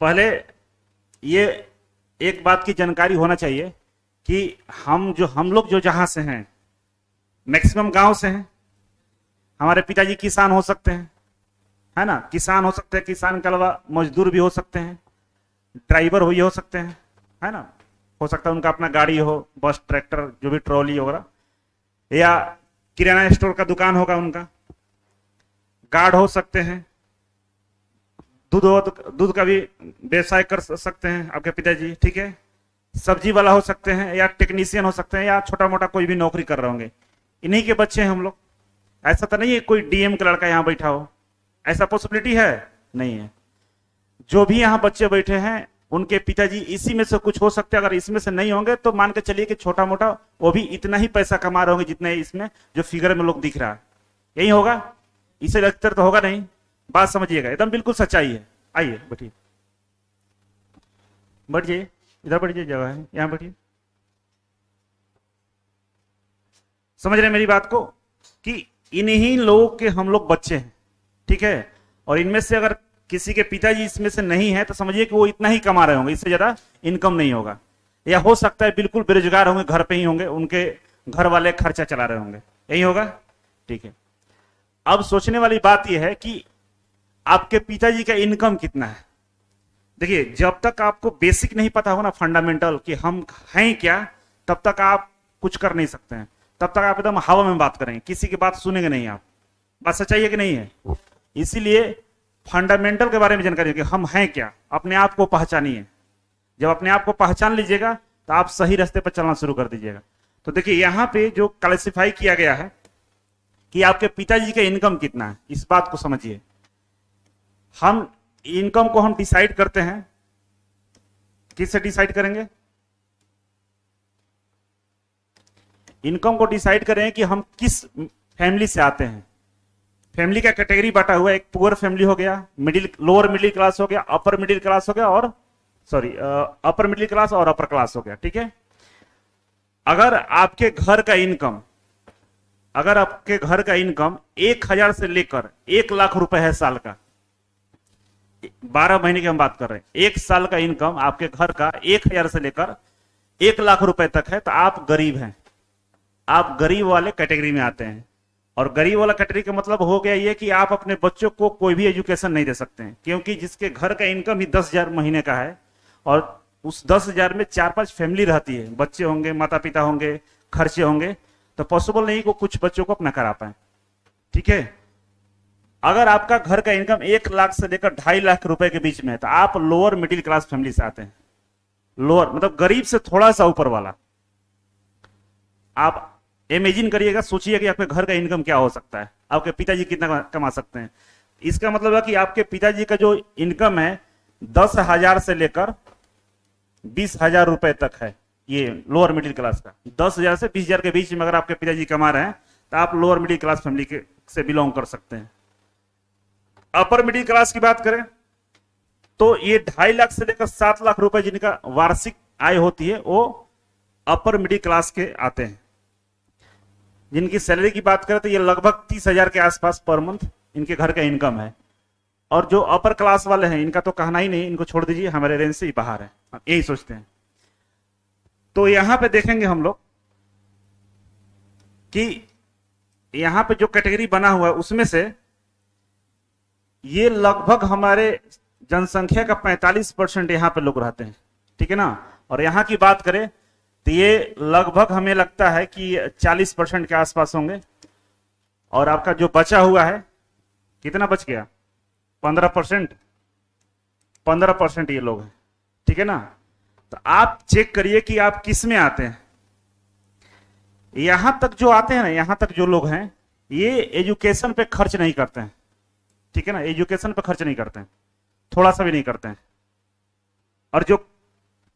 पहले ये एक बात की जानकारी होना चाहिए कि हम लोग जो जहां से हैं मैक्सिमम गांव से हैं। हमारे पिताजी किसान हो सकते हैं, है ना, किसान हो सकते हैं, किसान के अलावा मजदूर भी हो सकते हैं, ड्राइवर भी हो सकते हैं, है ना, हो सकता है उनका अपना गाड़ी हो, बस ट्रैक्टर जो भी ट्रॉली वगैरह, या किराना स्टोर का दुकान होगा उनका, गार्ड हो सकते हैं, दूध का भी व्यवसाय कर सकते हैं आपके पिताजी, ठीक है, सब्जी वाला हो सकते हैं, या टेक्नीशियन हो सकते हैं, या छोटा मोटा कोई भी नौकरी कर रहे होंगे। इन्हीं के बच्चे हैं हम लोग। ऐसा तो नहीं है कोई डीएम का लड़का यहां बैठा हो, ऐसा पॉसिबिलिटी है नहीं है। जो भी यहां बच्चे बैठे हैं उनके पिताजी इसी में से कुछ हो सकते हैं। अगर इसमें से नहीं होंगे तो मान के चलिए कि छोटा मोटा वो भी इतना ही पैसा कमा रहे होंगे जितने इसमें जो फिगर में लोग दिख रहा है, यही होगा। इसे लगता तो होगा नहीं, बात समझिएगा, एकदम बिल्कुल सच्चाई है। आइए बैठिए, बैठ जाइए, इधर बैठ जाइए, जगह है यहां बैठिए। समझ रहे मेरी बात को कि इन्हीं लोगों के हम लोग बच्चे हैं, ठीक है। और इनमें से अगर किसी के पिताजी इसमें से नहीं है तो समझिए कि वो इतना ही कमा रहे होंगे, इससे ज्यादा इनकम नहीं होगा। या हो सकता है बिल्कुल बेरोजगार होंगे, घर पे ही होंगे, उनके घर वाले खर्चा चला रहे होंगे, यही होगा, ठीक है। अब सोचने वाली बात यह है कि आपके पिताजी का इनकम कितना है। देखिए, जब तक आपको बेसिक नहीं पता हो ना, फंडामेंटल कि हम हैं क्या, तब तक आप कुछ कर नहीं सकते हैं। तब तक आप एकदम हवा में बात करेंगे, किसी की बात सुनेंगे नहीं आप। बात सच्चाई है कि नहीं है? इसीलिए फंडामेंटल के बारे में जानकारी कि हम हैं क्या, अपने आप को पहचानिए। जब अपने आप को पहचान लीजिएगा तो आप सही रास्ते पर चलना शुरू कर दीजिएगा। तो देखिए, यहां पे जो क्लासिफाई किया गया है कि आपके पिताजी का इनकम कितना है, इस बात को समझिए। हम इनकम को हम डिसाइड करते हैं, किससे डिसाइड करेंगे? इनकम को डिसाइड करें कि हम किस फैमिली से आते हैं। फैमिली का कैटेगरी बांटा हुआ है, एक पुअर फैमिली हो गया, लोअर मिडिल क्लास हो गया, अपर मिडिल क्लास हो गया, और अपर मिडिल क्लास और अपर क्लास हो गया, ठीक है। अगर आपके घर का इनकम 1,000 से लेकर 1,00,000 रुपए है साल का, 12 महीने की हम बात कर रहे हैं, एक साल का इनकम आपके घर का 1,000 से लेकर 1,00,000 रुपए तक है, तो आप गरीब हैं, आप गरीब वाले कैटेगरी में आते हैं। और गरीब वाला कैटेगरी का मतलब हो गया ये कि आप अपने बच्चों को कोई भी एजुकेशन नहीं दे सकते हैं, क्योंकि जिसके घर का इनकम ही 10,000 महीने का है और उस 10,000 में 4-5 फैमिली रहती है, बच्चे होंगे, माता पिता होंगे, खर्चे होंगे, तो पॉसिबल नहीं को कुछ बच्चों को अपना करा पाए, ठीक है। अगर आपका घर का इनकम 1,00,000 से लेकर 2.5 लाख रुपए के बीच में है तो आप लोअर मिडिल क्लास फैमिली से आते हैं। लोअर मतलब गरीब से थोड़ा सा ऊपर वाला। आप इमेजिन करिएगा, सोचिए कि आपके घर का इनकम क्या हो सकता है, आपके पिताजी कितना कमा सकते हैं। इसका मतलब है कि आपके पिताजी का जो इनकम है 10,000 से लेकर 20,000 रुपए तक है, ये लोअर मिडिल क्लास का। 10,000 से 20,000 के बीच में अगर आपके पिताजी कमा रहे हैं तो आप लोअर मिडिल क्लास फैमिली से बिलोंग कर सकते हैं। अपर मिडिल क्लास की बात करें तो ये 2.5 लाख से लेकर 7 लाख रुपए जिनका वार्षिक आय होती है वो अपर मिडिल क्लास के आते हैं। जिनकी सैलरी की बात करें तो ये लगभग 30,000 के आसपास पर मंथ इनके घर का इनकम है। और जो अपर क्लास वाले हैं इनका तो कहना ही नहीं, इनको छोड़ दीजिए, हमारे रेंज से ही बाहर है, यही सोचते हैं। तो यहां पे देखेंगे हम लोग कि यहां पे जो कैटेगरी बना हुआ है उसमें से ये लगभग हमारे जनसंख्या का 45% यहां पे लोग रहते हैं, ठीक है ना। और यहां की बात करें तो ये लगभग हमें लगता है कि 40% के आसपास होंगे। और आपका जो बचा हुआ है, कितना बच गया? 15%। 15% ये लोग हैं, ठीक है ना। तो आप चेक करिए कि आप किस में आते हैं। यहां तक जो आते हैं ना, यहां तक जो लोग हैं ये एजुकेशन पे खर्च नहीं करते हैं, ठीक है ना, एजुकेशन पे खर्च नहीं करते हैं, थोड़ा सा भी नहीं करते हैं। और जो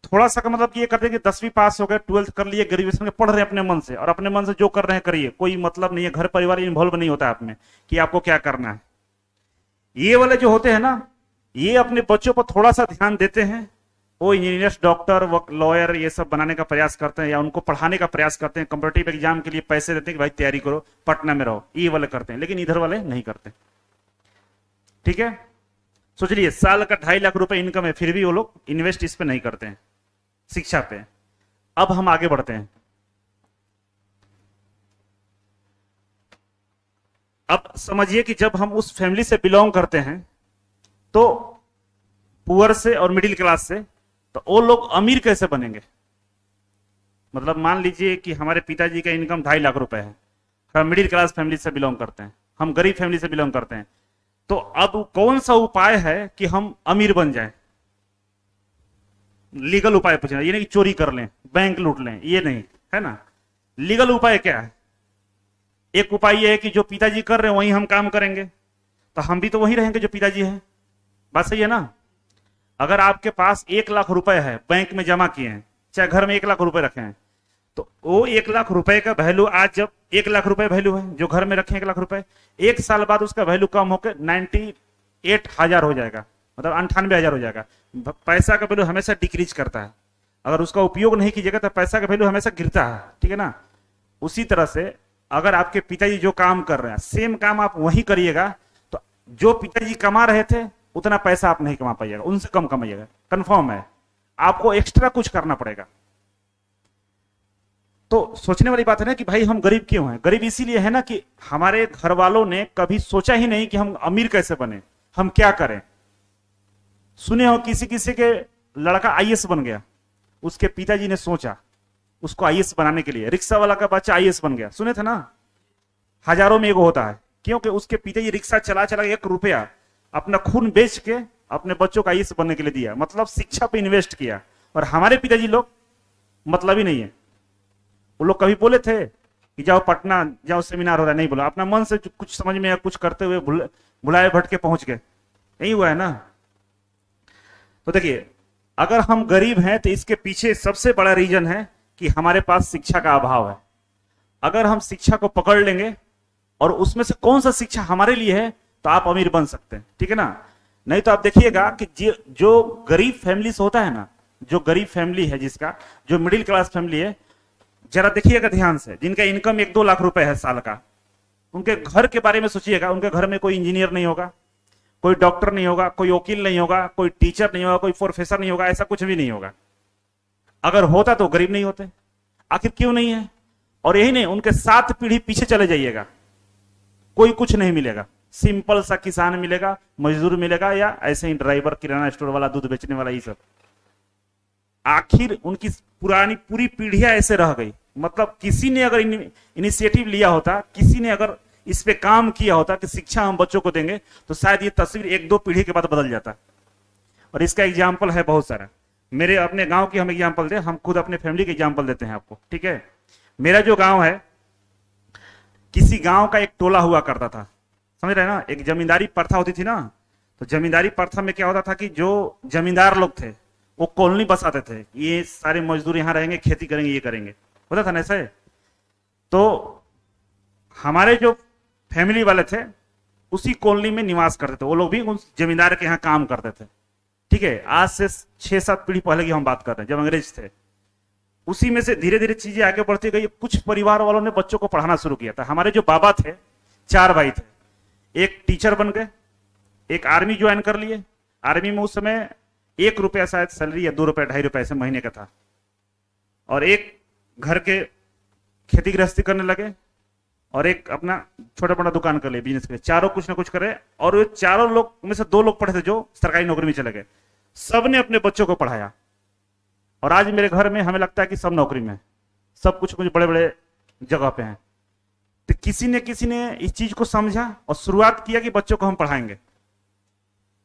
थोड़ा सा का मतलब कि ये करते हैं कि 10वीं पास हो गए, 12th कर लिए, ग्रेजुएशन के पढ़ रहे हैं अपने मन से, और अपने मन से जो कर रहे हैं करिए, कोई मतलब नहीं है, घर परिवार इन्वॉल्व नहीं होता है आप में कि आपको क्या करना है। ये वाले जो होते हैं ना, ये अपने बच्चों पर थोड़ा सा ध्यान देते हैं, वो इंजीनियर्स, डॉक्टर, लॉयर ये सब बनाने का प्रयास करते हैं, या उनको पढ़ाने का प्रयास करते हैं, कॉम्पिटिटिव एग्जाम के लिए पैसे देते हैं कि भाई तैयारी करो, पटना में रहो, ये वाले करते हैं। लेकिन इधर वाले नहीं करते, ठीक है। सोच लिए साल का 2.5 लाख रुपए इनकम है, फिर भी वो लोग इन्वेस्ट इस पे नहीं करते हैं, शिक्षा पे। अब हम आगे बढ़ते हैं। अब समझिए कि जब हम उस फैमिली से बिलोंग करते हैं, तो पुअर से और मिडिल क्लास से, तो वो लोग अमीर कैसे बनेंगे? मतलब मान लीजिए कि हमारे पिताजी का इनकम 2.5 लाख रुपए है, हम मिडिल क्लास फैमिली से बिलोंग करते हैं, हम गरीब फैमिली से बिलोंग करते हैं, तो अब कौन सा उपाय है कि हम अमीर बन जाएं? लीगल उपाय पूछना, ये नहीं कि चोरी कर लें, बैंक लूट लें, ये नहीं है ना। लीगल उपाय क्या है? एक उपाय ये है कि जो पिताजी कर रहे हैं वही हम काम करेंगे, तो हम भी तो वही रहेंगे जो पिताजी है। बात सही है ना। अगर आपके पास 1 लाख रुपए है, बैंक में जमा किए हैं, चाहे घर में 1 लाख रुपए रखे हैं, तो वो 1 लाख रुपए का वैल्यू आज जब 1 लाख रुपए वैल्यू है जो घर में रखे 1 लाख रुपए, 1 साल बाद उसका वैल्यू कम होकर 98,000 हो जाएगा, मतलब 98,000 हो जाएगा। पैसा का वैल्यू हमेशा डिक्रीज करता है, अगर उसका उपयोग नहीं कीजिएगा तो पैसा का वैल्यू हमेशा गिरता है, ठीक है ना। उसी तरह से अगर आपके पिताजी जो काम कर रहे हैं सेम काम आप वही करिएगा, तो जो पिताजी कमा रहे थे उतना पैसा आप नहीं कमा पाइएगा, उनसे कम कमाइएगा, कंफर्म है। आपको एक्स्ट्रा कुछ करना पड़ेगा। तो सोचने वाली बात है ना कि भाई हम गरीब क्यों हैं? गरीब इसीलिए है ना कि हमारे घर वालों ने कभी सोचा ही नहीं कि हम अमीर कैसे बने, हम क्या करें। सुने हो किसी किसी के लड़का आईएएस बन गया, उसके पिताजी ने सोचा उसको आईएएस बनाने के लिए, रिक्शा वाला का बच्चा आईएएस बन गया, सुने थे ना, हजारों में एगो होता है, क्योंकि उसके पिताजी रिक्शा चला चला 1 रुपया अपना खून बेच के अपने बच्चों का आईएएस बनने के लिए दिया, मतलब शिक्षा पे इन्वेस्ट किया। और हमारे पिताजी लोग मतलब ही नहीं है, वो लोग कभी बोले थे कि जाओ पटना जाओ सेमिनार हो रहा है? नहीं बोला, अपना मन से कुछ समझ में या कुछ करते हुए भुलाए भटके पहुंच गए, यही हुआ है ना। तो देखिए, अगर हम गरीब हैं तो इसके पीछे सबसे बड़ा रीजन है कि हमारे पास शिक्षा का अभाव है। अगर हम शिक्षा को पकड़ लेंगे और उसमें से कौन सा शिक्षा हमारे लिए है, तो आप अमीर बन सकते हैं, ठीक है ना। नहीं तो आप देखिएगा कि जो गरीब फैमिली से होता है ना, जो गरीब फैमिली है, जिसका जो मिडिल क्लास फैमिली है, जरा देखिएगा ध्यान से, जिनका इनकम 1-2 लाख रुपए है साल का, उनके घर के बारे में सोचिएगा। उनके घर में कोई इंजीनियर नहीं होगा, कोई डॉक्टर नहीं होगा, कोई वकील नहीं होगा, कोई टीचर नहीं होगा, कोई प्रोफेसर नहीं होगा, ऐसा कुछ भी नहीं होगा। अगर होता तो गरीब नहीं होते। आखिर क्यों नहीं है? और यही नहीं, उनके 7 पीढ़ी पीछे चले जाइएगा, कोई कुछ नहीं मिलेगा, सिंपल सा किसान मिलेगा, मजदूर मिलेगा, या ऐसे ही ड्राइवर, किराना स्टोर वाला, दूध बेचने वाला, ये सब। आखिर उनकी पुरानी पूरी पीढ़ियां ऐसे रह गई। मतलब किसी ने अगर इनिशिएटिव लिया होता, किसी ने अगर इस पे काम किया होता कि शिक्षा हम बच्चों को देंगे, तो शायद ये तस्वीर 1-2 पीढ़ी के बाद बदल जाता। और इसका एग्जाम्पल है बहुत सारा। मेरे अपने गांव की हम एग्जाम्पल दे, हम खुद अपने फैमिली के एग्जाम्पल देते हैं आपको, ठीक है। मेरा जो गांव है, किसी गांव का एक टोला हुआ करता था, समझ रहे ना। एक जमींदारी प्रथा होती थी ना, तो जमींदारी प्रथा में क्या होता था कि जो जमींदार लोग थे वो कॉलोनी बसाते थे, ये सारे मजदूर यहाँ रहेंगे, खेती करेंगे, ये करेंगे, होता था ना ऐसे। तो हमारे जो फैमिली वाले थे उसी कॉलोनी में निवास करते थे, वो लोग भी उस जमींदार के यहाँ काम करते थे, ठीक है। आज से 6-7 पीढ़ी पहले की हम बात कर रहे हैं, जब अंग्रेज थे। उसी में से धीरे धीरे चीजें आगे बढ़ती गई। कुछ परिवार वालों ने बच्चों को पढ़ाना शुरू किया था। हमारे जो बाबा थे, 4 भाई थे, एक टीचर बन गए, एक आर्मी ज्वाइन कर लिए। आर्मी में उस समय 1 रुपया शायद सैलरी, या 2 रुपया 2.5 रुपये ऐसे महीने का था। और एक घर के खेती गृहस्थी करने लगे, और एक अपना छोटा मोटा दुकान कर ले, बिजनेस कर ले। चारों कुछ ना कुछ करे, और वो चारों लोग में से 2 लोग पढ़े थे जो सरकारी नौकरी में चले गए। सबने अपने बच्चों को पढ़ाया, और आज मेरे घर में हमें लगता है कि सब नौकरी में, सब कुछ बड़े बड़े जगह पे हैं। तो किसी ने इस चीज को समझा और शुरुआत किया कि बच्चों को हम पढ़ाएंगे।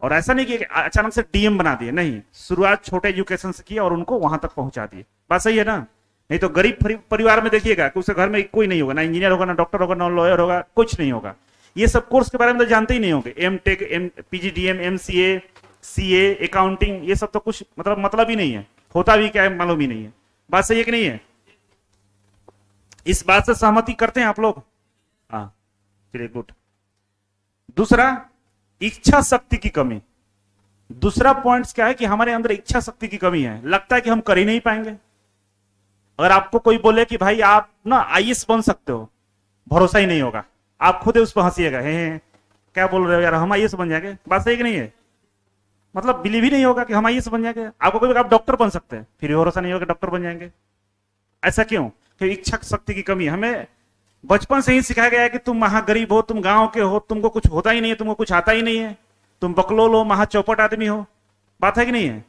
और ऐसा नहीं कि अचानक से डीएम बना दिए, नहीं, शुरुआत छोटे एजुकेशन से किया और उनको वहां तक पहुंचा दिए। बात सही है ना। नहीं तो गरीब परिवार में देखिएगा कि उसके घर में कोई नहीं होगा, ना इंजीनियर होगा, ना डॉक्टर होगा, ना लॉयर होगा, कुछ नहीं होगा। ये सब कोर्स के बारे में तो जानते ही नहीं होंगे, MTech, PGDM, MCA, CA, accounting, ये सब तो कुछ मतलब ही नहीं है, होता भी क्या है मालूम ही नहीं है। बात सही है कि नहीं है? इस बात से सहमति करते हैं आप लोग? हाँ, चलिए गुड। दूसरा, इच्छा शक्ति की कमी। दूसरा पॉइंट क्या है कि हमारे अंदर इच्छा शक्ति की कमी है, लगता है कि हम कर ही नहीं पाएंगे। अगर आपको कोई बोले कि भाई आप ना आईएएस बन सकते हो, भरोसा ही नहीं होगा, आप खुद उस पर हंसीएगा, क्या बोल रहे हो यार, हम आईएएस बन जाएंगे। बात सही कि नहीं है? मतलब बिलीव ही नहीं होगा कि हम आईएएस बन जाएंगे। आपको कभी आप डॉक्टर बन सकते हैं, फिर भी भरोसा नहीं होगा कि डॉक्टर बन जाएंगे। ऐसा क्यों? कि इच्छा शक्ति की कमी। हमें बचपन से ही सिखाया गया है कि तुम महागरीब हो, तुम गांव के हो, तुमको कुछ होता ही नहीं है, तुमको कुछ आता ही नहीं है, तुम बकलोल हो, महा चौपट आदमी हो। बात है कि नहीं है?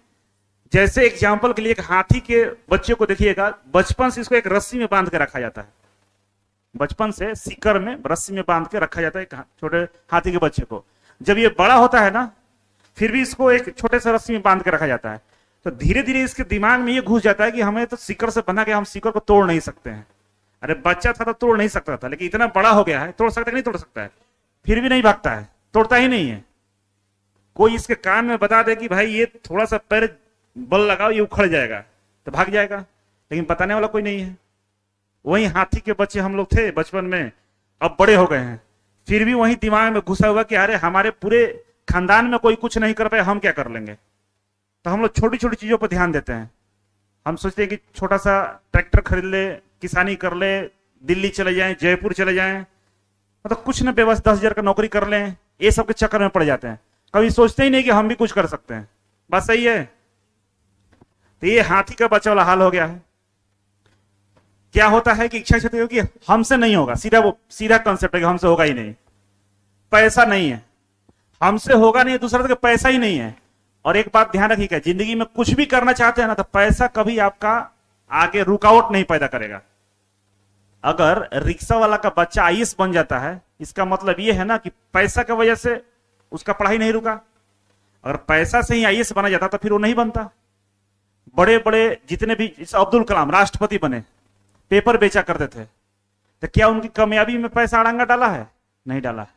जैसे एग्जाम्पल के लिए एक हाथी के बच्चे को देखिएगा, बचपन से इसको एक रस्सी में बांध के रखा जाता है। बचपन से सीकर में रस्सी में बांध के रखा जाता है एक छोटे हाथी के बच्चे को। जब ये बड़ा होता है ना, फिर भी इसको एक छोटे से रस्सी में बांध के रखा जाता है। तो धीरे धीरे इसके दिमाग में ये घुस जाता है कि हमें तो सीकर से बना के हम सीकर को तोड़ नहीं सकते हैं। अरे बच्चा था तो तोड़ नहीं सकता था, लेकिन इतना बड़ा हो गया है, तोड़ सकता है कि नहीं तोड़ सकता है? फिर भी नहीं भागता है, तोड़ता ही नहीं है। कोई इसके कान में बता दे कि भाई ये थोड़ा सा पैर बल लगाओ, ये उखड़ जाएगा, तो भाग जाएगा, लेकिन बताने वाला कोई नहीं है। वही हाथी के बच्चे हम लोग थे बचपन में, अब बड़े हो गए हैं, फिर भी वही दिमाग में घुसा हुआ कि अरे हमारे पूरे खानदान में कोई कुछ नहीं कर पाए, हम क्या कर लेंगे। तो हम लोग छोटी छोटी चीजों पर ध्यान देते हैं। हम सोचते हैं कि छोटा सा ट्रैक्टर खरीद ले, किसानी कर ले, दिल्ली चले जाएं, जयपुर चले जाएं, मतलब कुछ न व्यवस्था 10,000 का नौकरी कर लें, ये सब के चक्कर में पड़ जाते हैं। कभी सोचते ही नहीं कि हम भी कुछ कर सकते हैं। बात सही है? तो ये हाथी का बच्चा वाला हाल हो गया है। क्या होता है कि इच्छा शक्ति होगी, हमसे नहीं होगा, सीधा कंसेप्ट है कि हमसे होगा ही नहीं। पैसा नहीं है, हमसे होगा नहीं, दूसरा तो पैसा ही नहीं है। और एक बात ध्यान रखिएगा, जिंदगी में कुछ भी करना चाहते हैं ना, तो पैसा कभी आपका आगे रुकावट नहीं पैदा करेगा। अगर रिक्शा वाला का बच्चा आईएएस बन जाता है, इसका मतलब यह है ना कि पैसा की वजह से उसका पढ़ाई नहीं रुका। अगर पैसा से ही आईएएस बना जाता तो फिर वो नहीं बनता। बड़े बड़े जितने भी, अब्दुल कलाम राष्ट्रपति बने, पेपर बेचा करते थे, तो क्या उनकी कामयाबी में पैसा अड़ंगा डाला है? नहीं डाला है।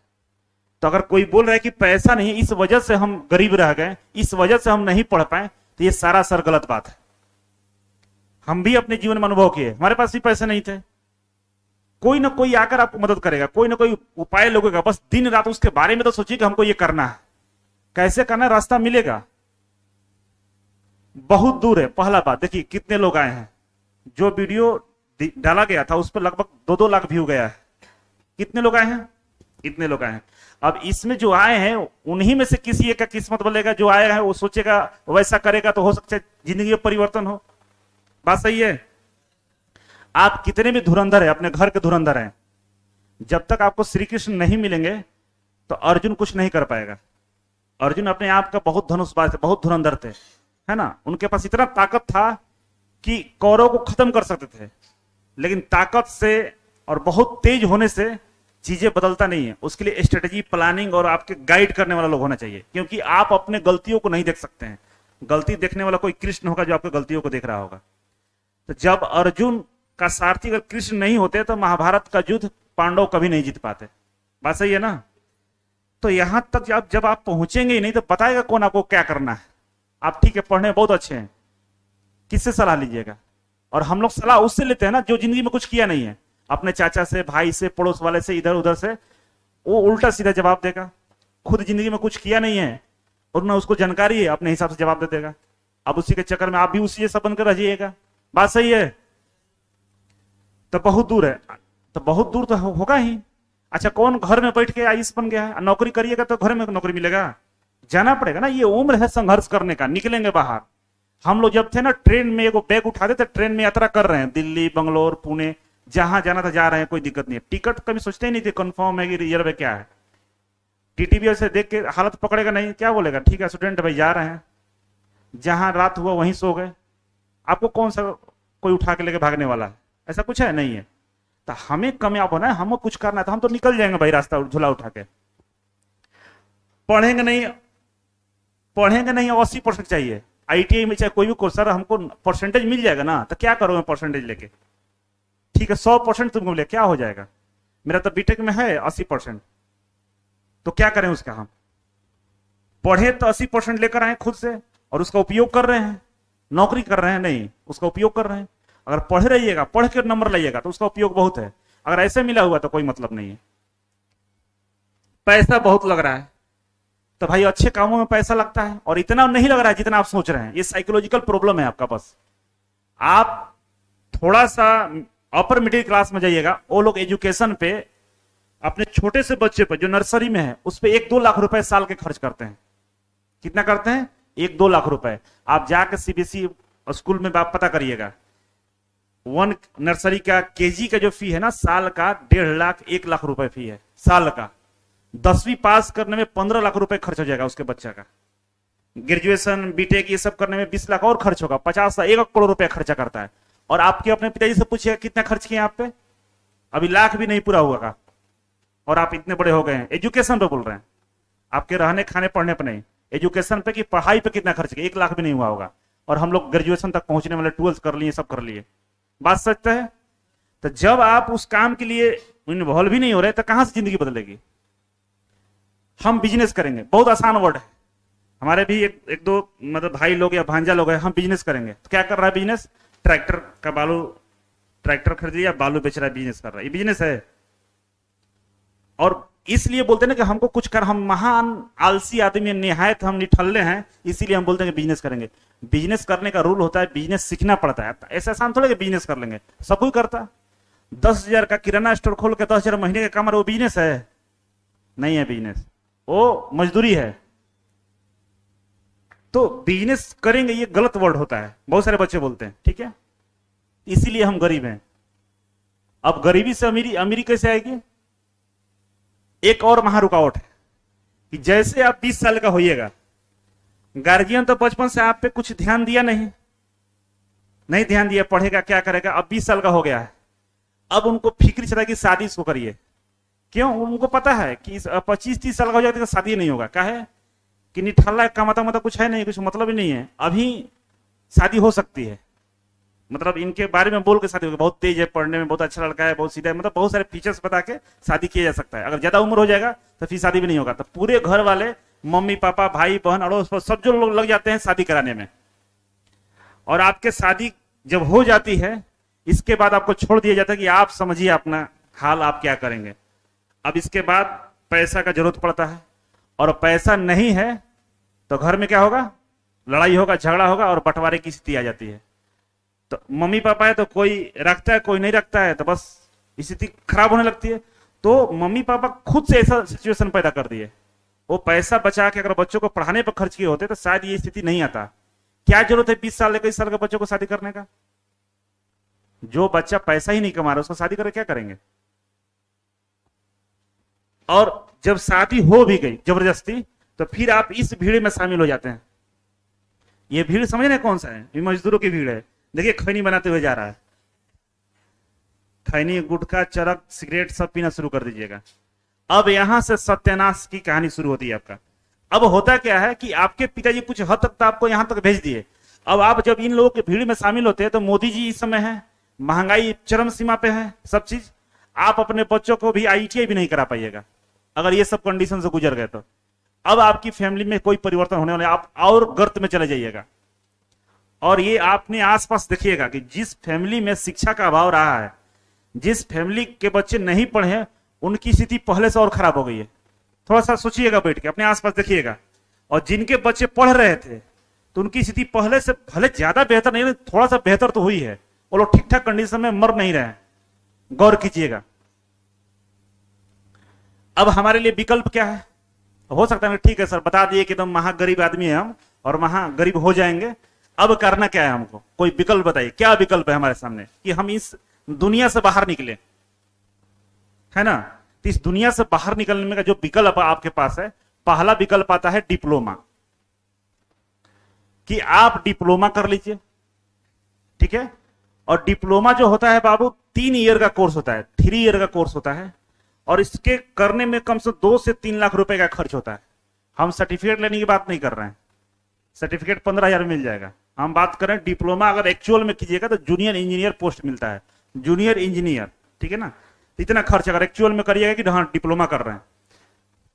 तो अगर कोई बोल रहा है कि पैसा नहीं, इस वजह से हम गरीब रह गए, इस वजह से हम नहीं पढ़ पाए, तो ये सरासर गलत बात है। हम भी अपने जीवन में अनुभव किए, हमारे पास भी पैसे नहीं थे। कोई ना कोई आकर आपको मदद करेगा, कोई ना कोई उपाय लगेगा, बस दिन रात उसके बारे में तो सोचिए कि हमको ये करना है, कैसे करना है, रास्ता मिलेगा। बहुत दूर है। पहला बात देखिए कितने लोग आए हैं। जो वीडियो डाला गया था उस पर लगभग 2-2 लाख व्यू गया है। कितने लोग आए हैं? इतने लोग आए हैं। अब इसमें जो आए हैं उन्हीं में से किसी एक का किस्मत बनेगा। जो आया है वो सोचेगा, वैसा करेगा, तो हो सकता है जिंदगी में परिवर्तन हो। बात सही है? आप कितने भी धुरंधर है, अपने घर के धुरंधर हैं, जब तक आपको श्री कृष्ण नहीं मिलेंगे तो अर्जुन कुछ नहीं कर पाएगा। अर्जुन अपने आप का बहुत धनुषबाज थे, बहुत धुरंधर थे, है ना। उनके पास इतना ताकत था कि कौरव को खत्म कर सकते थे, लेकिन ताकत से और बहुत तेज होने से चीजें बदलता नहीं है। उसके लिए स्ट्रेटेजी, प्लानिंग और आपके गाइड करने वाला लोग होना चाहिए, क्योंकि आप अपने गलतियों को नहीं देख सकते हैं। गलती देखने वाला कोई कृष्ण होगा जो आपकी गलतियों को देख रहा होगा। तो जब अर्जुन का सारथी अगर कृष्ण नहीं होते तो महाभारत का युद्ध पांडव कभी नहीं जीत पाते। बात सही है ना। तो यहां तक जब आप पहुंचेंगे ही नहीं तो बताएगा कौन आपको क्या करना है। आप ठीक है, पढ़ने बहुत अच्छे हैं, किससे सलाह लीजिएगा? और हम लोग सलाह उससे लेते हैं ना जो जिंदगी में कुछ किया नहीं है, अपने चाचा से, भाई से, पड़ोस वाले से, इधर उधर से। वो उल्टा सीधा जवाब देगा। खुद जिंदगी में कुछ किया नहीं है और ना उसको जानकारी है, अपने हिसाब से जवाब दे देगा। अब उसी के चक्कर में आप भी उसी जैसा बनकर रह जाइएगा। बात सही है? तो बहुत दूर है, तो बहुत दूर तो होगा ही। अच्छा, कौन घर में बैठ के आईएएस बन गया है? नौकरी करिएगा तो घर में नौकरी मिलेगा? जाना पड़ेगा ना। ये उम्र है संघर्ष करने का, निकलेंगे बाहर। हम लोग जब थे ना, ट्रेन में एगो बैग उठाते थे, ट्रेन में यात्रा कर रहे हैं, दिल्ली, बंगलोर, पुणे, जहां जाना था जा रहे हैं, कोई दिक्कत नहीं है। टिकट कभी सोचते ही नहीं थे कंफर्म है कि रिजर्व है, क्या है। टीटीबी से देख के हालत पकड़ेगा नहीं, क्या बोलेगा, ठीक है स्टूडेंट भाई जा रहे हैं, जहां रात हुआ वहीं सो गए। आपको कौन सा कोई उठा के लेके भागने वाला है? ऐसा कुछ है नहीं है। तो हमें कामयाब होना है, हमें कुछ करना है, तो हम तो निकल जाएंगे भाई रास्ता झूला उठा के। पढ़ेंगे नहीं, 80% चाहिए। आईटीआई में चाहे कोई भी कोर्स, सर हमको परसेंटेज मिल जाएगा ना, तो क्या करोगे परसेंटेज लेके? ठीक है 100% तुमको मिले, क्या हो जाएगा? मेरा तो बीटेक में है 80%, तो क्या करें उसका? हम पढ़े तो 80% लेकर आए खुद से और उसका उपयोग कर रहे हैं। नौकरी कर रहे हैं नहीं, उसका उपयोग कर रहे हैं। अगर पढ़े रहिएगा, पढ़ के नंबर लाइएगा तो उसका उपयोग बहुत है। अगर ऐसे मिला हुआ तो कोई मतलब नहीं है। पैसा बहुत लग रहा है तो भाई अच्छे कामों में पैसा लगता है, और इतना नहीं लग रहा है जितना आप सोच रहे हैं। ये साइकोलॉजिकल प्रॉब्लम है आपका। बस आप थोड़ा सा अपर मिडिल क्लास में जाइएगा, वो लोग एजुकेशन पे अपने छोटे से बच्चे पे जो नर्सरी में है उस पे 1-2 लाख रुपए साल के खर्च करते हैं। कितना करते हैं? 1-2 लाख रुपए। आप जाकर सीबीएसई स्कूल में आप पता करिएगा, 1 नर्सरी का केजी का जो फी है ना, साल का 1.5 लाख 1 लाख रुपए फी है साल का। 10वीं पास करने में 15 लाख रुपए खर्च हो जाएगा उसके बच्चा का। ग्रेजुएशन बीटेक ये सब करने में 20 लाख और खर्च होगा, 1 करोड़ रुपए खर्चा करता है। और आपके अपने पिताजी से पूछिएगा कितना खर्च किए आप पे, अभी लाख भी नहीं पूरा हुआ का, और आप इतने बड़े हो गए हैं। एजुकेशन पे बोल रहे हैं, आपके रहने खाने पढ़ने पे नहीं, एजुकेशन पे कि पढ़ाई पे कितना खर्च किया, 1 लाख भी नहीं हुआ होगा। और हम लोग ग्रेजुएशन तक पहुंचने वाले 12th कर लिए, सब कर लिए। बात सच है। तो जब आप उस काम के लिए इन्वॉल्व भी नहीं हो रहे तो कहां से जिंदगी बदलेगी। हम बिजनेस करेंगे, बहुत आसान वर्ड है। हमारे भी एक दो मतलब भाई लोग या भांजा लोग हैं, हम बिजनेस करेंगे। तो क्या कर रहा है बिजनेस, ट्रैक्टर खरीद लिया, बालू बेच रहा है, बिजनेस कर रहा है, ये बिजनेस है। और इसलिए बोलते हैं ना कि हमको कुछ कर, हम महान आलसी आदमी निहायत हम निठल्ले हैं, इसीलिए हम बोलते हैं कि बिजनेस करेंगे। बिजनेस करने का रूल होता है, बिजनेस सीखना पड़ता है। ऐसा आसान थोड़ा कि बिजनेस कर लेंगे, सब कोई करता। 10,000 का किराना स्टोर खोल के 10,000 महीने का कमा, वो बिजनेस है? नहीं है बिजनेस, वो मजदूरी है। तो बिजनेस करेंगे ये गलत वर्ड होता है, बहुत सारे बच्चे बोलते हैं, ठीक है। इसीलिए हम गरीब हैं। अब गरीबी से अमीरी कैसे आएगी? एक और महारुकावट है कि जैसे आप 20 साल का होइएगा, गार्जियन तो बचपन से आप पे कुछ ध्यान दिया नहीं ध्यान दिया, पढ़ेगा क्या करेगा। अब 20 साल का हो गया है, अब उनको फिक्र चला कि शादी इसको करिए। क्यों? उनको पता है कि 25-30 साल का हो जाएगा तो शादी नहीं होगा। क्या है कि निठल्ला कमाता मतलब कुछ है नहीं, कुछ मतलब ही नहीं है। अभी शादी हो सकती है, मतलब इनके बारे में बोल के शादी होगी, बहुत तेज है पढ़ने में, बहुत अच्छा लड़का है, बहुत सीधा है, मतलब बहुत सारे फीचर्स बता के शादी किया जा सकता है। अगर ज्यादा उम्र हो जाएगा तो फिर शादी भी नहीं होगा। तो पूरे घर वाले, मम्मी पापा भाई बहन अड़ोस पड़ोस सब जो लोग लग जाते हैं शादी कराने में। और आपके शादी जब हो जाती है, इसके बाद आपको छोड़ दिया जाता है कि आप समझिए अपना हाल, आप क्या करेंगे। अब इसके बाद पैसा का जरूरत पड़ता है, और पैसा नहीं है तो घर में क्या होगा, लड़ाई होगा, झगड़ा होगा, और बंटवारे की स्थिति आ जाती है। तो मम्मी पापा है तो कोई रखता है, कोई नहीं रखता है, तो बस स्थिति खराब होने लगती है। तो मम्मी पापा खुद से ऐसा सिचुएशन पैदा कर दिए। वो पैसा बचा के अगर बच्चों को पढ़ाने पर खर्च किए होते तो शायद ये स्थिति नहीं आता। क्या जरूरत है 20 साल 21 साल के बच्चों को शादी करने का? जो बच्चा पैसा ही नहीं कमा रहा उसको शादी करके क्या करेंगे? और जब शादी हो भी गई जबरदस्ती, तो फिर आप इस भीड़ में शामिल हो जाते हैं। ये भीड़ समझ रहे कौन सा है? ये मजदूरों की भीड़ है। देखिए खैनी बनाते हुए जा रहा है, खैनी, गुटखा, चरक, सिगरेट सब पीना शुरू कर दीजिएगा। अब यहां से सत्यानाश की कहानी शुरू होती है आपका। अब होता क्या है कि आपके पिताजी कुछ हद तक तो आपको यहां तक भेज दिए। अब आप जब इन लोगों की भीड़ में शामिल होते हैं तो मोदी जी इस समय है, महंगाई चरम सीमा पे है, सब चीज। आप अपने बच्चों को भी ITI भी नहीं करा पाइएगा अगर ये सब कंडीशन से गुजर गए तो। अब आपकी फैमिली में कोई परिवर्तन होने वाला है, आप और गर्त में चले जाइएगा। और ये आपने आसपास देखिएगा कि जिस फैमिली में शिक्षा का अभाव रहा है, जिस फैमिली के बच्चे नहीं पढ़े हैं, उनकी स्थिति पहले से और खराब हो गई है। थोड़ा सा सोचिएगा, बैठ के अपने आसपास देखिएगा। और जिनके बच्चे पढ़ रहे थे तो उनकी स्थिति पहले से भले ज्यादा बेहतर नहीं, थोड़ा सा बेहतर तो हुई है। वो लोग ठीक ठाक कंडीशन में मर नहीं रहे, गौर कीजिएगा। अब हमारे लिए विकल्प क्या है? हो सकता है ठीक है सर बता दिए कि तुम महागरीब आदमी है हम, और महागरीब हो जाएंगे, अब करना क्या है हमको? कोई विकल्प बताइए, क्या विकल्प है हमारे सामने कि हम इस दुनिया से बाहर निकले, है ना? तो इस दुनिया से बाहर निकलने का जो विकल्प आपके पास है, पहला विकल्प आता है डिप्लोमा, कि आप डिप्लोमा कर लीजिए, ठीक है। और डिप्लोमा जो होता है बाबू 3 ईयर का कोर्स होता है, 3 ईयर का कोर्स होता है, और इसके करने में कम से 2 से 3 लाख रुपए का खर्च होता है। हम सर्टिफिकेट लेने की बात नहीं कर रहे हैं, सर्टिफिकेट 15,000 मिल जाएगा। हम बात करें डिप्लोमा अगर एक्चुअल में कीजिएगा तो जूनियर इंजीनियर पोस्ट मिलता है, जूनियर इंजीनियर, ठीक है ना। इतना खर्च अगर एक्चुअल में करिएगा कि हाँ डिप्लोमा कर रहे हैं।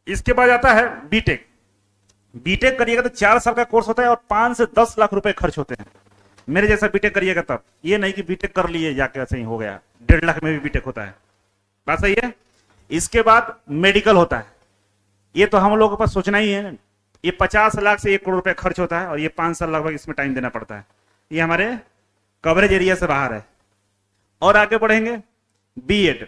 इसके बाद आता है बीटेक। बीटेक करिएगा तो 4 साल का कोर्स होता है और 5 से 10 लाख रुपए खर्च होते हैं। मेरे जैसा बीटेक करिएगा तब, ये नहीं कि बीटेक कर लिए जाके ऐसे ही हो गया, 1.5 लाख में भी बीटेक होता है, बात सही है। इसके बाद मेडिकल होता है, ये तो हम लोगों के पास सोचना ही है। ये 50 लाख से 1 करोड़ रुपए खर्च होता है, और ये 5 साल लगभग इसमें टाइम देना पड़ता है। ये हमारे कवरेज एरिया से बाहर है। और आगे बढ़ेंगे, बीएड,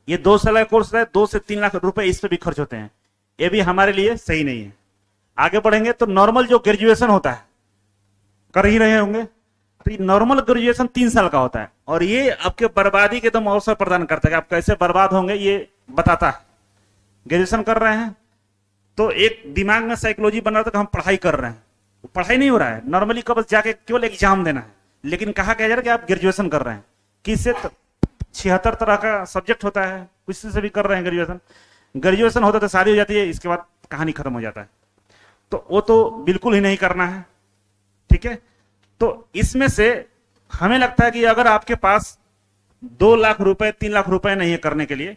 ये 2 साल का कोर्स है, 2 से 3 लाख रुपए इस पे भी खर्च होते हैं। ये भी हमारे लिए सही नहीं है। आगे बढ़ेंगे तो नॉर्मल जो ग्रेजुएशन होता है, कर ही रहे होंगे, तो ये नॉर्मल ग्रेजुएशन 3 साल का होता है और ये आपके बर्बादी के एकदम अवसर प्रदान करता है कि आप कैसे बर्बाद होंगे ये बताता है। ग्रेजुएशन कर रहे हैं तो एक दिमाग में साइकोलॉजी बन रहा था कि हम पढ़ाई कर रहे हैं, वो पढ़ाई नहीं हो रहा है, नॉर्मली कब जाके केवल एग्जाम देना है, लेकिन कहा क्या जा रहा है कि आप ग्रेजुएशन कर रहे हैं। किससे? 76 तरह का सब्जेक्ट होता है, किसी से भी कर रहे हैं ग्रेजुएशन। ग्रेजुएशन होता तो शादी हो जाती है, इसके बाद कहानी खत्म हो जाता है, तो वो तो बिल्कुल ही नहीं करना है। ठीक है, तो इसमें से हमें लगता है कि अगर आपके पास 2 लाख रुपए 3 लाख रुपए नहीं है करने के लिए,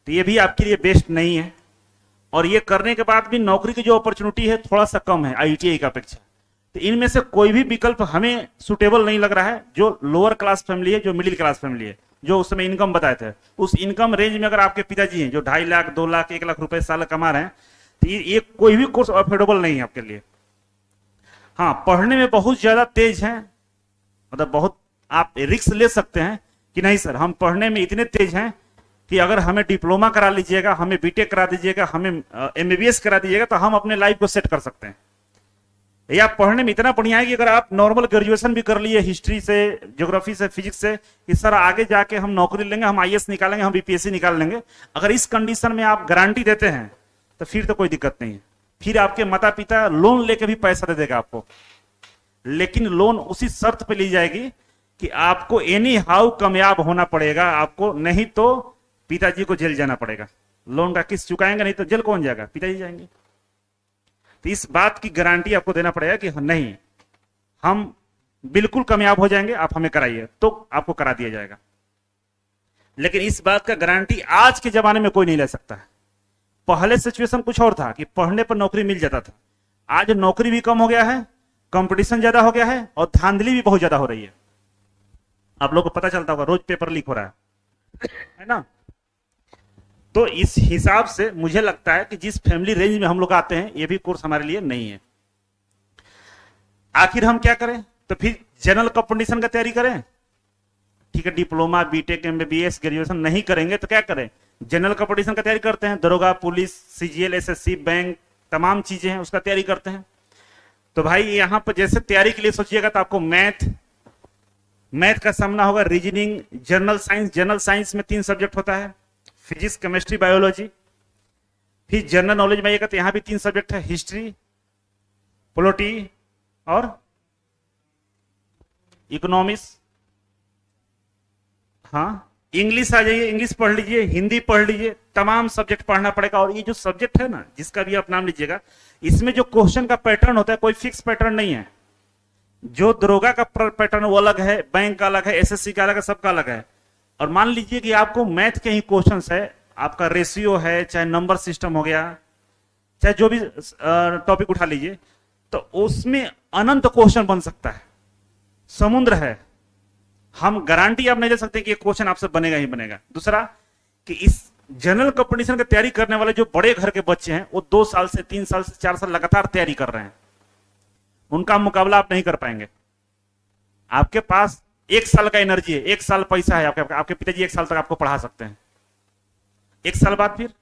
तो ये भी आपके लिए बेस्ट नहीं है। और ये करने के बाद भी नौकरी की जो अपॉर्चुनिटी है थोड़ा सा कम है आईटीआई की अपेक्षा। तो इनमें से कोई भी विकल्प हमें सुटेबल नहीं लग रहा है। जो लोअर क्लास फैमिली है, जो मिडिल क्लास फैमिली है, जो उस समय इनकम बताए थे, उस इनकम रेंज में अगर आपके पिताजी हैं जो 2.5 लाख 2 लाख 1 लाख रुपए साल कमा रहे हैं, तो ये कोई भी कोर्स अफोर्डेबल नहीं है आपके लिए। हाँ, पढ़ने में बहुत ज्यादा तेज है, मतलब बहुत आप रिस्क ले सकते हैं कि नहीं सर हम पढ़ने में इतने तेज हैं कि अगर हमें डिप्लोमा करा लीजिएगा, हमें बीटेक करा दीजिएगा, हमें एमबीबीएस करा दीजिएगा तो हम अपने लाइफ को सेट कर सकते हैं। या पढ़ने में इतना बढ़िया है कि अगर आप नॉर्मल ग्रेजुएशन भी कर लिए हिस्ट्री से, ज्योग्राफी से, फिजिक्स से, कि सर आगे जाके हम नौकरी लेंगे, हम आईएएस निकालेंगे, हम बीपीएससी निकाल लेंगे, अगर इस कंडीशन में आप गारंटी देते हैं तो फिर तो कोई दिक्कत नहीं है। फिर आपके माता पिता लोन लेके भी पैसा दे देगा आपको, लेकिन लोन उसी शर्त पे ली जाएगी कि आपको एनी हाउ कामयाब होना पड़ेगा, आपको नहीं तो पिताजी को जेल जाना पड़ेगा। लोन का किस्त चुकाएंगे नहीं तो जेल कौन जाएगा? पिताजी जाएंगे। तो इस बात की गारंटी आपको देना पड़ेगा कि नहीं, हम बिल्कुल कामयाब हो जाएंगे, आप हमें कराइए, तो आपको करा दिया जाएगा। लेकिन इस बात का गारंटी आज के जमाने में कोई नहीं ले सकता है। पहले सिचुएशन कुछ और था कि पढ़ने पर नौकरी मिल जाता था, आज नौकरी भी कम हो गया है, कंपटीशन ज्यादा हो गया है और धांधली भी बहुत ज्यादा हो रही है। आप लोगों को पता चलता होगा रोज पेपर लीक हो रहा है ना। तो इस हिसाब से मुझे लगता है कि जिस फैमिली रेंज में हम लोग आते हैं, ये भी कोर्स हमारे लिए नहीं है। आखिर हम क्या करें? तो फिर जनरल कंपटीशन का तैयारी करें। ठीक है, डिप्लोमा बीटेक एमबीबीएस ग्रेजुएशन नहीं करेंगे तो क्या करें? जनरल कंपटीशन का तैयारी करते हैं, दरोगा, पुलिस, सीजीएल, एसएससी, बैंक, तमाम चीजें हैं, उसका तैयारी करते हैं। तो भाई यहां पर जैसे तैयारी के लिए सोचिएगा तो आपको मैथ का सामना होगा, reasoning, general science. General science में 3 सब्जेक्ट होता है, फिजिक्स, केमिस्ट्री, बायोलॉजी। फिर जनरल नॉलेज में आइएगा तो यहां भी 3 सब्जेक्ट है, हिस्ट्री, पॉलिटी और इकोनॉमिक्स। हाँ, इंग्लिश आ जाइए, इंग्लिश पढ़ लीजिए, हिंदी पढ़ लीजिए, तमाम सब्जेक्ट पढ़ना पड़ेगा। और ये जो सब्जेक्ट है ना, जिसका भी आप नाम लीजिएगा, इसमें जो क्वेश्चन का पैटर्न होता है कोई फिक्स पैटर्न नहीं है। जो दरोगा का पैटर्न वो अलग है, बैंक का अलग है, एसएससी का अलग है, सबका अलग है। और मान लीजिए कि आपको मैथ के ही क्वेश्चंस है, आपका रेशियो है, चाहे नंबर सिस्टम हो गया, चाहे जो भी टॉपिक उठा लीजिए, तो उसमें अनंत क्वेश्चन बन सकता है, समुद्र है। हम गारंटी आप नहीं दे सकते कि ये क्वेश्चन आपसे बनेगा ही बनेगा। दूसरा कि इस जनरल कंपटीशन की तैयारी करने वाले जो बड़े घर के बच्चे हैं, वो 2 साल से 3 साल से 4 साल लगातार तैयारी कर रहे हैं, उनका मुकाबला आप नहीं कर पाएंगे। आपके पास 1 साल का एनर्जी है, 1 साल पैसा है, आपके पिताजी 1 साल तक आपको पढ़ा सकते हैं। 1 साल बाद फिर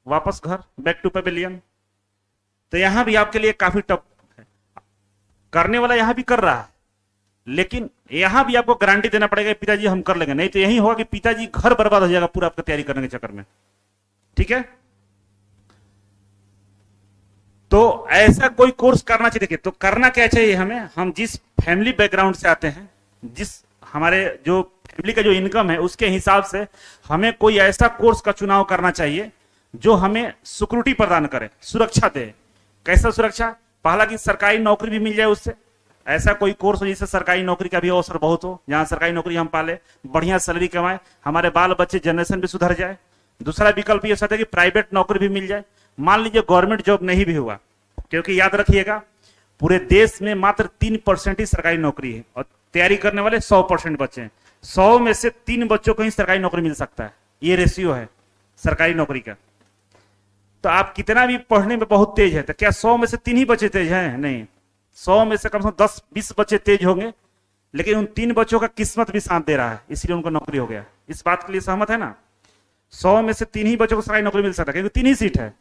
वापस घर, बैक टू पेविलियन। तो यहां भी आपके लिए काफी टफ है। करने वाला यहां भी कर रहा है, लेकिन यहां भी आपको गारंटी देना पड़ेगा पिताजी हम कर लेंगे, नहीं तो यही होगा कि पिताजी घर बर्बाद हो जाएगा पूरा आपका तैयारी करने के चक्कर में। ठीक है, तो ऐसा कोई कोर्स करना चाहिए। देखिए, तो करना क्या चाहिए हमें? हम जिस फैमिली बैकग्राउंड से आते हैं, जिस हमारे जो फैमिली का जो इनकम है, उसके हिसाब से हमें कोई ऐसा कोर्स का चुनाव करना चाहिए जो हमें सिक्योरिटी प्रदान करे, सुरक्षा दे। कैसा सुरक्षा? पहला कि सरकारी नौकरी भी मिल जाए उससे, ऐसा कोई कोर्स हो जिससे सरकारी नौकरी का भी अवसर बहुत हो, जहां सरकारी नौकरी हम पाले, बढ़िया सैलरी कमाए, हमारे बाल बच्चे जनरेशन भी सुधर जाए। दूसरा विकल्प ये सकता है कि प्राइवेट नौकरी भी मिल जाए। मान लीजिए गवर्नमेंट जॉब नहीं भी हुआ, क्योंकि याद रखिएगा पूरे देश में मात्र 3% ही सरकारी नौकरी है और तैयारी करने वाले 100% बच्चे हैं। 100 में से 3 बच्चों को ही सरकारी नौकरी मिल सकता है, ये रेशियो है सरकारी नौकरी का। तो आप कितना भी पढ़ने में बहुत तेज है, तो क्या 100 में से 3 ही बच्चे तेज हैं? नहीं, 100 में से कम से कम 10-20 बच्चे तेज होंगे, लेकिन उन 3 बच्चों का किस्मत भी साथ दे रहा है, इसलिए उनको नौकरी हो गया। इस बात के लिए सहमत है ना? 100 में से 3 ही बच्चों को सरकारी नौकरी मिल सकता है, क्योंकि 3 ही सीट है।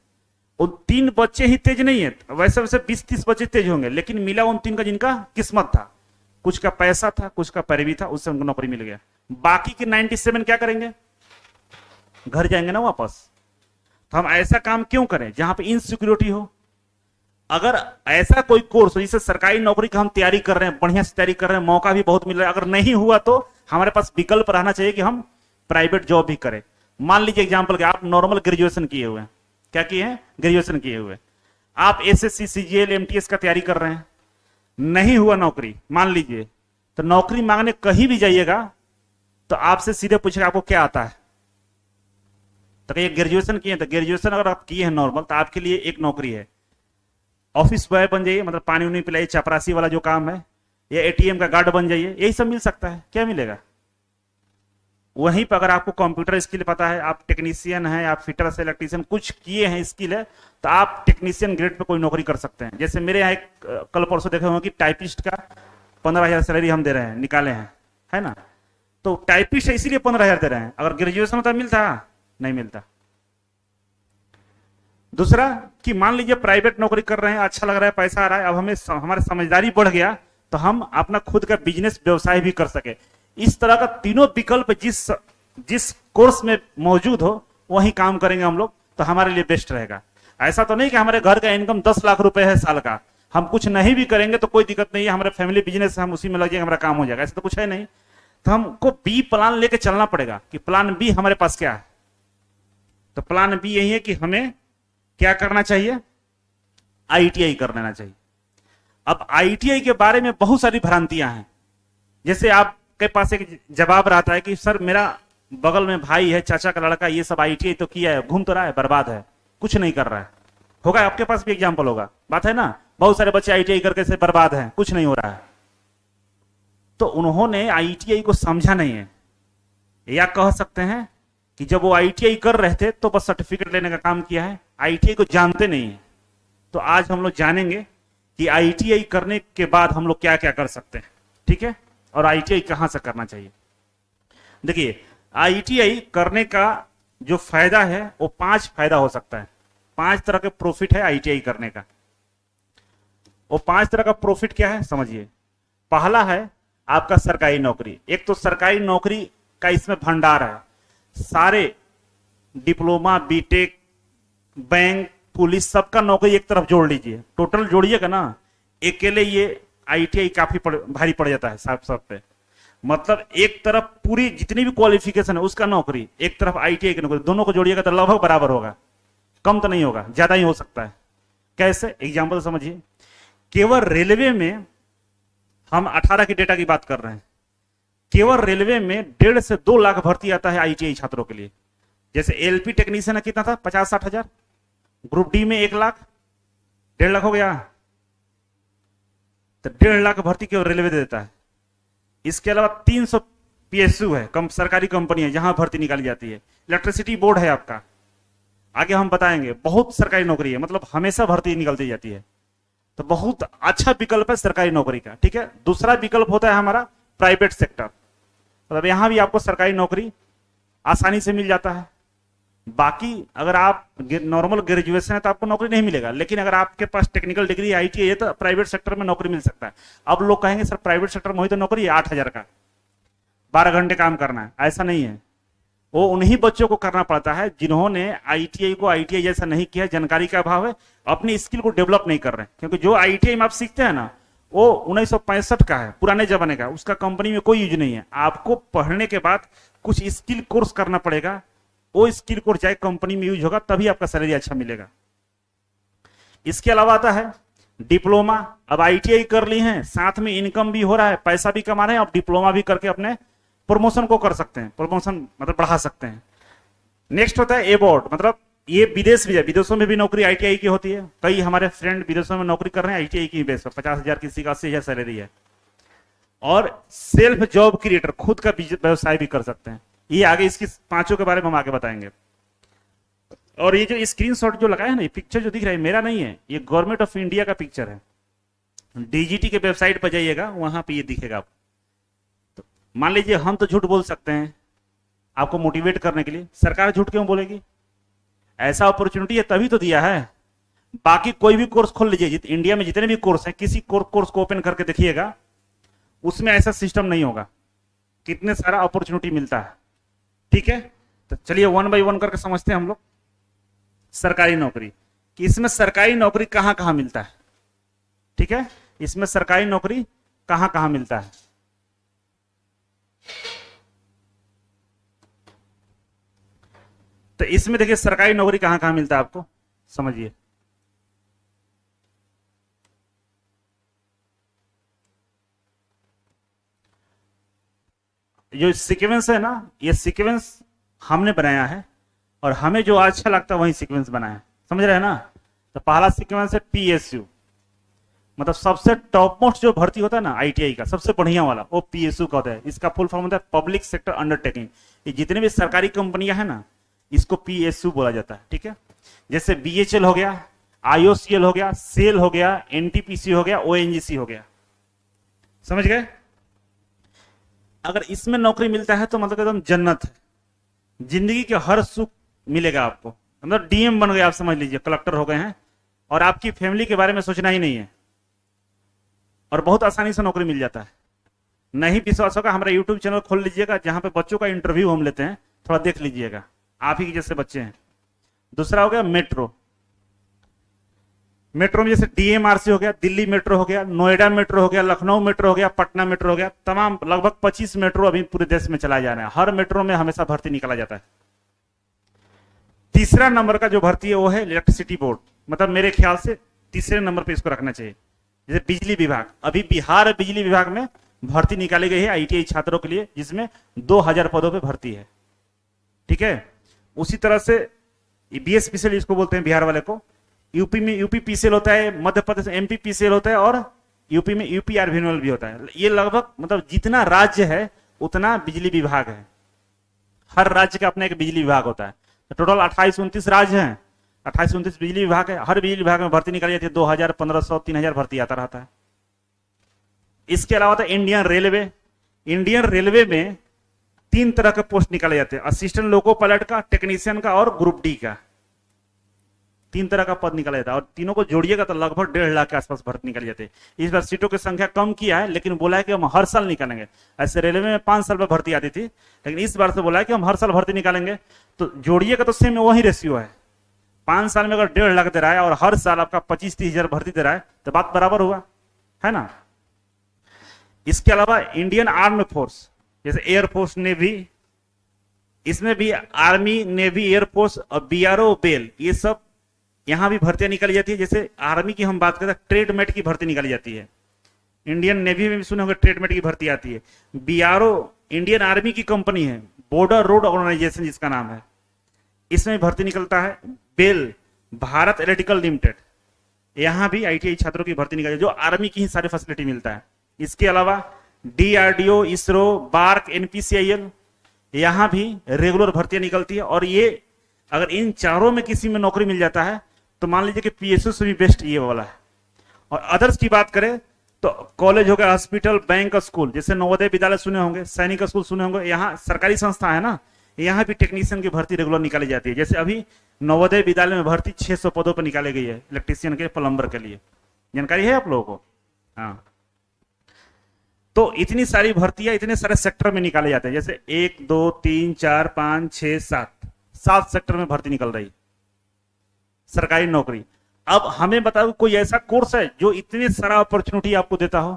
उन 3 बच्चे ही तेज नहीं है, वैसे वैसे 20-30 बच्चे तेज होंगे, लेकिन मिला उन 3 का जिनका किस्मत था, कुछ का पैसा था, कुछ का पैरवी था, उससे उनको नौकरी मिल गया। बाकी के 97 क्या करेंगे? घर जाएंगे ना वापस। तो हम ऐसा काम क्यों करें जहां पे इनसिक्योरिटी हो? अगर ऐसा कोई कोर्स हो जिससे सरकारी नौकरी का हम तैयारी कर रहे हैं, बढ़िया से तैयारी कर रहे हैं, मौका भी बहुत मिल रहा है, अगर नहीं हुआ तो हमारे पास विकल्प रहना चाहिए कि हम प्राइवेट जॉब भी करें। मान लीजिए एग्जाम्पल के, आप नॉर्मल ग्रेजुएशन किए हुए हैं, क्या किए हैं? ग्रेजुएशन किए हुए, आप एसएससी सीजीएल एमटीएस का तैयारी कर रहे हैं, नहीं हुआ नौकरी मान लीजिए, तो नौकरी मांगने कहीं भी जाइएगा तो आपसे सीधे पूछेगा आपको क्या आता है। तो कहीं ग्रेजुएशन किए, तो ग्रेजुएशन अगर आप किए हैं नॉर्मल, तो आपके लिए एक नौकरी है, ऑफिस बॉय बन जाइए, मतलब पानी उनी पिलाइए, चपरासी वाला जो काम है, या एटीएम का गार्ड बन जाइए, यही सब मिल सकता है। क्या मिलेगा? वहीं पर अगर आपको कंप्यूटर स्किल पता है, आप टेक्नीशियन हैं, आप फिटर से इलेक्ट्रीशियन कुछ किए हैं, स्किल है, तो आप टेक्नीशियन ग्रेड पे कोई नौकरी कर सकते हैं। जैसे मेरे यहाँ एक कल परसों देखे होंगे कि टाइपिस्ट का 15,000 सैलरी हम दे रहे हैं, निकाले हैं, है ना? तो टाइपिस्ट है इसीलिए 15,000 दे रहे हैं, अगर ग्रेजुएशन होता मिलता? नहीं मिलता। दूसरा कि मान लीजिए प्राइवेट नौकरी कर रहे हैं, अच्छा लग रहा है, पैसा आ रहा है, अब हमें हमारी समझदारी बढ़ गया तो हम अपना खुद का बिजनेस व्यवसाय भी कर सके। इस तरह का तीनों विकल्प जिस कोर्स में मौजूद हो वही काम करेंगे हम लोग, तो हमारे लिए बेस्ट रहेगा। ऐसा तो नहीं कि हमारे घर का इनकम 10 लाख रुपए है साल का, हम कुछ नहीं भी करेंगे तो कोई दिक्कत नहीं है, हमारे फैमिली बिजनेस है, हम उसी में लग जाएंगे, हमारा काम हो जाएगा, ऐसा तो कुछ है नहीं। तो हमको बी प्लान लेके चलना पड़ेगा कि प्लान बी हमारे पास क्या है। तो प्लान बी यही है कि हमें क्या करना चाहिए? आईटीआई कर लेना चाहिए। अब आईटीआई के बारे में बहुत सारी भ्रांतियां हैं। जैसे आपके पास एक जवाब रहता है कि सर मेरा बगल में भाई है, चाचा का लड़का, ये सब आईटीआई तो किया है, घूम तो रहा है, बर्बाद है, कुछ नहीं कर रहा है। होगा आपके पास भी एग्जाम्पल होगा, बात है ना? बहुत सारे बच्चे आईटीआई करके से बर्बाद हैं, कुछ नहीं हो रहा है। तो उन्होंने आईटीआई को समझा नहीं है, या कह सकते हैं कि जब वो आईटीआई कर रहे थे तो बस सर्टिफिकेट लेने का काम किया है, आईटीआई को जानते नहीं है। तो आज हम लोग जानेंगे कि आईटीआई करने के बाद हम लोग क्या क्या कर सकते हैं, ठीक है? और आईटीआई कहां से करना चाहिए। देखिए, आईटीआई करने का जो फायदा है वो 5 फायदा हो सकता है। 5 तरह के प्रॉफिट है आईटीआई करने का। वो 5 तरह का प्रॉफिट क्या है समझिए। पहला है आपका सरकारी नौकरी। एक तो सरकारी नौकरी का इसमें भंडार है, सारे डिप्लोमा, बीटेक, बैंक, पुलिस, सबका नौकरी एक तरफ जोड़ लीजिए, टोटल जोड़िएगा ना, अकेले ये आईटीआई काफी भारी पड़ जाता है सब पे। मतलब एक तरफ पूरी जितनी भी क्वालिफिकेशन है उसका नौकरी, एक तरफ आईटीआई की नौकरी, दोनों को जोड़िएगा तो लगभग बराबर होगा, कम तो नहीं होगा, ज्यादा ही हो सकता है। कैसे? एग्जाम्पल समझिए। केवल रेलवे में हम 18 की डेटा की बात कर रहे हैं, केवल रेलवे में 1.5 से 2 लाख भर्ती आता है आईटीआई छात्रों के लिए। जैसे एलपी टेक्नीशियन कितना था? 50-60 हजार। ग्रुप डी में 1 लाख, 1.5 लाख हो गया। तो 1.5 लाख भर्ती केवल रेलवे दे देता है। इसके अलावा 300 पीएसयू है, सरकारी कंपनी है जहां भर्ती निकाली जाती है। इलेक्ट्रिसिटी बोर्ड है आपका, आगे हम बताएंगे, बहुत सरकारी नौकरी है, मतलब हमेशा भर्ती निकलती जाती है। तो बहुत अच्छा विकल्प है सरकारी नौकरी का, ठीक है। दूसरा विकल्प होता है हमारा प्राइवेट सेक्टर, मतलब यहां भी आपको सरकारी नौकरी आसानी से मिल जाता है। बाकी अगर आप नॉर्मल ग्रेजुएशन है तो आपको नौकरी नहीं मिलेगा, लेकिन अगर आपके पास टेक्निकल डिग्री आईटीआई है तो प्राइवेट सेक्टर में नौकरी मिल सकता है। अब लोग कहेंगे सर प्राइवेट सेक्टर में वही तो नौकरी है 8,000 का, 12 घंटे काम करना है। ऐसा नहीं है, वो उन्हीं बच्चों को करना पड़ता है जिन्होंने आईटीआई को आईटीआई जैसा नहीं किया, जानकारी का अभाव है, अपनी स्किल को डेवलप नहीं कर रहे। क्योंकि जो आईटीआई में आप सीखते हैं ना वो 1965 का है, पुराने जमाने का, उसका कंपनी में कोई यूज नहीं है। आपको पढ़ने के बाद कुछ स्किल कोर्स करना पड़ेगा, वो स्किल कोर्स चाहे कंपनी में यूज होगा तभी आपका सैलरी अच्छा मिलेगा। इसके अलावा आता है डिप्लोमा। अब आईटीआई कर ली है, साथ में इनकम भी हो रहा है, पैसा भी कमा रहे हैं, अब डिप्लोमा भी करके अपने प्रमोशन को कर सकते हैं, प्रमोशन मतलब बढ़ा सकते हैं। नेक्स्ट होता है एबॉर्ड, मतलब ये विदेश भी है, विदेशों में भी नौकरी आईटीआई की होती है। कई हमारे फ्रेंड विदेशों में नौकरी कर रहे हैं आईटीआई की बेस पर, 50,000 किसी का 80,000 सैलरी है। और सेल्फ जॉब क्रिएटर, खुद का व्यवसाय भी कर सकते हैं। ये आगे इसकी 5 के बारे में हम आगे बताएंगे। और ये जो स्क्रीनशॉट जो लगाया है ना, ये पिक्चर जो दिख रहा है मेरा नहीं है, ये गवर्नमेंट ऑफ इंडिया का पिक्चर है। डीजीटी के वेबसाइट पर जाइएगा, वहां पे ये दिखेगा आपको। तो मान लीजिए हम तो झूठ बोल सकते हैं आपको मोटिवेट करने के लिए, सरकार झूठ क्यों बोलेगी? ऐसा अपॉर्चुनिटी है तभी तो दिया है, बाकी कोई भी कोर्स खोल लीजिए, इंडिया में जितने भी कोर्स हैं, किसी कोर्स को ओपन करके देखिएगा, उसमें ऐसा सिस्टम नहीं होगा। कितने सारा अपॉर्चुनिटी मिलता है। ठीक है, तो चलिए वन बाय वन करके समझते हैं हम लोग। सरकारी नौकरी, कि इसमें सरकारी नौकरी कहां कहां मिलता है। ठीक है, इसमें सरकारी नौकरी कहां कहां मिलता है। तो इसमें देखिए सरकारी नौकरी कहां कहां मिलता है, आपको समझिए। जो सीक्वेंस है ना, ये सीक्वेंस हमने बनाया है, और हमें जो अच्छा लगता है वही सीक्वेंस बनाया है, समझ रहे हैं ना। तो पहला सीक्वेंस है पीएसयू, मतलब सबसे टॉप मोस्ट जो भर्ती होता है ना आईटीआई का, सबसे बढ़िया वाला, वो पीएसयू का होता है। इसका फुल फॉर्म होता है पब्लिक सेक्टर अंडरटेकिंग। ये जितने भी सरकारी कंपनियां हैं ना, इसको पीएसयू बोला जाता है। ठीक है, जैसे बीएचएल हो गया, आईओसीएल हो गया, सेल हो गया, एनटीपीसी हो गया, ओएनजीसी हो गया, समझ गए। अगर इसमें नौकरी मिलता है तो मतलब एकदम जन्नत है, जिंदगी के हर सुख मिलेगा आपको। मतलब डीएम बन गए आप, समझ लीजिए कलेक्टर हो गए हैं, और आपकी फैमिली के बारे में सोचना ही नहीं है, और बहुत आसानी से नौकरी मिल जाता है। नहीं विश्वास होगा, हमारा यूट्यूब चैनल खोल लीजिएगा, जहां पे बच्चों का इंटरव्यू हम लेते हैं, थोड़ा देख लीजिएगा, आप ही जैसे बच्चे हैं। दूसरा हो गया मेट्रो। मेट्रो में जैसे डीएमआरसी हो गया, दिल्ली मेट्रो हो गया, नोएडा मेट्रो हो गया, लखनऊ मेट्रो हो गया, पटना मेट्रो हो गया, तमाम लगभग 25 मेट्रो अभी पूरे देश में चलाए जा रहे हैं। हर मेट्रो में हमेशा भर्ती निकाला जाता है। तीसरा नंबर का जो भर्ती है वो है इलेक्ट्रिसिटी बोर्ड, मतलब मेरे ख्याल से तीसरे नंबर पे इसको रखना चाहिए। जैसे बिजली विभाग, अभी बिहार बिजली विभाग में भर्ती निकाली गई है आईटीआई छात्रों के लिए, जिसमें 2000 पदों पे भर्ती है। ठीक है, उसी तरह से बीएसपीसीएल इसको बोलते हैं बिहार वाले को। यूपी में यूपी पीसीएल होता है, मध्य प्रदेश एमपी पीसीएल होता है, और यूपी में यूपी आरबीएनएल भी होता है। ये लगभग मतलब जितना राज्य है उतना बिजली विभाग है। हर राज्य का अपना एक बिजली विभाग होता है। तो टोटल 28-29 राज्य हैं, 28-29 बिजली विभाग है। हर बिजली विभाग में भर्ती निकाली जाती है, 2000, 1500, 3000 भर्ती आता रहता है। इसके अलावा था इंडियन रेलवे। इंडियन रेलवे में 3 तरह के पोस्ट निकाले जाते हैं, असिस्टेंट लोको पायलट का, टेक्नीशियन का, और ग्रुप डी का। 3 तरह का पद निकाला जाता है, और तीनों को जोड़िएगा तो लगभग 1.5 लाख के आसपास भर्ती निकाली जाती है। इस बार सीटों की संख्या कम किया है, लेकिन बोला है कि हम हर साल निकालेंगे। ऐसे रेलवे में 5 साल में भर्ती आती थी, लेकिन इस बार से बोला है कि हम हर साल भर्ती निकालेंगे। तो जोड़िएगा तो सेम वही रेशियो है। 5 साल में अगर 1.5 लाख दे रहा है और हर साल आपका 25-30 हजार भर्ती दे रहा है, तो बात बराबर हुआ, है ना। इसके अलावा इंडियन आर्म्ड फोर्स, जैसे एयरफोर्स, नेवी, इसमें भी आर्मी, नेवी, एयरफोर्स और बीआरओ, बेल, ये सब यहां भी भर्तियां निकाली जाती है। जैसे आर्मी की हम बात करें, ट्रेडमेट की भर्ती निकाली जाती है। इंडियन नेवी में भी सुने होंगे ट्रेडमेट की भर्ती आती है। बीआरओ इंडियन आर्मी की कंपनी है, बॉर्डर रोड ऑर्गेनाइजेशन जिसका नाम है, इसमें भर्ती निकलता है। बेल, भारत इलेक्ट्रिकल लिमिटेड, यहां भी आईटीआई छात्रों की भर्ती निकाली, जो आर्मी की ही सारी फैसिलिटी मिलता है। इसके अलावा डीआरडीओ, इसरो, बार्क, एनपीसीआईएल, यहां भी रेगुलर भर्तियां निकलती है। और ये अगर इन चारों में किसी में नौकरी मिल जाता है तो मान लीजिए कि पीएसयू से भी बेस्ट ये वाला है। और अदर्स की बात करें तो कॉलेज हो गया, हॉस्पिटल, बैंक, स्कूल, जैसे नवोदय विद्यालय सुने होंगे, सैनिक स्कूल सुने होंगे, यहाँ सरकारी संस्था है ना, यहाँ भी टेक्नीशियन की भर्ती रेगुलर निकाली जाती है। जैसे अभी नवोदय विद्यालय में भर्ती 600 पदों पर निकाली गई है इलेक्ट्रीशियन के, प्लम्बर के लिए। जानकारी है आप लोगों को? हाँ, तो इतनी सारी भर्तियां इतने सारे सेक्टर में निकाले जाते हैं। जैसे 1, 2, 3, 4, 5, 6, 7 सेक्टर में भर्ती निकल रही सरकारी नौकरी। अब हमें बताओ कोई ऐसा कोर्स है जो इतनी सारा अपॉर्चुनिटी आपको देता हो?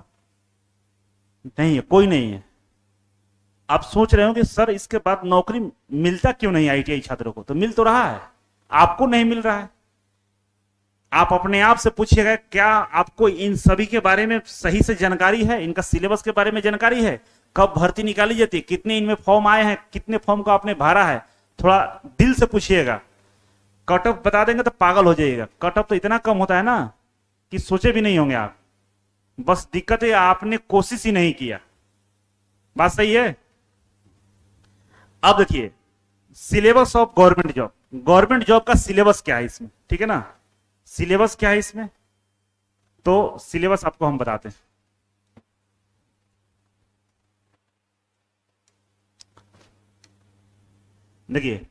नहीं है, कोई नहीं है। आप सोच रहे हो कि सर इसके बाद नौकरी मिलता क्यों नहीं आईटीआई छात्रों को? तो मिल तो रहा है, आपको नहीं मिल रहा है। आप अपने आप से पूछिएगा, क्या आपको इन सभी के बारे में सही से जानकारी है? इनका सिलेबस के बारे में जानकारी है? कब भर्ती निकाली जाती है? कितने इनमें फॉर्म आए हैं? कितने फॉर्म को आपने भरा है? थोड़ा दिल से पूछिएगा। कट ऑफ बता देंगे तो पागल हो जाइएगा। कट ऑफ तो इतना कम होता है ना कि सोचे भी नहीं होंगे आप। बस दिक्कत है आपने कोशिश ही नहीं किया। बात सही है? अब देखिए syllabus of government job. Government job का सिलेबस क्या है इसमें, ठीक है ना। सिलेबस क्या है इसमें, तो सिलेबस आपको हम बताते हैं। देखिए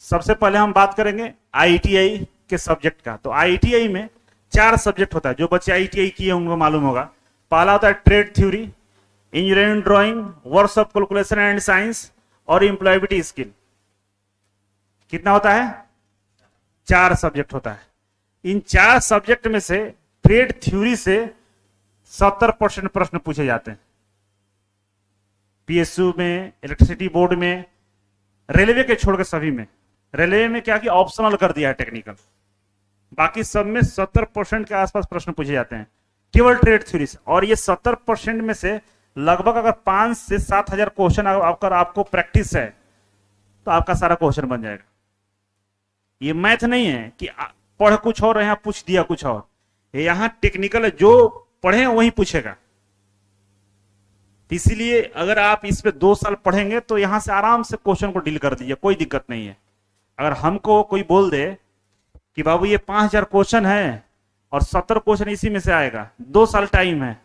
सबसे पहले हम बात करेंगे आईटीआई के सब्जेक्ट का। तो आईटीआई में 4 सब्जेक्ट होता है, जो बच्चे आईटीआई किए उनको मालूम होगा। पहला होता है trade theory, engineering drawing, works of calculation and science और एम्प्लॉयबिलिटी स्किल। कितना होता है? 4 सब्जेक्ट होता है। इन 4 सब्जेक्ट में से ट्रेड थ्योरी से 70% प्रश्न पूछे जाते हैं। पीएसयू में, इलेक्ट्रिसिटी बोर्ड में, रेलवे के छोड़कर सभी में। रेलवे में क्या किया, ऑप्शनल कर दिया है टेक्निकल। बाकी सब में 70% के आसपास प्रश्न पूछे जाते हैं केवल ट्रेड थ्योरी से। और ये 70% में से लगभग अगर 5 से 7 हजार क्वेश्चन अगर आपको प्रैक्टिस है तो आपका सारा क्वेश्चन बन जाएगा। ये मैथ नहीं है कि पढ़ कुछ और यहां पूछ दिया कुछ और, यहां टेक्निकल है, जो पढ़े वही पूछेगा। इसीलिए अगर आप इस पे 2 साल पढ़ेंगे तो यहां से आराम से क्वेश्चन को डील कर दीजिए, कोई दिक्कत नहीं है। अगर हमको कोई बोल दे कि बाबू ये 5000 क्वेश्चन है और 70 क्वेश्चन इसी में से आएगा, 2 साल टाइम है,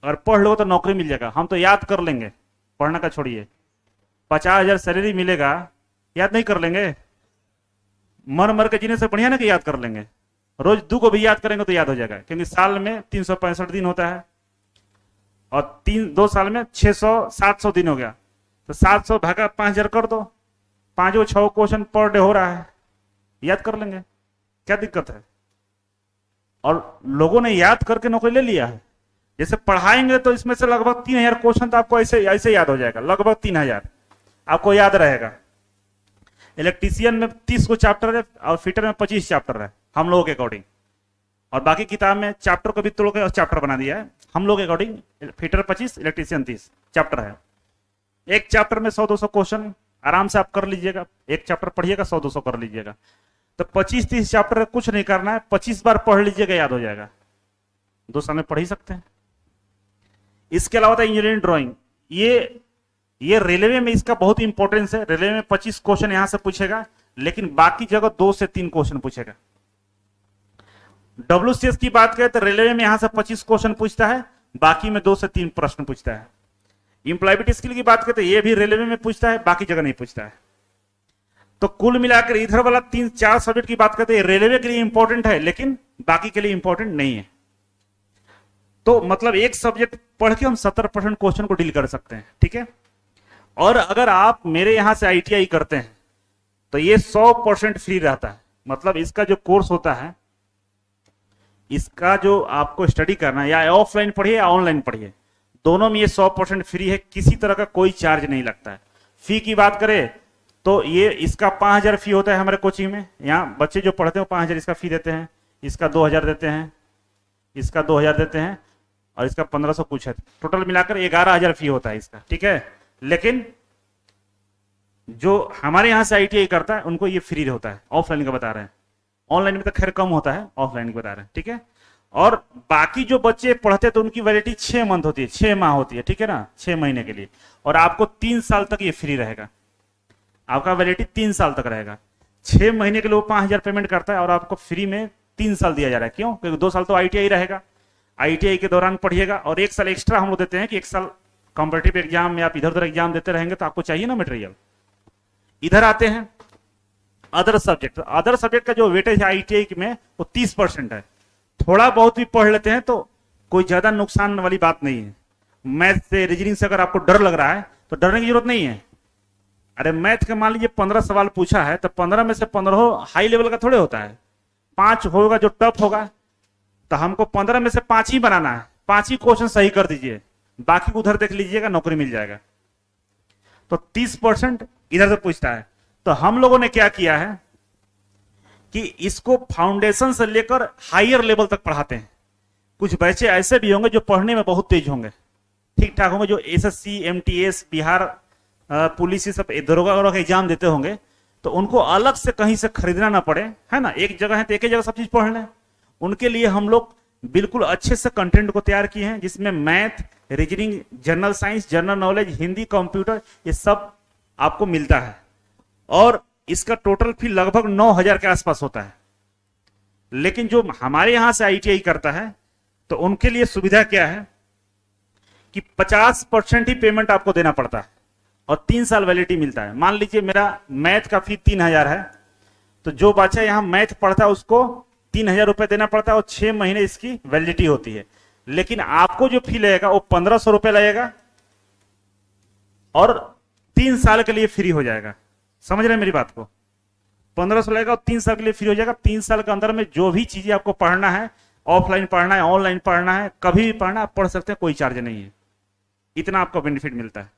अगर पढ़ लो तो नौकरी मिल जाएगा, हम तो याद कर लेंगे, पढ़ना का छोड़िए। 50,000 सैलरी मिलेगा, याद नहीं कर लेंगे? मर मर के जीने से बढ़िया ना कि याद कर लेंगे। रोज 2 को भी याद करेंगे तो याद हो जाएगा, क्योंकि साल में 365 दिन होता है और 2 साल में 700 दिन हो गया, तो 700 भागा 5000 कर दो, 5-6 क्वेश्चन पर डे हो रहा है, याद कर लेंगे, क्या दिक्कत है। और लोगों ने याद करके नौकरी ले लिया है। जैसे पढ़ाएंगे तो इसमें से लगभग 3000 क्वेश्चन तो आपको ऐसे ऐसे याद हो जाएगा, लगभग 3000 आपको याद रहेगा। इलेक्ट्रीशियन में 30 को चैप्टर है और फिटर में 25 चैप्टर है हम लोगों के अकॉर्डिंग, और बाकी किताब में चैप्टर को भी तोड़ के चैप्टर बना दिया है हम लोग के अकॉर्डिंग। फिटर 25, इलेक्ट्रीशियन 30 चैप्टर है। एक चैप्टर में 100-200 क्वेश्चन आराम से आप कर लीजिएगा, एक चैप्टर पढ़िएगा 100-200 कर लीजिएगा। तो 25-30 चैप्टर कुछ नहीं करना है, 25 बार पढ़ लीजिएगा, याद हो जाएगा, 2 साल में पढ़ ही सकते हैं। इसके अलावा था इंजीनियरिंग ड्राइंग, ये रेलवे में इसका बहुत इंपॉर्टेंस है। रेलवे में 25 क्वेश्चन यहां से पूछेगा, लेकिन बाकी जगह 2 से 3 क्वेश्चन पूछेगा। WCS की बात करें तो रेलवे में यहां से 25 क्वेश्चन पूछता है, बाकी में 2 से 3 प्रश्न पूछता है। एम्प्लॉयबिलिटी स्किल की बात करते हैं, ये भी रेलवे में पूछता है, बाकी जगह नहीं पूछता है। तो कुल मिलाकर इधर वाला 3-4 सब्जेक्ट की बात करते हैं, रेलवे के लिए इंपॉर्टेंट है लेकिन बाकी के लिए इंपॉर्टेंट नहीं है। तो मतलब एक सब्जेक्ट पढ़ के हम 70% क्वेश्चन को डील कर सकते हैं, ठीक है। और अगर आप मेरे यहां से आईटीआई करते हैं तो ये 100% फ्री रहता है। मतलब इसका जो कोर्स होता है, इसका जो आपको स्टडी करना है, या ऑफलाइन पढ़िए या ऑनलाइन पढ़िए, दोनों में ये 100% फ्री है, किसी तरह का कोई चार्ज नहीं लगता है। फी की बात करें तो ये इसका 5000 फी होता है हमारे कोचिंग में। यहाँ बच्चे जो पढ़ते हैं 5000 इसका फी देते हैं, इसका 2000 देते हैं, इसका 2000 देते हैं, और इसका 1500 कुछ है। टोटल मिलाकर 11000 फी होता है इसका, ठीक है। लेकिन जो हमारे यहां से आईटीआई करता है उनको ये फ्री होता है, ऑफलाइन का बता रहे हैं। ऑनलाइन में तो खैर कम होता है, ऑफलाइन का बता रहे हैं, ठीक है। और बाकी जो बच्चे पढ़ते हैं तो उनकी वैलिडिटी 6 मंथ होती है, 6 माह होती है, ठीक है ना, 6 महीने के लिए। और आपको 3 साल तक ये फ्री रहेगा, आपका वैलिडिटी 3 साल तक रहेगा। 6 महीने के लिए वो 5000 पेमेंट करता है और आपको फ्री में 3 साल दिया जा रहा है। क्यों? क्योंकि 2 साल तो आईटीआई रहेगा, आईटीआई के दौरान पढ़िएगा, और 1 साल एक्स्ट्रा हम लोग देते हैं कि 1 साल कॉम्पिटिटिव एग्जाम में आप इधर उधर एग्जाम देते रहेंगे तो आपको चाहिए ना मटेरियल। इधर आते हैं अदर सब्जेक्ट। अदर सब्जेक्ट का जो वेटेज है आईटीआई में वो 30% है। थोड़ा बहुत भी पढ़ लेते हैं तो कोई ज्यादा नुकसान वाली बात नहीं है। मैथ से, रीजनिंग से अगर आपको डर लग रहा है तो डरने की जरूरत नहीं है। अरे मैथ के मान लीजिए 15 सवाल पूछा है तो 15 में से 15 हाई लेवल का थोड़े होता है, 5 होगा जो टफ होगा। तो हमको 15 में से 5 ही बनाना है, 5 ही क्वेश्चन सही कर दीजिए, बाकी उधर देख लीजिएगा, नौकरी मिल जाएगा। तो 30% इधर से पूछता है। तो हम लोगों ने क्या किया है कि इसको फाउंडेशन से लेकर हायर लेवल तक पढ़ाते हैं। कुछ बच्चे ऐसे भी होंगे जो पढ़ने में बहुत तेज होंगे, ठीक ठाक होंगे, जो एसएससी, एमटीएस, बिहार पुलिस, ये सब दरोगा वगैरह का एग्जाम देते होंगे, तो उनको अलग से कहीं से खरीदना ना पड़े, है ना। एक जगह है तो एक ही जगह सब चीज पढ़ लें। उनके लिए हम लोग बिल्कुल अच्छे से कंटेंट को तैयार किए हैं, जिसमें math, reasoning, general science, general knowledge, Hindi, computer, ये सब आपको मिलता है। और इसका टोटल फी लगभग 9000 के आसपास होता है। लेकिन जो हमारे यहां से आईटीआई करता है तो उनके लिए सुविधा क्या है कि 50% ही पेमेंट आपको देना पड़ता है और 3 साल वैलिडिटी मिलता है। मान लीजिए मेरा मैथ का फी 3000 है, तो जो बच्चा यहाँ मैथ पढ़ता है उसको 3,000 रुपए देना पड़ता है और 6 महीने इसकी वैलिडिटी होती है। लेकिन आपको जो फी लगेगा वो 1,500 रुपए लगेगा और 3 साल के लिए फ्री हो जाएगा। समझ रहे हैं मेरी बात को? 1,500 लगेगा और 3 साल के लिए फ्री हो जाएगा। 3 साल के अंदर में जो भी चीजें आपको पढ़ना है, ऑफलाइन पढ़ना है, ऑनलाइन पढ़ना है, कभी भी पढ़ना आप पढ़ सकते हैं, कोई चार्ज नहीं है। इतना आपको बेनिफिट मिलता है।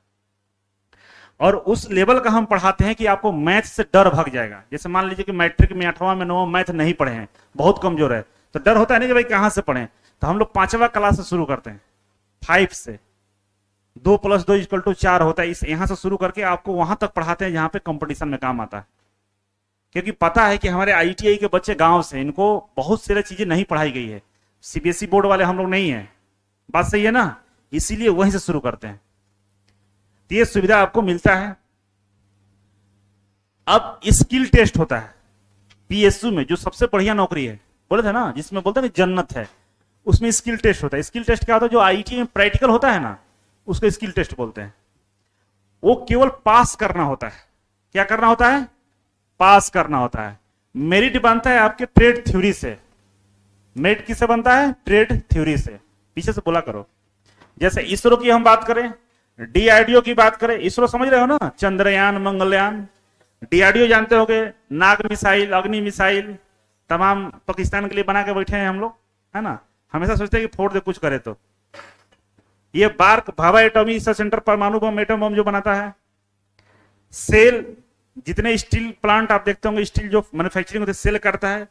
और उस लेवल का हम पढ़ाते हैं कि आपको मैथ से डर भाग जाएगा। जैसे मान लीजिए कि मैट्रिक में 8वां में 9वां मैथ नहीं पढ़े हैं, बहुत कमजोर है, तो डर होता है ना कि भाई कहां से पढ़ें, तो हम लोग 5वां क्लास से शुरू करते हैं, 5 से। 2 + 2 = 4 होता है। इस यहां से शुरू करके आपको वहां तक पढ़ाते हैं जहां पे कंपटीशन में काम आता है। क्योंकि पता है कि हमारे आईटीआई के बच्चे गांव से, इनको बहुत सारी चीजें नहीं पढ़ाई गई है। सीबीएसई बोर्ड वाले हम लोग नहीं है, बात सही है ना, इसीलिए वहीं से शुरू करते हैं। तो ये सुविधा आपको मिलता है। अब स्किल टेस्ट होता है पीएसयू में, जो सबसे बढ़िया नौकरी है, बोले थे ना, जिसमें बोलते हैं जन्नत है, उसमें स्किल टेस्ट होता है। स्किल टेस्ट क्या होता है? जो आईटीआई में प्रैक्टिकल होता है ना, उसको स्किल टेस्ट बोलते हैं। वो केवल पास करना होता है। क्या करना होता है? पास करना होता है। मेरिट बनता है आपके ट्रेड थ्योरी से। मेरिट किससे बनता है? ट्रेड थ्योरी से। पीछे से बोला करो। जैसे इसरो की हम बात करें, डीआरडीओ की बात करें, इसरो समझ रहे हो ना, चंद्रयान, मंगलयान। डीआरडीओ जानते होगे, नाग मिसाइल, अग्नि मिसाइल, तमाम पाकिस्तान के लिए बना के बैठे हैं हम लोग, है ना। हमेशा सोचते हैं कि फोड़ दे कुछ करे तो। ये BARC, Bhabha atomic research centre, परमाणु बम, एटम बम जो बनाता है। सेल, जितने स्टील प्लांट आप देखते होंगे, स्टील जो मैन्युफैक्चरिंग होती है, सेल करता है।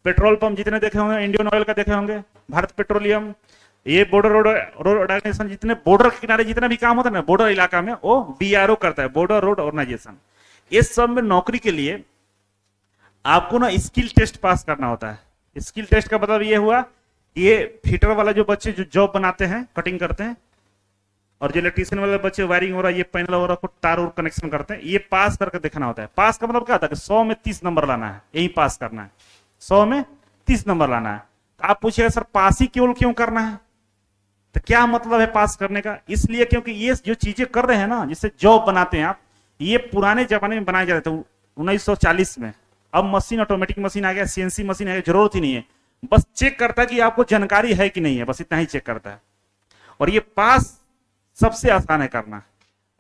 पेट्रोल पंप जितने देखे होंगे, इंडियन ऑयल का देखे होंगे, भारत पेट्रोलियम। ये बॉर्डर रोड ऑर्गेनाइजेशन, जितने बॉर्डर के किनारे जितना भी काम होता है ना बॉर्डर इलाका में, वो बीआरओ करता है, बॉर्डर रोड ऑर्गेनाइजेशन। इस सब में नौकरी के लिए आपको ना स्किल टेस्ट पास करना होता है। स्किल टेस्ट का मतलब ये हुआ, ये फिटर वाला जो बच्चे जो जॉब बनाते हैं, कटिंग करते हैं, और जो इलेक्ट्रीशियन वाले बच्चे वायरिंग हो रहा है, ये पैनल हो रहा है, तार और कनेक्शन करते हैं, ये पास करके देखना होता है। पास का मतलब क्या होता है कि 100 में 30 नंबर लाना है, यही पास करना है। 100 में 30 नंबर लाना है। तो आप पूछिएगा सर पास ही केवल क्यों करना है, तो क्या मतलब है पास करने का? इसलिए क्योंकि ये जो चीजें कर रहे हैं ना, जिससे जॉब बनाते हैं आप, ये पुराने जमाने में बनाए जाते थे 1940 में। अब मशीन, ऑटोमेटिक मशीन आ गया, सीएनसी मशीन आ गया, जरूरत ही नहीं है। बस चेक करता है कि आपको जानकारी है कि नहीं है, बस इतना ही चेक करता है। और ये पास सबसे आसान है करना,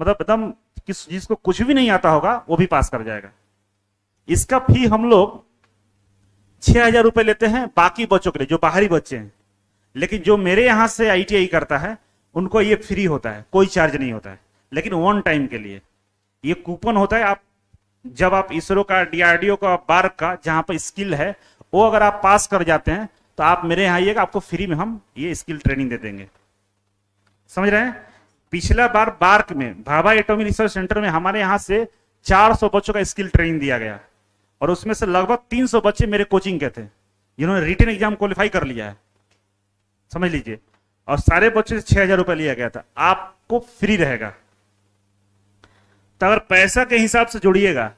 मतलब एकदम जिसको कुछ भी नहीं आता होगा वो भी पास कर जाएगा। इसका फी हम लोग 6,000 रुपए लेते हैं बाकी बच्चों के लिए, जो बाहरी बच्चे हैं। लेकिन जो मेरे यहां से आईटीआई करता है उनको ये फ्री होता है, कोई चार्ज नहीं होता है। लेकिन 1 टाइम के लिए ये कूपन होता है। आप जब आप इसरो का, डीआरडीओ का, बार्क का, जहां पर स्किल है, वो अगर आप पास कर जाते हैं तो आप मेरे यहां आइएगा, आपको फ्री में हम ये स्किल ट्रेनिंग दे देंगे। समझ रहे हैं? पिछला बार बार्क में, भाभा एटॉमिक रिसर्च सेंटर में, हमारे यहां से 400 बच्चों का स्किल ट्रेनिंग दिया गया, और उसमें से लगभग 300 बच्चे मेरे कोचिंग के थे, जिन्होंने रिटन एग्जाम क्वालिफाई कर लिया है, समझ लीजिए। और सारे बच्चों से 6,000 रुपए लिया गया था। आपको फ्री रहेगा। तो अगर पैसा के हिसाब से जोड़िएगा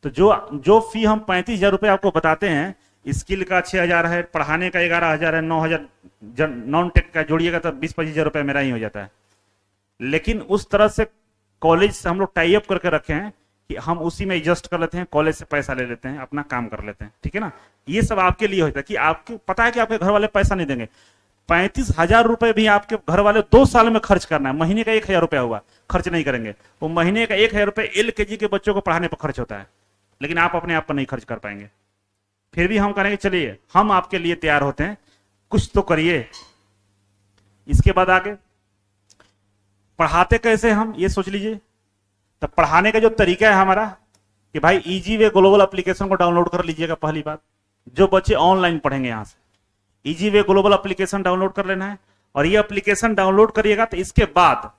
तो जो फी हम 35,000 रुपए आपको बताते हैं, स्किल का 6,000 है, पढ़ाने का 11,000 है, 9,000 नॉन टेक का जोड़िएगा तो 20-25,000 रुपए मेरा ही हो जाता है। लेकिन उस तरह से कॉलेज से हम लोग टाई अप करके रखे हैं कि हम उसी में एडजस्ट कर लेते हैं, कॉलेज से पैसा ले लेते हैं, अपना काम कर लेते हैं, ठीक है ना। ये सब आपके लिए होता है कि आपको पता है कि आपके घर वाले पैसा नहीं देंगे। 35,000 रुपए भी आपके घर वाले 2 साल में खर्च करना है। महीने का 1,000 रुपया हुआ, खर्च नहीं करेंगे। वो महीने का 1,000 रुपए एलकेजी के बच्चों को पढ़ाने पर खर्च होता है, लेकिन आप अपने आप पर नहीं खर्च कर पाएंगे। फिर भी हम कहेंगे चलिए हम आपके लिए तैयार होते हैं, कुछ तो करिए। इसके बाद आगे पढ़ाते कैसे हम, ये सोच लीजिए। तो पढ़ाने का जो तरीका है हमारा कि भाई इजी वे ग्लोबल एप्लीकेशन को डाउनलोड कर लीजिएगा। पहली बात, जो बच्चे ऑनलाइन पढ़ेंगे यहां से, easy way global application download कर लेना है। और ये एप्लीकेशन डाउनलोड करिएगा तो इसके बाद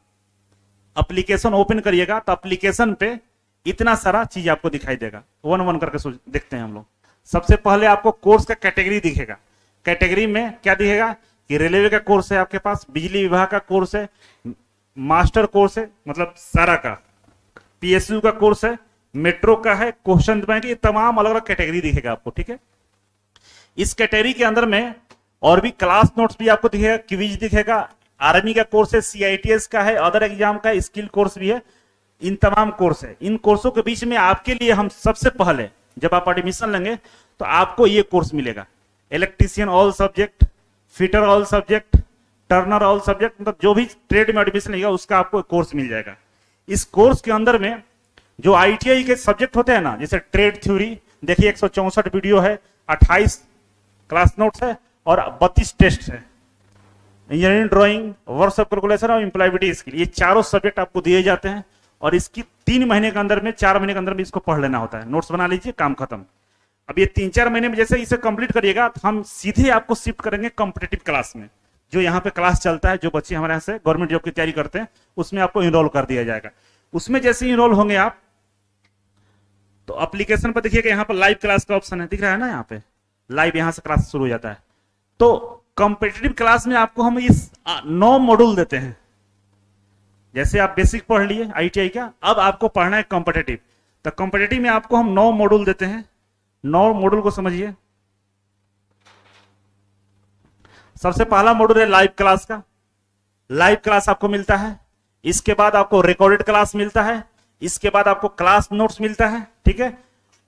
एप्लीकेशन ओपन करिएगा तो एप्लीकेशन पे इतना सारा चीज आपको दिखाई देगा। 1-1 करके देखते हैं हम लोग। सबसे पहले आपको कोर्स का कैटेगरी दिखेगा। कैटेगरी में क्या दिखेगा कि रेलवे का कोर्स है आपके पास, बिजली विभाग का कोर्स है, मास्टर कोर्स है, मतलब सारा का, पीएसयू का कोर्स है, मेट्रो का है, क्वेश्चन बैंक, ये तमाम अलग अलग कैटेगरी दिखेगा आपको, ठीक है। इस कैटेगरी के अंदर में और भी क्लास नोट्स भी आपको दिखेगा, क्विज दिखेगा, आर्मी का कोर्स है, सीआईटीएस का है, अदर एग्जाम का स्किल कोर्स भी है। इन तमाम कोर्स है। इन कोर्सों के बीच में आपके लिए हम सबसे पहले जब आप एडमिशन लेंगे तो आपको ये कोर्स मिलेगा, electrician all subject, fitter all subject, Turner all subject, मतलब जो भी ट्रेड में एडमिशन लेगा उसका आपको कोर्स मिल जाएगा। इस कोर्स के अंदर में जो आईटीआई के सब्जेक्ट होते हैं ना, जैसे ट्रेड थ्योरी, देखिए 164 वीडियो है, 28 क्लास नोट्स है और 32 टेस्ट है। इंजीनियरिंग ड्राइंग, वर्कशॉप कैलकुलेशन और एम्प्लॉयबिलिटी स्किल, ये चारों सब्जेक्ट आपको दिए जाते हैं और इसकी 3 महीने के अंदर में, 4 महीने के अंदर में इसको पढ़ लेना होता है। नोट्स बना लीजिए, काम खत्म। अब ये 3-4 महीने में जैसे इसे कंप्लीट करिएगा तो हम सीधे आपको शिफ्ट करेंगे कॉम्पिटिटिव क्लास में। जो यहाँ पे क्लास चलता है, जो बच्चे हमारे यहाँ से गवर्नमेंट जॉब की तैयारी करते हैं, उसमें आपको इनरोल कर दिया जाएगा। उसमें जैसे इनरोल होंगे आप, तो एप्लीकेशन पर देखिएगा यहाँ पर लाइव क्लास का ऑप्शन है, दिख रहा है ना, यहाँ पे लाइव, यहाँ से क्लास शुरू हो जाता है। तो कॉम्पिटिटिव क्लास में आपको हम इस 9 मॉड्यूल देते हैं। जैसे आप बेसिक पढ़ लिए आईटीआई का, अब आपको पढ़ना है कॉम्पिटिटिव। तो कॉम्पिटिटिव में आपको हम 9 मॉड्यूल देते हैं। 9 मॉड्यूल को समझिए। सबसे पहला मॉड्यूल है लाइव क्लास का। लाइव क्लास आपको मिलता है। इसके बाद आपको रिकॉर्डेड क्लास मिलता है। इसके बाद आपको क्लास नोट्स मिलता है, ठीक है।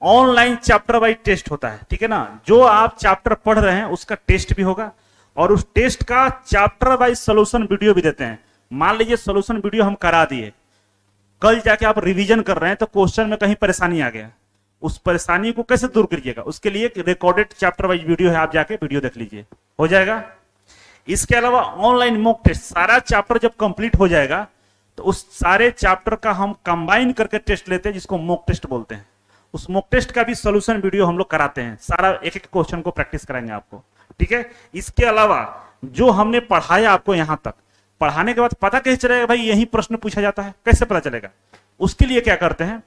ऑनलाइन चैप्टर वाइज टेस्ट होता है, ठीक है ना। जो आप चैप्टर पढ़ रहे हैं उसका टेस्ट भी होगा और उस टेस्ट का चैप्टर वाइज सोल्यूशन वीडियो भी देते हैं। मान लीजिए सोल्यूशन वीडियो हम करा दिए, कल जाके आप रिवीजन कर रहे हैं तो क्वेश्चन में कहीं परेशानी आ गया, उस परेशानी को कैसे दूर करिएगा, उसके लिए रिकॉर्डेड चैप्टर वाइज वीडियो है, आप जाके वीडियो देख लीजिए, हो जाएगा। इसके अलावा ऑनलाइन मॉक टेस्ट, सारा चैप्टर जब कंप्लीट हो जाएगा तो उस सारे चैप्टर का हम कंबाइन करके टेस्ट लेते हैं, जिसको मॉक टेस्ट बोलते हैं। उस मॉक टेस्ट का भी सोल्यूशन वीडियो हम लोग कराते हैं, सारा एक एक क्वेश्चन को प्रैक्टिस कराएंगे आपको, ठीक है। इसके अलावा जो हमने पढ़ाया आपको यहां तक, पढ़ाने के बाद पता कैसे चलेगा भाई यही प्रश्न पूछा जाता है, कैसे पता चलेगा? उसके लिए क्या करते हैं,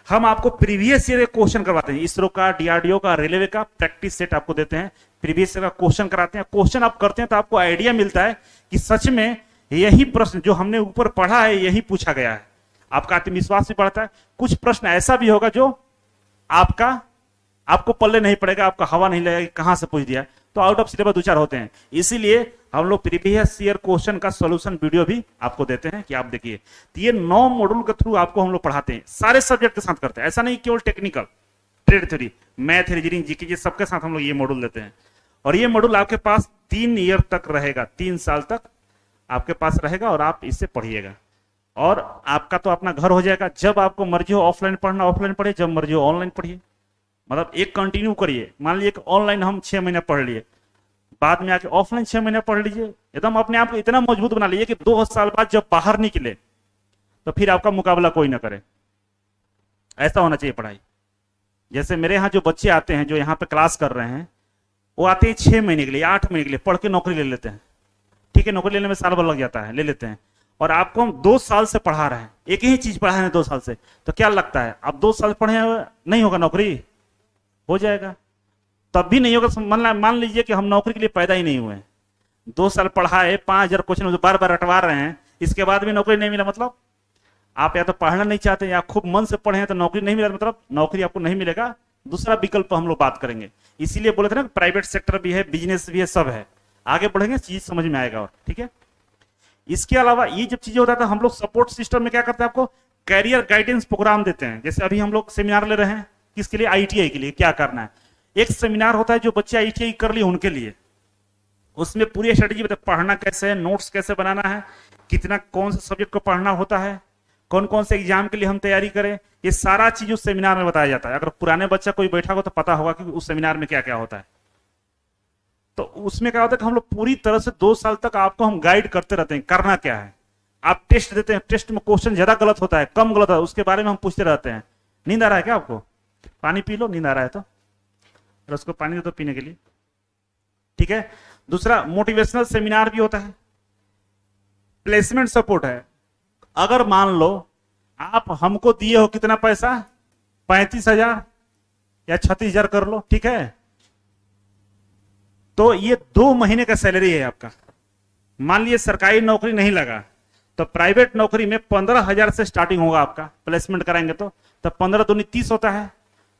हम आपको प्रीवियस ईयर क्वेश्चन करवाते हैं। इसरो का, डीआरडीओ का, रेलवे का प्रैक्टिस सेट आपको देते हैं, प्रीवियस ईयर का क्वेश्चन कराते हैं। क्वेश्चन आप करते हैं तो आपको आइडिया मिलता है कि सच में यही प्रश्न जो हमने ऊपर पढ़ा है यही पूछा गया है। आपका आत्मविश्वास भी बढ़ता है। कुछ प्रश्न ऐसा भी होगा जो आपको पल्ले नहीं पड़ेगा, आपका हवा नहीं लगेगा कि कहां से पूछ दिया, तो आउट ऑफ सिलेबस 2-4 होते हैं। इसीलिए हम लोग प्रीवियस ईयर क्वेश्चन का सॉल्यूशन वीडियो भी आपको देते हैं कि आप देखिए। तो ये 9 मॉड्यूल के थ्रू आपको हम लोग पढ़ाते हैं, सारे सब्जेक्ट के साथ करते हैं। ऐसा नहीं केवल technical, trade theory, math, reasoning, GK, ये सबके साथ हम लोग ये मॉड्यूल देते हैं। और ये मॉड्यूल आपके पास 3 ईयर तक रहेगा, 3 साल तक आपके पास रहेगा और आप इससे पढ़िएगा। और आपका तो अपना घर हो जाएगा। जब आपको मर्जी हो ऑफलाइन पढ़ना ऑफलाइन पढ़िए, जब मर्जी हो ऑनलाइन पढ़िए, मतलब एक कंटिन्यू करिए। मान लीजिए कि ऑनलाइन हम 6 महीने पढ़ लिए, बाद में आके ऑफलाइन 6 महीने पढ़ लीजिए। एकदम अपने आप को इतना मजबूत बना लीजिए कि 2 साल बाद जब बाहर निकले तो फिर आपका मुकाबला कोई ना करे। ऐसा होना चाहिए पढ़ाई। जैसे मेरे यहाँ जो बच्चे आते हैं, जो यहाँ पे क्लास कर रहे हैं, वो आते हैं 6 महीने के लिए, 8 महीने के लिए, पढ़ के नौकरी ले लेते हैं, ठीक है। नौकरी लेने में साल भर लग जाता है, ले लेते हैं। और आपको हम 2 साल से पढ़ा रहे हैं, एक ही चीज पढ़ा रहे हैं 2 साल से, तो क्या लगता है अब 2 साल पढ़े नहीं होगा नौकरी? हो जाएगा। तब भी नहीं होगा। मान लीजिए कि हम नौकरी के लिए पैदा ही नहीं हुए, 2 साल पढ़ाए, 5000 क्वेश्चन बार बार रटवा रहे हैं, इसके बाद भी नौकरी नहीं मिला, मतलब आप या तो पढ़ना नहीं चाहते या खूब मन से पढ़े हैं तो नौकरी नहीं मिला, मतलब नौकरी आपको नहीं मिलेगा। दूसरा विकल्प हम लोग बात करेंगे। इसीलिए बोले थे ना, प्राइवेट सेक्टर भी है, बिजनेस भी है, सब है। आगे बढ़ेंगे चीज समझ में आएगा, और ठीक है। इसके अलावा ये जब चीजें होता है तो हम लोग सपोर्ट सिस्टम में क्या करते हैं, आपको कैरियर गाइडेंस प्रोग्राम देते हैं। जैसे अभी हम लोग सेमिनार ले रहे हैं, किसके लिए? आईटीआई के लिए क्या करना है। एक सेमिनार होता है जो बच्चे आईटीआई कर लिए उनके लिए, उसमें पूरी स्ट्रेटेजी बताए, पढ़ना कैसे है, नोट्स कैसे बनाना है, कितना कौन से सब्जेक्ट को पढ़ना होता है, कौन कौन से एग्जाम के लिए हम तैयारी करें, ये सारा चीज उस सेमिनार में बताया जाता है। अगर पुराने बच्चा कोई बैठा हो तो पता होगा कि उस सेमिनार में क्या क्या होता है। तो उसमें क्या होता है कि हम लोग पूरी तरह से 2 साल तक आपको हम गाइड करते रहते हैं, करना क्या है। आप टेस्ट देते हैं, टेस्ट में क्वेश्चन ज्यादा गलत होता है, कम गलत होता है, उसके बारे में हम पूछते रहते हैं। नींद आ रहा है क्या आपको? पानी पी लो, नींद आ रहा है तो उसको पानी दे दो पीने के लिए, ठीक है। दूसरा मोटिवेशनल सेमिनार भी होता है। प्लेसमेंट सपोर्ट है। अगर मान लो आप हमको दिए हो कितना पैसा, 35,000 या 36,000 कर लो, ठीक है, तो ये 2 महीने का सैलरी है आपका। मान लीजिए सरकारी नौकरी नहीं लगा तो प्राइवेट नौकरी में 15,000 से स्टार्टिंग होगा आपका, प्लेसमेंट कराएंगे तो 15 दूनी 30 होता है।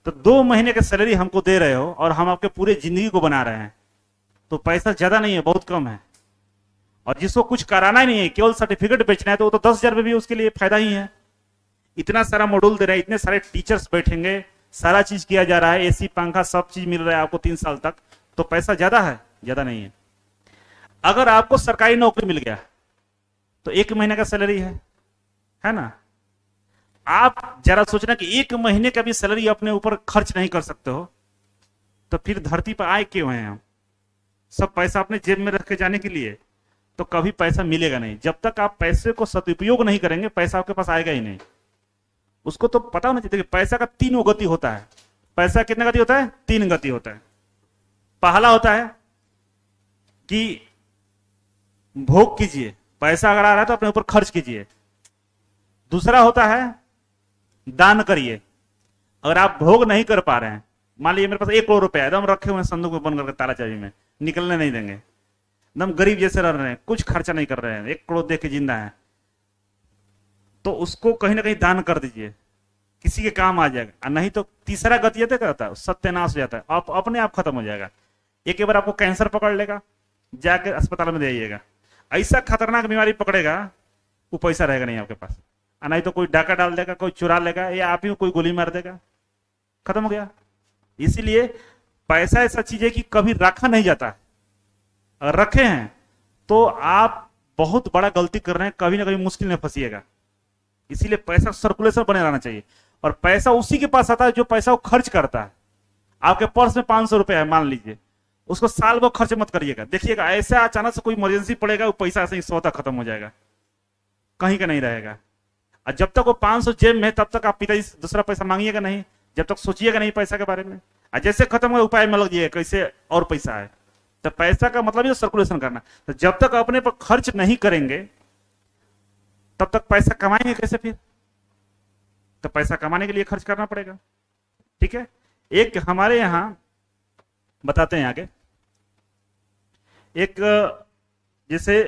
तो 2 महीने का सैलरी हमको दे रहे हो और हम आपके पूरे जिंदगी को बना रहे हैं, तो पैसा ज्यादा नहीं है, बहुत कम है। और जिसको कुछ कराना ही नहीं है, केवल सर्टिफिकेट बेचना है, तो 10,000 में भी उसके लिए फायदा ही है। इतना सारा मॉड्यूल दे रहे हैं, इतने सारे टीचर्स बैठेंगे, सारा चीज किया जा रहा है, एसी पंखा सब चीज मिल रहा है आपको 3 साल तक, तो पैसा ज्यादा है? ज्यादा नहीं है। अगर आपको सरकारी नौकरी मिल गया तो 1 महीने का सैलरी है ना? आप जरा सोचना कि 1 महीने का भी सैलरी अपने ऊपर खर्च नहीं कर सकते हो, तो फिर धरती पर आए क्यों हैं हम? सब पैसा अपने जेब में रख के जाने के लिए, तो कभी पैसा मिलेगा नहीं। जब तक आप पैसे को सदुपयोग नहीं करेंगे, पैसा आपके पास आएगा ही नहीं। उसको तो पता होना चाहिए कि पैसा का 3 गति होता है। पैसा कितने गति होता है? 3 गति होता है। पहला होता है कि भोग कीजिए, पैसा अगर आ रहा है तो अपने ऊपर खर्च कीजिए। दूसरा होता है दान करिए। अगर आप भोग नहीं कर पा रहे हैं, मान लीजिए मेरे पास 1 करोड़ रुपया एकदम रखे हुए हैं संदूक में बंद करके ताला चाबी में, निकलने नहीं देंगे, एकदम गरीब जैसे रह रहे हैं, कुछ खर्चा नहीं कर रहे हैं, 1 करोड़ दे के जिंदा है, तो उसको कहीं ना कहीं दान कर दीजिए, किसी के काम आ जाएगा। नहीं तो तीसरा गति क्या होता है? सत्यानाश हो जाता है, आप अपने आप खत्म हो जाएगा। एक बार आपको कैंसर पकड़ लेगा, जाके अस्पताल में दे जाइएगा। ऐसा खतरनाक बीमारी पकड़ेगा, वो पैसा रहेगा नहीं आपके पास। नहीं तो कोई डाका डाल देगा, कोई चुरा लेगा, या आप ही कोई गोली मार देगा, खत्म हो गया। इसीलिए पैसा ऐसा चीज है कि कभी रखा नहीं जाता है। अगर रखे हैं तो आप बहुत बड़ा गलती कर रहे हैं, कभी ना कभी मुश्किल में फंसिएगा। इसीलिए पैसा सर्कुलेशन बने रहना चाहिए। और पैसा उसी के पास आता है जो पैसा वो खर्च करता है। आपके पर्स में 500 रुपए है मान लीजिए, उसको साल भर खर्च मत करिएगा। देखिएगा ऐसे अचानक से कोई इमरजेंसी पड़ेगा, वो पैसा ऐसे ही स्वतः खत्म हो जाएगा, कहीं का नहीं रहेगा। और जब तक वो 500 जेब में, तब तक आप पिताजी से दूसरा पैसा मांगिएगा नहीं, जब तक सोचिएगा नहीं पैसा के बारे में। और जैसे खत्म हो उपाय में लग जाइए कैसे और पैसा है। तो पैसा का मतलब ही सर्कुलेशन करना। तो जब तक अपने पर खर्च नहीं करेंगे, तब तक पैसा कमाएंगे कैसे फिर? तो पैसा कमाने के लिए खर्च करना पड़ेगा। ठीक है, एक हमारे यहां बताते हैं आगे, एक जैसे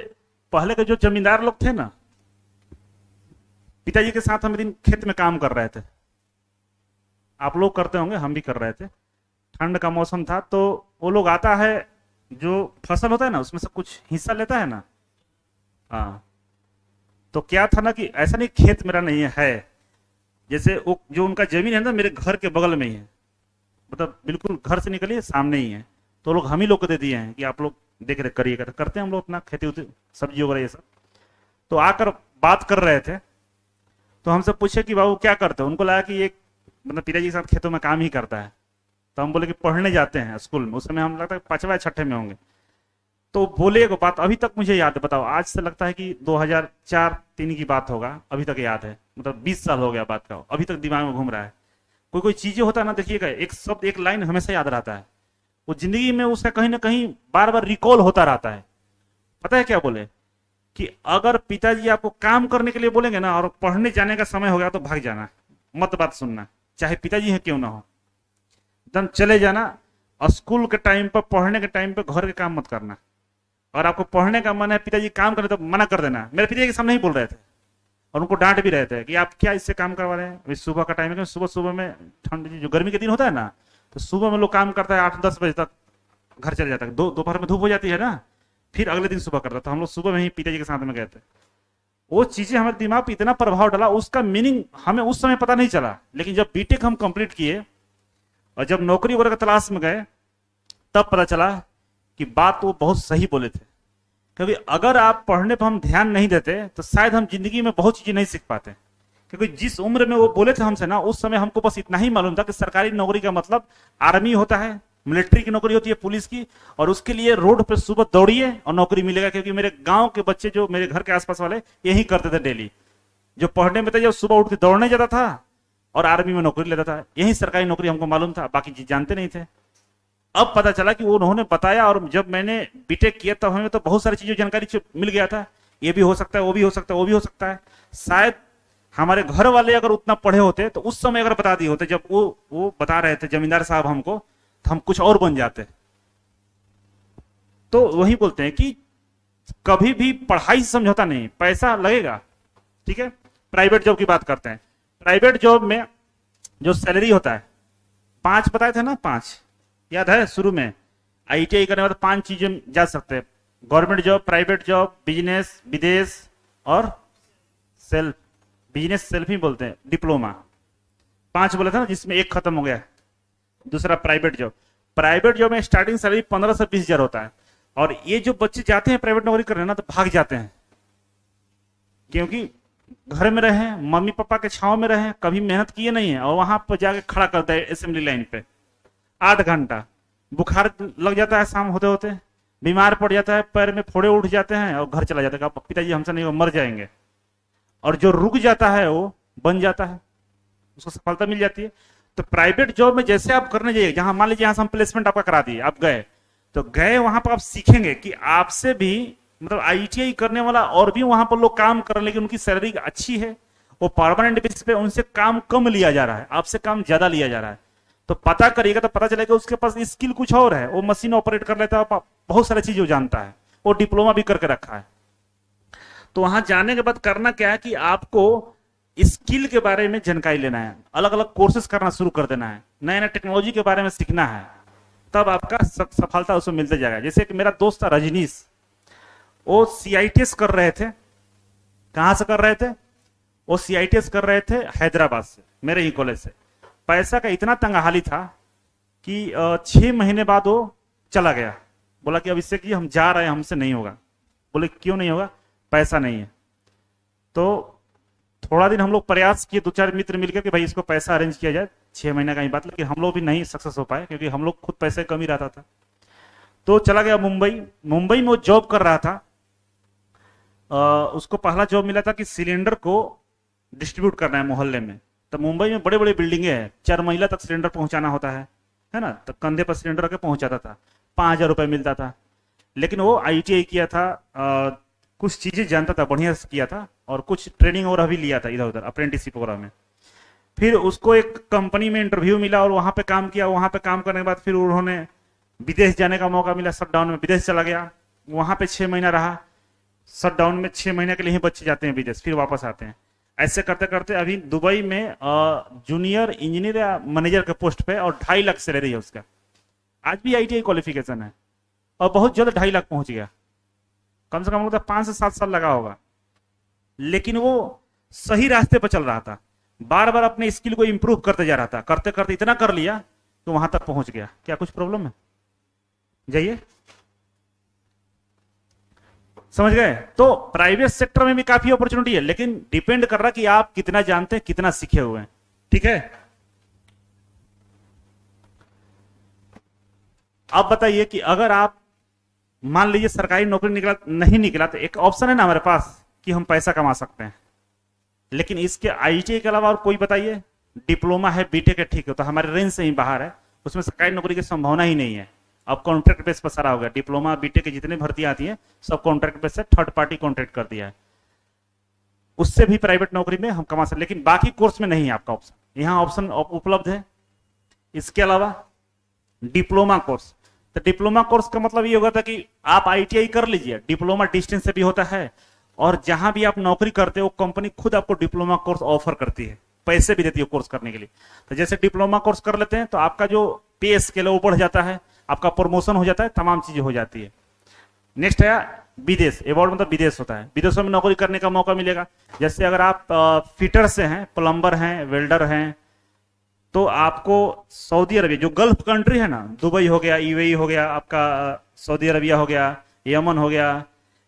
पहले के जो जमींदार लोग थे ना, पिताजी के साथ हम एक दिन खेत में काम कर रहे थे। आप लोग करते होंगे, हम भी कर रहे थे। ठंड का मौसम था, तो वो लोग आता है, जो फसल होता है ना उसमें से कुछ हिस्सा लेता है ना। हाँ, तो क्या था ना कि ऐसा नहीं खेत मेरा नहीं है, जैसे वो जो उनका जमीन है ना मेरे घर के बगल में ही है, मतलब बिल्कुल घर से निकलिए सामने ही है। तो लोग हम ही लोग को दे दिए हैं कि आप लोग देख रेख करिएगा। तो करते हैं हम लोग अपना खेती उती, सब्जी वगैरह ये सब। तो आकर बात कर रहे थे, तो हमसे पूछे कि बाबू क्या करते हो? उनको लगा कि एक मतलब पिताजी के साथ खेतों में काम ही करता है। तो हम बोले कि पढ़ने जाते हैं स्कूल में। उस समय हम लगता है 5वें 6ठे में होंगे। तो बोले एक बात अभी तक मुझे याद है, बताओ आज से लगता है कि 2004-3 की बात होगा, अभी तक याद है, मतलब 20 साल हो गया बात का, अभी तक दिमाग में घूम रहा है। कोई कोई चीजें होता है ना, देखिएगा एक शब्द एक लाइन हमेशा याद रहता है, वो जिंदगी में उसका कहीं ना कहीं बार बार रिकॉल होता रहता है। पता है क्या बोले कि अगर पिताजी आपको काम करने के लिए बोलेंगे ना और पढ़ने जाने का समय हो गया तो भाग जाना, मत बात सुनना, चाहे पिताजी है क्यों ना हो, एकदम चले जाना। और स्कूल के टाइम पर, पढ़ने के टाइम पर घर के काम मत करना। और आपको पढ़ने का मन है, पिताजी काम करने, तो मना कर देना। मेरे पिताजी के सामने ही बोल रहे थे और उनको डांट भी रहे थे कि आप क्या इससे काम करवा रहे हैं। अभी सुबह का टाइम है, सुबह सुबह में ठंड जो गर्मी के दिन होता है ना, तो सुबह में लोग काम करता है 8-10 बजे तक, घर चले जाता है। दोपहर में धूप हो जाती है ना, फिर अगले दिन सुबह करता। तो हम लोग सुबह में ही पिताजी के साथ में गए थे। वो चीजें हमारे दिमाग पे इतना प्रभाव डाला, उसका मीनिंग हमें उस समय पता नहीं चला। लेकिन जब बीटेक हम कंप्लीट किए और जब नौकरी वगैरह की तलाश में गए, तब पता चला कि बात वो बहुत सही बोले थे। क्योंकि अगर आप पढ़ने पर हम ध्यान नहीं देते तो शायद हम जिंदगी में बहुत चीजें नहीं सीख पाते। क्योंकि जिस उम्र में वो बोले थे हमसे ना, उस समय हमको बस इतना ही मालूम था कि सरकारी नौकरी का मतलब आर्मी होता है, मिलिट्री की नौकरी होती है, पुलिस की, और उसके लिए रोड पे सुबह दौड़िए और नौकरी मिलेगा। क्योंकि मेरे गांव के बच्चे जो मेरे घर के आसपास वाले यही करते थे डेली, जो पढ़ने में थे, जो सुबह उठ के दौड़ने जाता था और आर्मी में नौकरी लेता था। यही सरकारी नौकरी हमको मालूम था, बाकी चीज जानते नहीं थे। अब पता चला कि वो उन्होंने बताया, और जब मैंने बीटेक किया तब हमें तो बहुत सारी चीजों जानकारी मिल गया था। ये भी हो सकता है, वो भी हो सकता है, वो भी हो सकता है। शायद हमारे घर वाले अगर उतना पढ़े होते तो उस समय अगर बता दिए होते, जब वो बता रहे थे जमींदार साहब हमको, तो हम कुछ और बन जाते। तो वही बोलते हैं कि कभी भी पढ़ाई से समझौता नहीं, पैसा लगेगा। ठीक है, प्राइवेट जॉब की बात करते हैं। प्राइवेट जॉब में जो सैलरी होता है, 5 बताए थे ना, 5 याद है शुरू में। ITI करने बाद 5 चीजें जा सकते हैं: government job, private job, business, विदेश और सेल्फ। बिजनेस सेल्फ ही बोलते हैं, डिप्लोमा। 5 बोला था ना, जिसमें एक खत्म हो गया। दूसरा प्राइवेट जॉब। प्राइवेट जॉब में स्टार्टिंग सैलरी 15 से 20 हजार होता है। और ये जो बच्चे जाते हैं प्राइवेट नौकरी करने ना, तो भाग जाते हैं, क्योंकि घर में रहे, मम्मी पापा के छांव में रहे, कभी मेहनत किए नहीं है, और वहां पर जाके खड़ा करता है असेंबली लाइन पे 8 घंटा। बुखार लग जाता है शाम होते होते, बीमार पड़ जाता है, पैर में फोड़े उठ जाते हैं, और घर चला जाता है, पिताजी हमसे नहीं, वो मर जाएंगे। और जो रुक जाता है वो बन जाता है, उसको सफलता मिल जाती है। तो प्राइवेट जॉब में जैसे आप करने जाइए, जहां मान लीजिए यहां से हम प्लेसमेंट आपका करा दिए, आप गए, तो गए वहां पर आप सीखेंगे कि आपसे भी मतलब आईटीआई करने वाला और भी वहां पर लोग काम कर रहे हैं, लेकिन उनकी सैलरी अच्छी है, वो परमानेंट बेसिस पे उनसे काम कम लिया जा रहा है, आपसे काम ज्यादा लिया जा रहा है। तो पता करिएगा तो पता चलेगा उसके पास स्किल कुछ और है, वो मशीन ऑपरेट कर लेता है, बहुत सारी चीजें जानता है, वो डिप्लोमा भी करके रखा है। तो वहां जाने के बाद करना क्या है कि आपको स्किल के बारे में जानकारी लेना है, अलग अलग कोर्सेज करना शुरू कर देना है, नए नए टेक्नोलॉजी के बारे में सीखना है, तब आपका सफलता उसमें मिलते जाएगा। जैसे कि मेरा दोस्त था रजनीश, वो सीआईटीएस कर रहे थे। कहां से कर रहे थे? वो सीआईटीएस कर रहे थे हैदराबाद से, मेरे ही कॉलेज से। पैसा का इतना तंगहाली था कि 6 महीने बाद वो चला गया, बोला कि अब इससे कि हम जा रहे हैं, हमसे नहीं होगा। बोले क्यों नहीं होगा? पैसा नहीं है। तो थोड़ा दिन हम लोग प्रयास किए, 2-4 मित्र मिलकर कि भाई इसको पैसा अरेंज किया जाए, 6 महीने का ही बात, लेकिन हम लोग भी नहीं सक्सेस हो पाए, क्योंकि हम लोग खुद पैसे कम ही रहता था। तो चला गया मुंबई। मुंबई में वो जॉब कर रहा था। उसको पहला जॉब मिला था कि सिलेंडर को डिस्ट्रीब्यूट करना है मोहल्ले में। तो मुंबई में बड़े बड़े बिल्डिंगे हैं, 4 महिला तक सिलेंडर पहुंचाना होता है ना, तो कंधे पर सिलेंडर रख के पहुंचाता था, 5,000 रुपए मिलता था। लेकिन वो आईटीआई किया था, कुछ चीजें जानता था, बढ़िया से किया था, और कुछ ट्रेनिंग और अभी लिया था इधर उधर अप्रेंटिसशिप वगैरह में। फिर उसको एक कंपनी में इंटरव्यू मिला और वहां पे काम किया। वहां पे काम करने के बाद फिर उन्होंने विदेश जाने का मौका मिला, शटडाउन में विदेश चला गया, वहां पे 6 महीना रहा। शटडाउन में 6 महीने के लिए ही बच्चे जाते हैं विदेश, फिर वापस आते हैं। ऐसे करते करते अभी दुबई में जूनियर इंजीनियर या मैनेजर के पोस्ट पे, और 2.5 लाख सैलरी है उसका। आज भी आईटीआई क्वालिफिकेशन है, और बहुत जल्द 2.5 लाख पहुंच गया। कम से कम 5 से 7 साल लगा होगा, लेकिन वो सही रास्ते पर चल रहा था, बार बार अपने स्किल को इंप्रूव करते जा रहा था, करते करते इतना कर लिया तो वहां तक पहुंच गया। क्या कुछ प्रॉब्लम है? जाइए, समझ गए? तो प्राइवेट सेक्टर में भी काफी अपॉर्चुनिटी है, लेकिन डिपेंड कर रहा है कि आप कितना जानते हैं, कितना सीखे हुए हैं। ठीक है, अब बताइए कि अगर आप मान लीजिए सरकारी नौकरी निकला नहीं निकला, तो एक ऑप्शन है ना हमारे पास कि हम पैसा कमा सकते हैं। लेकिन इसके आईटीआई के अलावा और कोई बताइए? डिप्लोमा है, बीटेक है, ठीक है, तो हमारे रेंज से ही बाहर है, उसमें सरकारी नौकरी की संभावना ही नहीं है। अब कॉन्ट्रैक्ट बेस पर सारा हो गया, डिप्लोमा बीटेक की जितनी भर्ती आती है सब कॉन्ट्रैक्ट बेस से, थर्ड पार्टी कॉन्ट्रैक्ट कर दिया है। उससे भी प्राइवेट नौकरी में हम कमा सकते, लेकिन बाकी कोर्स में नहीं है आपका ऑप्शन। यहाँ ऑप्शन उपलब्ध है। इसके अलावा डिप्लोमा कोर्स, तो डिप्लोमा कोर्स का मतलब ये होगा था कि आप आईटीआई कर लीजिए, डिप्लोमा डिस्टेंस से भी होता है, और जहां भी आप नौकरी करते हो कंपनी खुद आपको डिप्लोमा कोर्स ऑफर करती है, पैसे भी देती है कोर्स करने के लिए। तो जैसे डिप्लोमा कोर्स कर लेते हैं तो आपका जो पे स्केल है वो बढ़ जाता है, आपका प्रमोशन हो जाता है, तमाम चीजें हो जाती है। नेक्स्ट है विदेश। अवॉर्ड मतलब विदेश होता है, विदेशों में नौकरी करने का मौका मिलेगा। जैसे अगर आप फिटर से हैं, प्लम्बर हैं, वेल्डर हैं, तो आपको सऊदी अरबिया, जो गल्फ कंट्री है ना, दुबई हो गया, यूएई हो गया, आपका सऊदी अरबिया हो गया, यमन हो गया,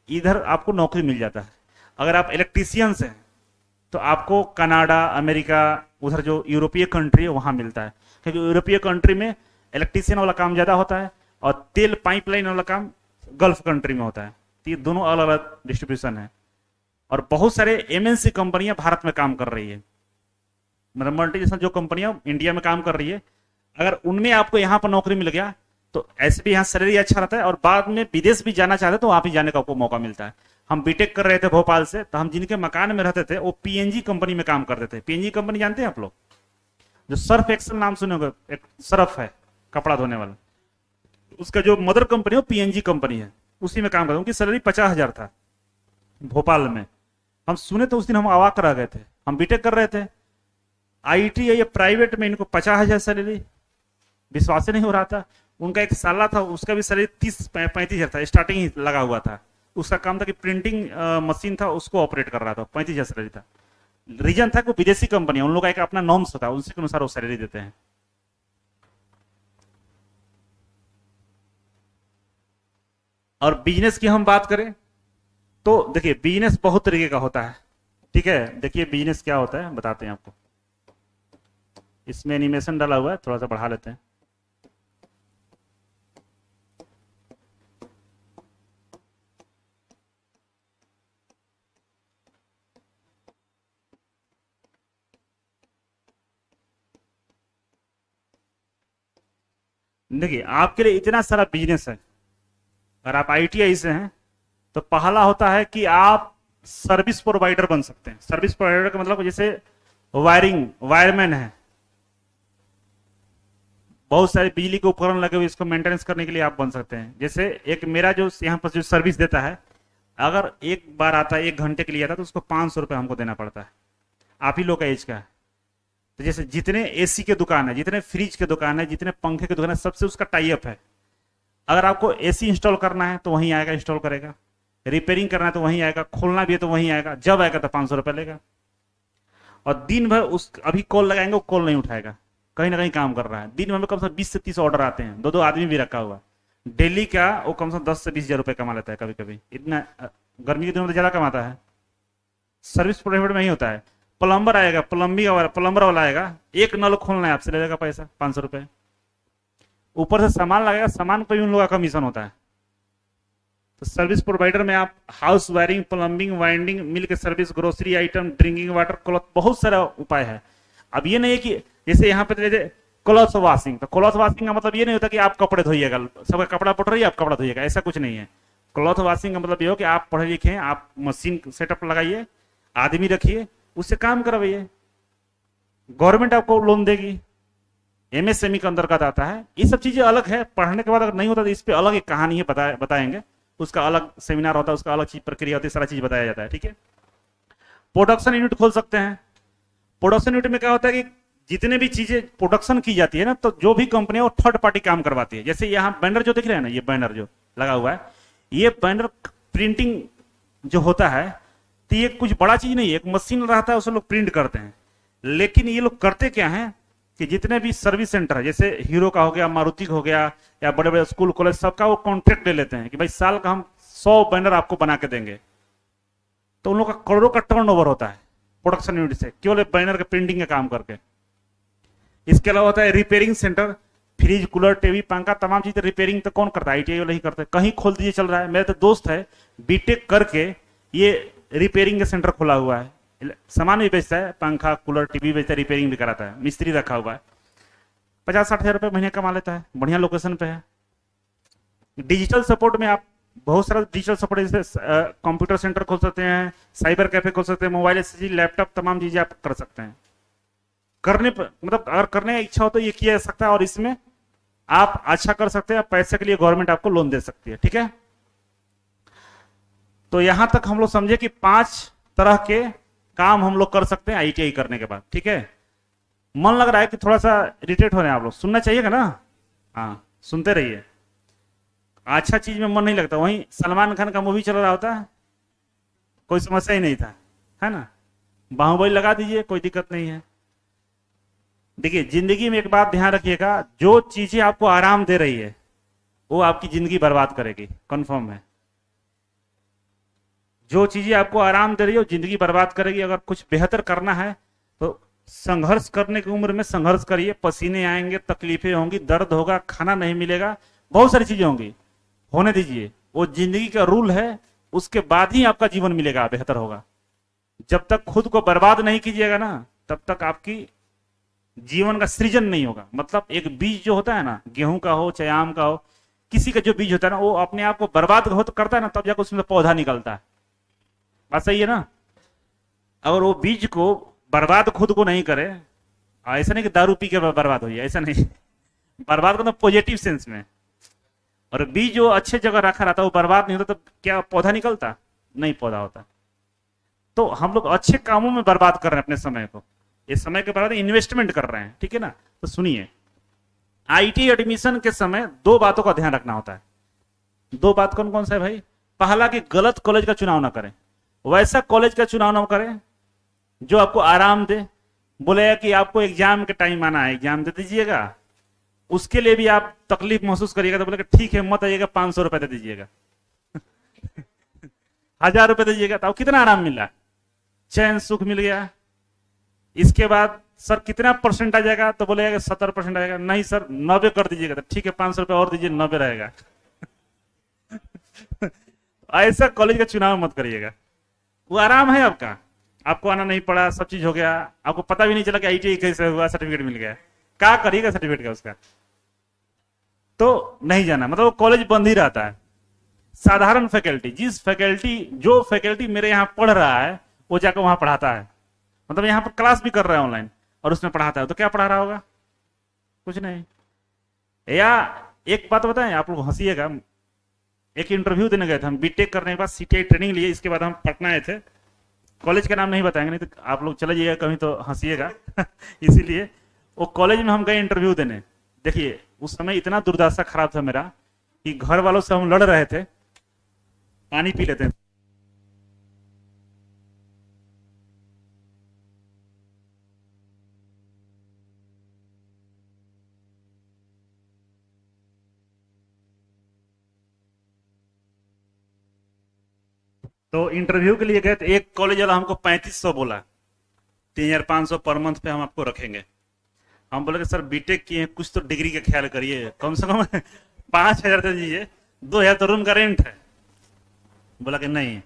इधर आपको नौकरी मिल जाता है। अगर आप इलेक्ट्रीशियंस हैं तो आपको कनाडा, अमेरिका, उधर जो यूरोपीय कंट्री है वहां मिलता है, क्योंकि यूरोपीय कंट्री में इलेक्ट्रीशियन वाला काम ज्यादा होता है, और तेल पाइपलाइन वाला काम गल्फ कंट्री में होता है। तो ये दोनों अलग अलग डिस्ट्रीब्यूशन है। और बहुत सारे एमएनसी कंपनियां भारत में काम कर रही है, मतलब मल्टीनेशनल जो कंपनियां इंडिया में काम कर रही है, अगर उनमें आपको यहाँ पर नौकरी मिल गया तो ऐसे भी यहाँ सैलरी अच्छा रहता है, और बाद में विदेश भी जाना चाहते तो वहां भी जाने का आपको मौका मिलता है। हम बीटेक कर रहे थे भोपाल से, तो हम जिनके मकान में रहते थे वो पीएनजी कंपनी में काम करते थे। पीएनजी कंपनी जानते हैं आप लोग? जो सर्फ एक्सल नाम सुने होंगे, एक सर्फ है कपड़ा धोने वाला, उसका जो मदर कंपनी है वो पीएनजी कंपनी है, उसी में काम करते। उनकी सैलरी 50,000 था भोपाल में। हम सुने तो उस दिन हम अवाक रह गए थे, हम बीटेक कर रहे थे, आईटी या प्राइवेट में इनको 50,000 सैलरी, विश्वास ही नहीं हो रहा था। उनका एक साला था, उसका भी सैलरी 30-35,000 था, स्टार्टिंग ही लगा हुआ था। उसका काम था कि प्रिंटिंग मशीन था, उसको ऑपरेट कर रहा था, 35,000 सैलरी था। रीजन था कि वो विदेशी कंपनी है, उन लोगों का एक अपना नॉर्म्स होता है, उसी के अनुसार वो सैलरी देते हैं। और बिजनेस की हम बात करें तो देखिए बिजनेस बहुत तरीके का होता है, ठीक है। देखिए बिजनेस क्या होता है बताते हैं आपको। इसमें एनिमेशन डाला हुआ है, थोड़ा सा बढ़ा लेते हैं। देखिए आपके लिए इतना सारा बिजनेस है, अगर आप आईटीआई से हैं तो पहला होता है कि आप सर्विस प्रोवाइडर बन सकते हैं। सर्विस प्रोवाइडर का मतलब जैसे वायरिंग, वायरमैन है, बहुत सारे बिजली के उपकरण लगे हुए, इसको मेंटेनेंस करने के लिए आप बन सकते हैं। जैसे एक मेरा जो यहाँ पर जो सर्विस देता है, अगर एक बार आता है 1 घंटे के लिए आता है तो उसको 500 रुपये हमको देना पड़ता है। आप ही लोग का एज का है। तो जैसे जितने एसी के दुकान है, जितने फ्रिज के दुकान है, जितने पंखे के दुकान है, सबसे उसका टाई अप है। अगर आपको एसी इंस्टॉल करना है तो वहीं आएगा, इंस्टॉल करेगा। रिपेयरिंग करना है तो वहीं आएगा, खोलना भी है तो वहीं आएगा। जब आएगा तो 500 रुपये लेगा। और दिन भर उस अभी कॉल लगाएंगे, वो कॉल नहीं उठाएगा, कहीं ना कहीं काम कर रहा है। दिन भर में कम से कम 20 से 30 ऑर्डर आते हैं, 2-2 आदमी भी रखा हुआ। डेली का वो कम से कम 10 से 20 हजार रुपये कमा लेता है कभी कभी। इतना गर्मी के दिनों में तो ज्यादा कमाता है। सर्विस प्रोवाइडर में ही होता है। प्लम्बर आएगा, प्लम्बर वाला आएगा, एक नल खोलना है आपसे, ले लेगा पैसा 500 रुपये। ऊपर से सामान लगेगा, सामान पर भी उन लोगों का कमीशन होता है। तो सर्विस प्रोवाइडर में आप house wiring, plumbing, winding, milk service, grocery item, drinking water, cloth, बहुत सारा उपाय है। अब ये नहीं है कि जैसे यहाँ पे जैसे क्लॉथ वॉशिंग, तो क्लॉथ वॉशिंग का मतलब ये नहीं होता कि आप कपड़े धोइएगा, सबका कपड़ा पड़ रही है आप कपड़ा धोइएगा, ऐसा कुछ नहीं है। क्लॉथ वॉशिंग का मतलब ये हो कि आप पढ़े लिखे हैं, आप मशीन सेटअप लगाइए, आदमी रखिए, उससे काम करवाइए, गवर्नमेंट आपको लोन देगी, एमएसएमई के अंतर्गत आता है। ये सब चीजें अलग है। पढ़ने के बाद अगर नहीं होता तो इस पे अलग एक कहानी है, बताएंगे, उसका अलग सेमिनार होता है, उसका अलग चीज प्रक्रिया होती है, सारा चीज बताया जाता है, ठीक है। प्रोडक्शन यूनिट खोल सकते हैं। प्रोडक्शन यूनिट में क्या होता है कि जितने भी चीजें प्रोडक्शन की जाती है ना, तो जो भी कंपनी है वो थर्ड पार्टी काम करवाती है। जैसे यहाँ बैनर जो दिख रहे हैं ना, ये बैनर जो लगा हुआ है, ये बैनर प्रिंटिंग जो होता है, तो ये कुछ बड़ा चीज नहीं है, एक मशीन रहता है, उसे लोग प्रिंट करते हैं। लेकिन ये लोग करते क्या है कि जितने भी सर्विस सेंटर है, जैसे हीरो का हो गया, मारुति का हो गया, या बड़े बड़े स्कूल कॉलेज, सबका वो कॉन्ट्रैक्ट ले लेते हैं कि भाई साल का हम 100 बैनर आपको बना के देंगे। तो उन लोगों का करोड़ों का टर्नओवर होता है प्रोडक्शन यूनिट से, केवल बैनर के प्रिंटिंग का काम करके। इसके अलावा होता है repairing centre, fridge, cooler, TV, पंखा, तमाम चीजें रिपेयरिंग तो कौन करता है? आईटीआई वाले ही करते हैं। कहीं खोल दीजिए, चल रहा है। मेरे तो दोस्त है बीटेक करके ये रिपेयरिंग का सेंटर खोला हुआ है, सामान भी बेचता है, पंखा, कूलर, टीवी बेचता है, रिपेयरिंग भी कराता है, मिस्त्री रखा हुआ है। 50-60 हजार रुपये महीने कमा लेता है, बढ़िया लोकेशन पे है। डिजिटल सपोर्ट में आप बहुत सारा डिजिटल सपोर्ट, जैसे कंप्यूटर सेंटर खोल सकते हैं, साइबर कैफे खोल सकते हैं, मोबाइल एसएसडी, लैपटॉप, तमाम चीजें आप कर सकते हैं। करने पर मतलब अगर करने की इच्छा हो तो ये किया जा सकता है, और इसमें आप अच्छा कर सकते हैं। पैसे के लिए गवर्नमेंट आपको लोन दे सकती है, ठीक है। तो यहां तक हम लोग समझे कि 5 तरह के काम हम लोग कर सकते हैं आईटीआई करने के बाद, ठीक है। मन लग रहा है कि थोड़ा सा इरिटेट हो रहे हैं आप लोग, सुनना चाहिएगा ना? हाँ, सुनते रहिए। अच्छा चीज में मन नहीं लगता। वहीं सलमान खान का मूवी चल रहा होता है, कोई समस्या ही नहीं था, है ना। बाहुबली लगा दीजिए, कोई दिक्कत नहीं है। देखिए जिंदगी में एक बात ध्यान रखिएगा, जो चीजें आपको आराम दे रही है वो आपकी जिंदगी बर्बाद करेगी, कंफर्म है। जो चीजें आपको आराम दे रही है वो जिंदगी बर्बाद करेगी। अगर कुछ बेहतर करना है तो संघर्ष करने की उम्र में संघर्ष करिए। पसीने आएंगे, तकलीफें होंगी, दर्द होगा, खाना नहीं मिलेगा, बहुत सारी चीजें होंगी, होने दीजिए। वो जिंदगी का रूल है, उसके बाद ही आपका जीवन मिलेगा, बेहतर होगा। जब तक खुद को बर्बाद नहीं कीजिएगा ना, तब तक आपकी जीवन का सृजन नहीं होगा। मतलब एक बीज जो होता है ना, गेहूं का हो चाहे आम का हो, किसी का जो बीज होता है ना, वो अपने आप को बर्बाद हो तो करता है ना, तब जाकर उसमें पौधा निकलता है। बात सही है ना। अगर वो बीज को बर्बाद खुद को नहीं करे, ऐसा नहीं कि दारू पी के बर्बाद हो जाए, ऐसा नहीं। बर्बाद करना पॉजिटिव सेंस में। और बीज जो अच्छे जगह रखा रहता है वो बर्बाद नहीं होता, तो क्या पौधा निकलता? नहीं, पौधा होता। तो हम लोग अच्छे कामों में बर्बाद कर रहे हैं अपने समय को, ये समय के बर्बाद इन्वेस्टमेंट कर रहे हैं, ठीक है ना। तो सुनिए, आईटी एडमिशन के समय 2 बातों का ध्यान रखना होता है। 2 बात कौन कौन सा है भाई? पहला कि गलत कॉलेज का चुनाव ना करें, वैसा कॉलेज का चुनाव ना करें जो आपको आराम दे। बोलेगा कि आपको एग्जाम के टाइम आना है, एग्जाम दे दीजिएगा, उसके लिए भी आप तकलीफ महसूस करिएगा तो बोलेगा ठीक है मत आइएगा, 500 रुपए दे दीजिएगा। 1000 रुपए दीजिएगा तो आपको कितना आराम मिला, चैन सुख मिल गया। इसके बाद सर कितना परसेंट आ जाएगा तो बोलेगा 70% आएगा, नहीं सर 90 कर दीजिएगा, तो ठीक है 500 रुपए और दीजिए, 90 रहेगा। ऐसा कॉलेज का चुनाव मत करिएगा। वो आराम है आपका, आपको आना नहीं पड़ा, सब चीज हो गया, आपको पता भी नहीं चला कि आईटीआई कैसे हुआ, सर्टिफिकेट मिल गया, क्या करिएगा सर्टिफिकेट का उसका? तो नहीं जाना, मतलब वो कॉलेज बंद ही रहता है। साधारण फैकल्टी, जो फैकल्टी मेरे यहाँ पढ़ रहा है वो जाकर वहां पढ़ाता है, मतलब यहाँ पर क्लास भी कर रहा है ऑनलाइन और उसमें पढ़ाता है, तो क्या पढ़ा रहा होगा? कुछ नहीं। या एक बात बताएं, आप लोग हंसीएगा, एक इंटरव्यू देने गए थे हम, बीटेक करने के बाद सीटीआई ट्रेनिंग लिए, इसके बाद हम पटना आए थे। कॉलेज का नाम नहीं बताएंगे, नहीं तो आप लोग चले जाइएगा कहीं तो हंसीएगा। इसीलिए वो कॉलेज में हम गए इंटरव्यू देने। देखिए उस समय इतना दुर्दशा खराब था मेरा कि घर वालों से हम लड़ रहे थे, पानी पी लेते हैं। तो इंटरव्यू के लिए गए तो एक कॉलेज वाला हमको 3500 बोला, 3500 पर मंथ पे हम आपको रखेंगे। हम बोले कि सर बीटेक किए, कुछ तो डिग्री का ख्याल करिए, कम से कम 5000 दे दीजिए, 2000 तो रूम का रेंट है। बोला कि नहीं,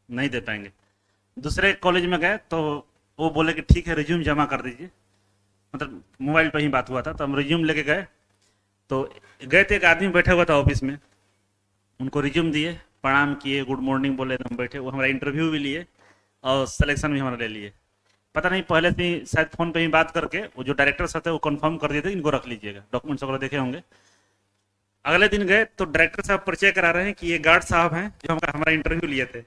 नहीं दे पाएंगे। दूसरे कॉलेज में गए तो वो बोले कि ठीक है रिज्यूम जमा कर दीजिए, मतलब मोबाइल पर ही बात हुआ था, तो हम रिज्यूम लेके गए। तो गए थे, एक आदमी बैठा हुआ था ऑफिस में, उनको रिज्यूम दिए, प्रणाम किए, गुड मॉर्निंग बोले, हम बैठे, वो हमारा इंटरव्यू भी लिए और सिलेक्शन भी हमारा ले लिए। पता नहीं पहले से ही शायद फोन पे ही बात करके वो जो डायरेक्टर साहब थे वो कंफर्म कर दिए थे, इनको रख लीजिएगा, डॉक्यूमेंट्स वगैरह देखे होंगे। अगले दिन गए तो डायरेक्टर साहब परिचय करा रहे हैं कि ये गार्ड साहब हैं जो हमारा इंटरव्यू लिए थे।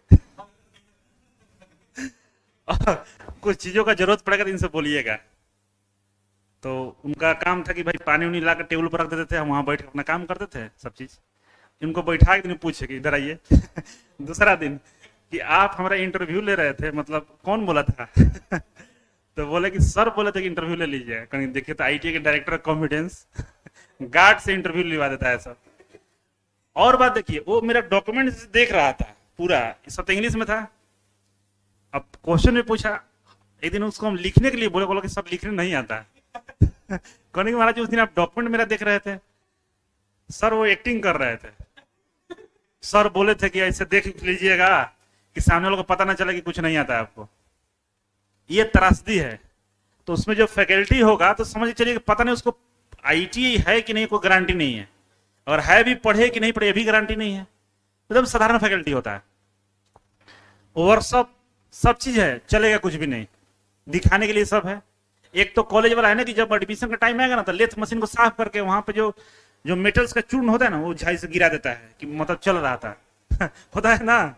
और कुछ चीजों का जरूरत पड़ेगा तो इनसे बोलिएगा। तो उनका काम था कि भाई पानी उनी ला कर टेबल पर रख देते थे, हम वहां बैठ कर अपना काम करते थे सब चीज। इनको बैठा के पूछे कि इधर आइए। दूसरा दिन कि आप हमारा इंटरव्यू ले रहे थे, मतलब कौन बोला था? तो बोले कि सर बोले थे कि इंटरव्यू ले लीजिए। कहीं देखिए तो आईटीआई के डायरेक्टर कॉन्फिडेंस गार्ड से इंटरव्यू लिवा देता है सब। और बात देखिए, वो मेरा डॉक्यूमेंट देख रहा था पूरा, सब तो इंग्लिश में था। अब क्वेश्चन में पूछा, एक दिन उसको हम लिखने के लिए बोले, बोला कि सब लिखने नहीं आता है। कहने कि महाराज उस दिन आप डॉक्यूमेंट मेरा देख रहे थे। सर वो एक्टिंग कर रहे थे, सर बोले थे कि ऐसे देख लीजिएगा कि सामने वालों को पता ना चले कि कुछ नहीं आता है आपको। ये त्रासदी है। तो उसमें जो फैकल्टी होगा तो समझ चलिए कि पता नहीं उसको आईटीआई है कि नहीं, कोई गारंटी नहीं है, और है भी पढ़े कि नहीं पढ़े ये भी गारंटी नहीं है। एकदम साधारण फैकल्टी होता है, वर्कशॉप सब चीज है, चलेगा कुछ भी नहीं, दिखाने के लिए सब है। एक तो कॉलेज वाला है ना कि जब एडमिशन का टाइम आएगा ना तो लेथ मशीन को साफ करके वहां पे जो जो मेटल्स का चूर्ण होता है ना वो झाई से गिरा देता है कि मतलब चल रहा था। होता है ना।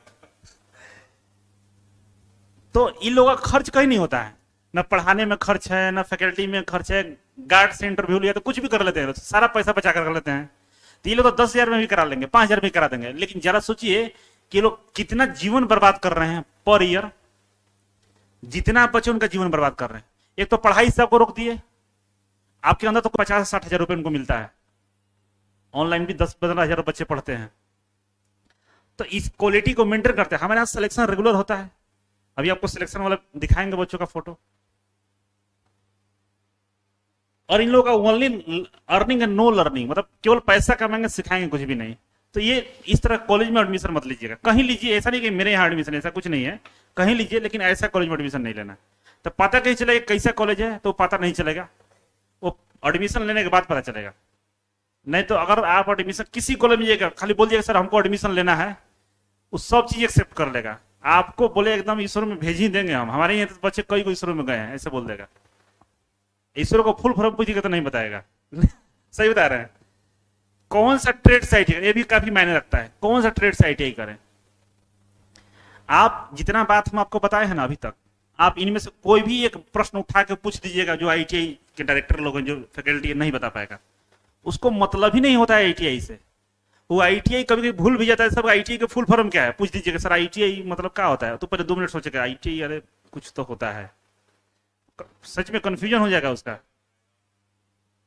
तो इन लोगों का खर्च कहीं नहीं होता है, ना पढ़ाने में खर्च है, ना फैकल्टी में खर्च है। गार्ड से इंटरव्यू लिया तो कुछ भी कर लेते हैं, सारा पैसा बचा कर लेते हैं। तो ये लोग तो 10,000 में भी करा लेंगे, 5,000 में भी करा देंगे। लेकिन जरा सोचिए कि लोग कितना जीवन बर्बाद कर रहे हैं पर ईयर, जितना बच्चे उनका जीवन बर्बाद कर रहे हैं। एक तो पढ़ाई सबको रोक दिए, आपके अंदर तो 50-60 हजार रुपए उनको मिलता है, ऑनलाइन भी 10-15 हजार बच्चे पढ़ते हैं। तो इस क्वालिटी को मेंटेन करते हैं। हमारे यहाँ सिलेक्शन रेगुलर होता है, अभी आपको सिलेक्शन वाला दिखाएंगे बच्चों का फोटो। और इन लोगों का only earning and know learning, मतलब केवल पैसा कमाएंगे, सिखाएंगे कुछ भी नहीं। तो ये इस तरह कॉलेज में एडमिशन मत लीजिएगा, कहीं लीजिए। ऐसा नहीं कि मेरे यहाँ एडमिशन, ऐसा कुछ नहीं है, कहीं लीजिए, लेकिन ऐसा कॉलेज में एडमिशन नहीं लेना। तो पता कहीं चलेगा कैसा कॉलेज है, तो पता नहीं चलेगा, वो एडमिशन लेने के बाद पता चलेगा। नहीं तो अगर आप एडमिशन किसी कॉलेज में जाइएगा, खाली बोल दिएगा सर हमको एडमिशन लेना है, वो सब चीज एक्सेप्ट कर लेगा। आपको बोले एकदम ईश्वर में भेज ही देंगे हम, हमारे यहाँ तो बच्चे कई को ईश्वर में गए हैं, ऐसे बोल देगा। ईश्वर को फुल फॉर्म पूछिएगा तो नहीं बताएगा। सही बता रहे हैं। कौन सा ट्रेड से आईटीआई, ये भी काफी मायने रखता है, कौन सा ट्रेड से आईटीआई करें। आप जितना बात हम आपको बताए हैं ना अभी तक, आप इनमें से कोई भी एक प्रश्न उठा के पूछ दीजिएगा, जो आईटीआई के डायरेक्टर लोग हैं, जो फैकल्टी नहीं बता पाएगा। उसको मतलब ही नहीं होता है आईटीआई से। वो आईटीआई कभी कभी भूल भी जाता है। सब आईटीआई का फुल फॉर्म क्या है पूछ दीजिएगा, सर आईटीआई मतलब क्या होता है, तो पहले 2 मिनट सोचेगा आईटीआई, अरे कुछ तो होता है। सच में कंफ्यूजन हो जाएगा उसका।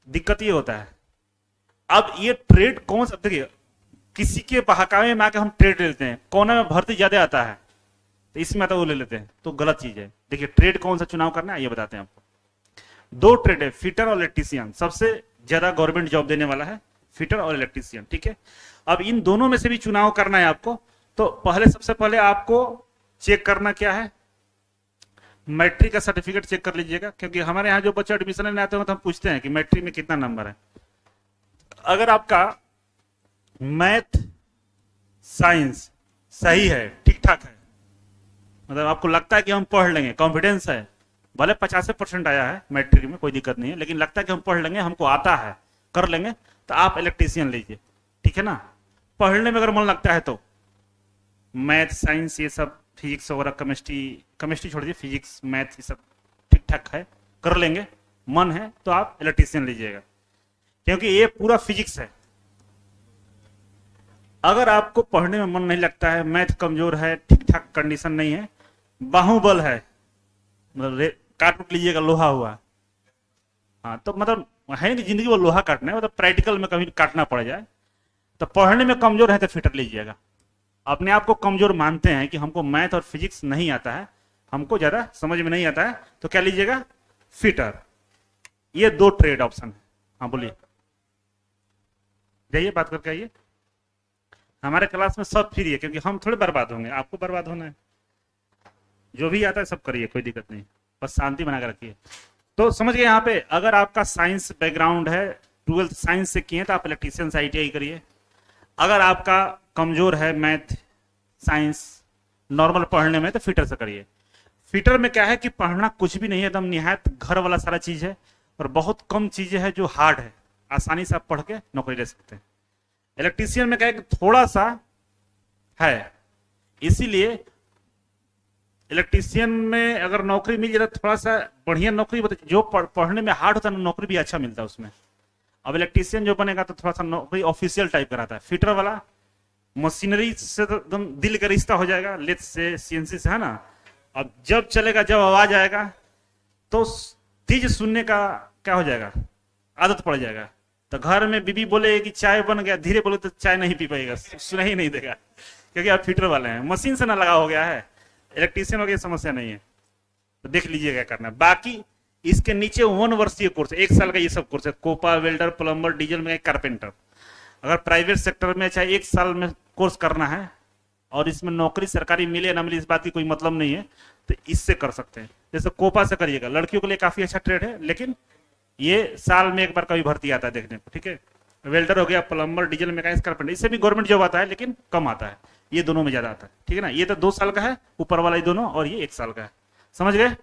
दिक्कत ये होता है। अब ये ट्रेड कौन सा, देखिए किसी के बहकावे में आके हम ट्रेड लेते हैं, कोने में भर्ती ज्यादा आता है तो इसमें आता वो ले लेते हैं, तो गलत चीज है। देखिए ट्रेड कौन सा चुनाव करना है ये बताते हैं आपको। दो ट्रेड है, फिटर और इलेक्ट्रीशियन। सबसे ज्यादा गवर्नमेंट जॉब देने वाला है फिटर और इलेक्ट्रीशियन, ठीक है। अब इन दोनों में से भी चुनाव करना है आपको, तो सबसे पहले आपको चेक करना क्या है, मैट्रिक का सर्टिफिकेट चेक कर लीजिएगा, क्योंकि हमारे यहाँ जो बच्चे एडमिशन लेने आते हैं तो हम पूछते हैं कि मैट्रिक में कितना नंबर है। अगर आपका मैथ साइंस सही है, ठीक ठाक है, मतलब आपको लगता है कि हम पढ़ लेंगे, कॉन्फिडेंस है, भले 50% आया है मैट्रिक में, कोई दिक्कत नहीं है, लेकिन लगता है कि हम पढ़ लेंगे, हमको आता है, कर लेंगे, तो आप इलेक्ट्रीशियन लीजिए, ठीक है ना। पढ़ने में अगर मन लगता है तो मैथ साइंस ये सब, फिजिक्स वगैरह, केमिस्ट्री छोड़ दीजिए, फिजिक्स मैथ ये सब ठीक ठाक है, कर लेंगे, मन है तो आप इलेक्ट्रीशियन लीजिएगा, क्योंकि ये पूरा फिजिक्स है। अगर आपको पढ़ने में मन नहीं लगता है, मैथ कमजोर है, ठीक ठाक कंडीशन नहीं है, बाहुबल है, मतलब काट उठ लीजिएगा, लोहा हुआ, हाँ, तो मतलब है कि जिंदगी वो लोहा काटना है, मतलब प्रैक्टिकल में कभी काटना पड़ जाए, तो पढ़ने में कमजोर है तो फिटर लीजिएगा। अपने आप को कमजोर मानते हैं कि हमको मैथ और फिजिक्स नहीं आता है, हमको ज्यादा समझ में नहीं आता है, तो क्या लीजिएगा, फिटर। ये दो ट्रेड ऑप्शन है। हाँ बोलिए, जाइए बात करके आइए। हमारे क्लास में सब फ्री है, क्योंकि हम थोड़े बर्बाद होंगे, आपको बर्बाद होना है। जो भी आता है सब करिए, कोई दिक्कत नहीं, बस शांति बनाकर रखिए। तो समझ गए यहाँ पे, अगर आपका साइंस बैकग्राउंड है, 12th साइंस से किए तो आप इलेक्ट्रीशियन से ITI करिए। अगर आपका कमजोर है मैथ साइंस नॉर्मल पढ़ने में, तो फिटर से करिए। फिटर में क्या है कि पढ़ना कुछ भी नहीं है, एकदम निहायत घर वाला सारा चीज है, और बहुत कम चीजें हैं जो हार्ड है, आसानी से आप पढ़ के नौकरी ले सकते हैं। इलेक्ट्रीशियन में क्या है कि थोड़ा सा है, इसीलिए इलेक्ट्रीशियन में अगर नौकरी मिल जाए तो थोड़ा सा बढ़िया नौकरी, जो पढ़ने में हार्ड होता है नौकरी भी अच्छा मिलता है उसमें। अब इलेक्ट्रीशियन जो बनेगा तो थोड़ा सा नौकरी ऑफिशियल टाइप का रहता है। फिटर वाला मशीनरी से तो एकदम दिल का रिश्ता हो जाएगा, लेथ से, CNC से, है ना। अब जब चलेगा, जब आवाज आएगा तो तेज सुनने का क्या हो जाएगा, आदत पड़ जाएगा। तो घर में बीबी बोले कि चाय बन गया, धीरे बोले तो चाय नहीं पी पाएगा, सुना ही नहीं देगा, क्योंकि आप फिटर वाले हैं, मशीन से ना लगा हो गया है। इलेक्ट्रीशियन वगैरह समस्या नहीं है, तो देख लीजिए क्या करना है। बाकी इसके नीचे 1 वर्षीय कोर्स, 1 साल का ये सब कोर्स है, कोपा, वेल्डर, प्लम्बर, डीजल में, कारपेंटर। अगर प्राइवेट सेक्टर में चाहे 1 साल में कोर्स करना है और इसमें नौकरी सरकारी मिले ना मिले इस बात की कोई मतलब नहीं है, तो इससे कर सकते हैं। जैसे कोपा से करिएगा, लड़कियों के लिए काफी अच्छा ट्रेड है, लेकिन ये साल में एक बार कभी भर्ती आता है देखने को, ठीक है। वेल्डर हो गया, प्लम्बर, डीजल मैकेनिक, कारपेंटर, इससे भी गवर्नमेंट जॉब आता है, लेकिन कम आता है। ये दोनों में ज्यादा आता है, ठीक है ना। ये तो 2 साल का है ऊपर वाला, ये दोनों, और ये 1 साल का है, समझ गए।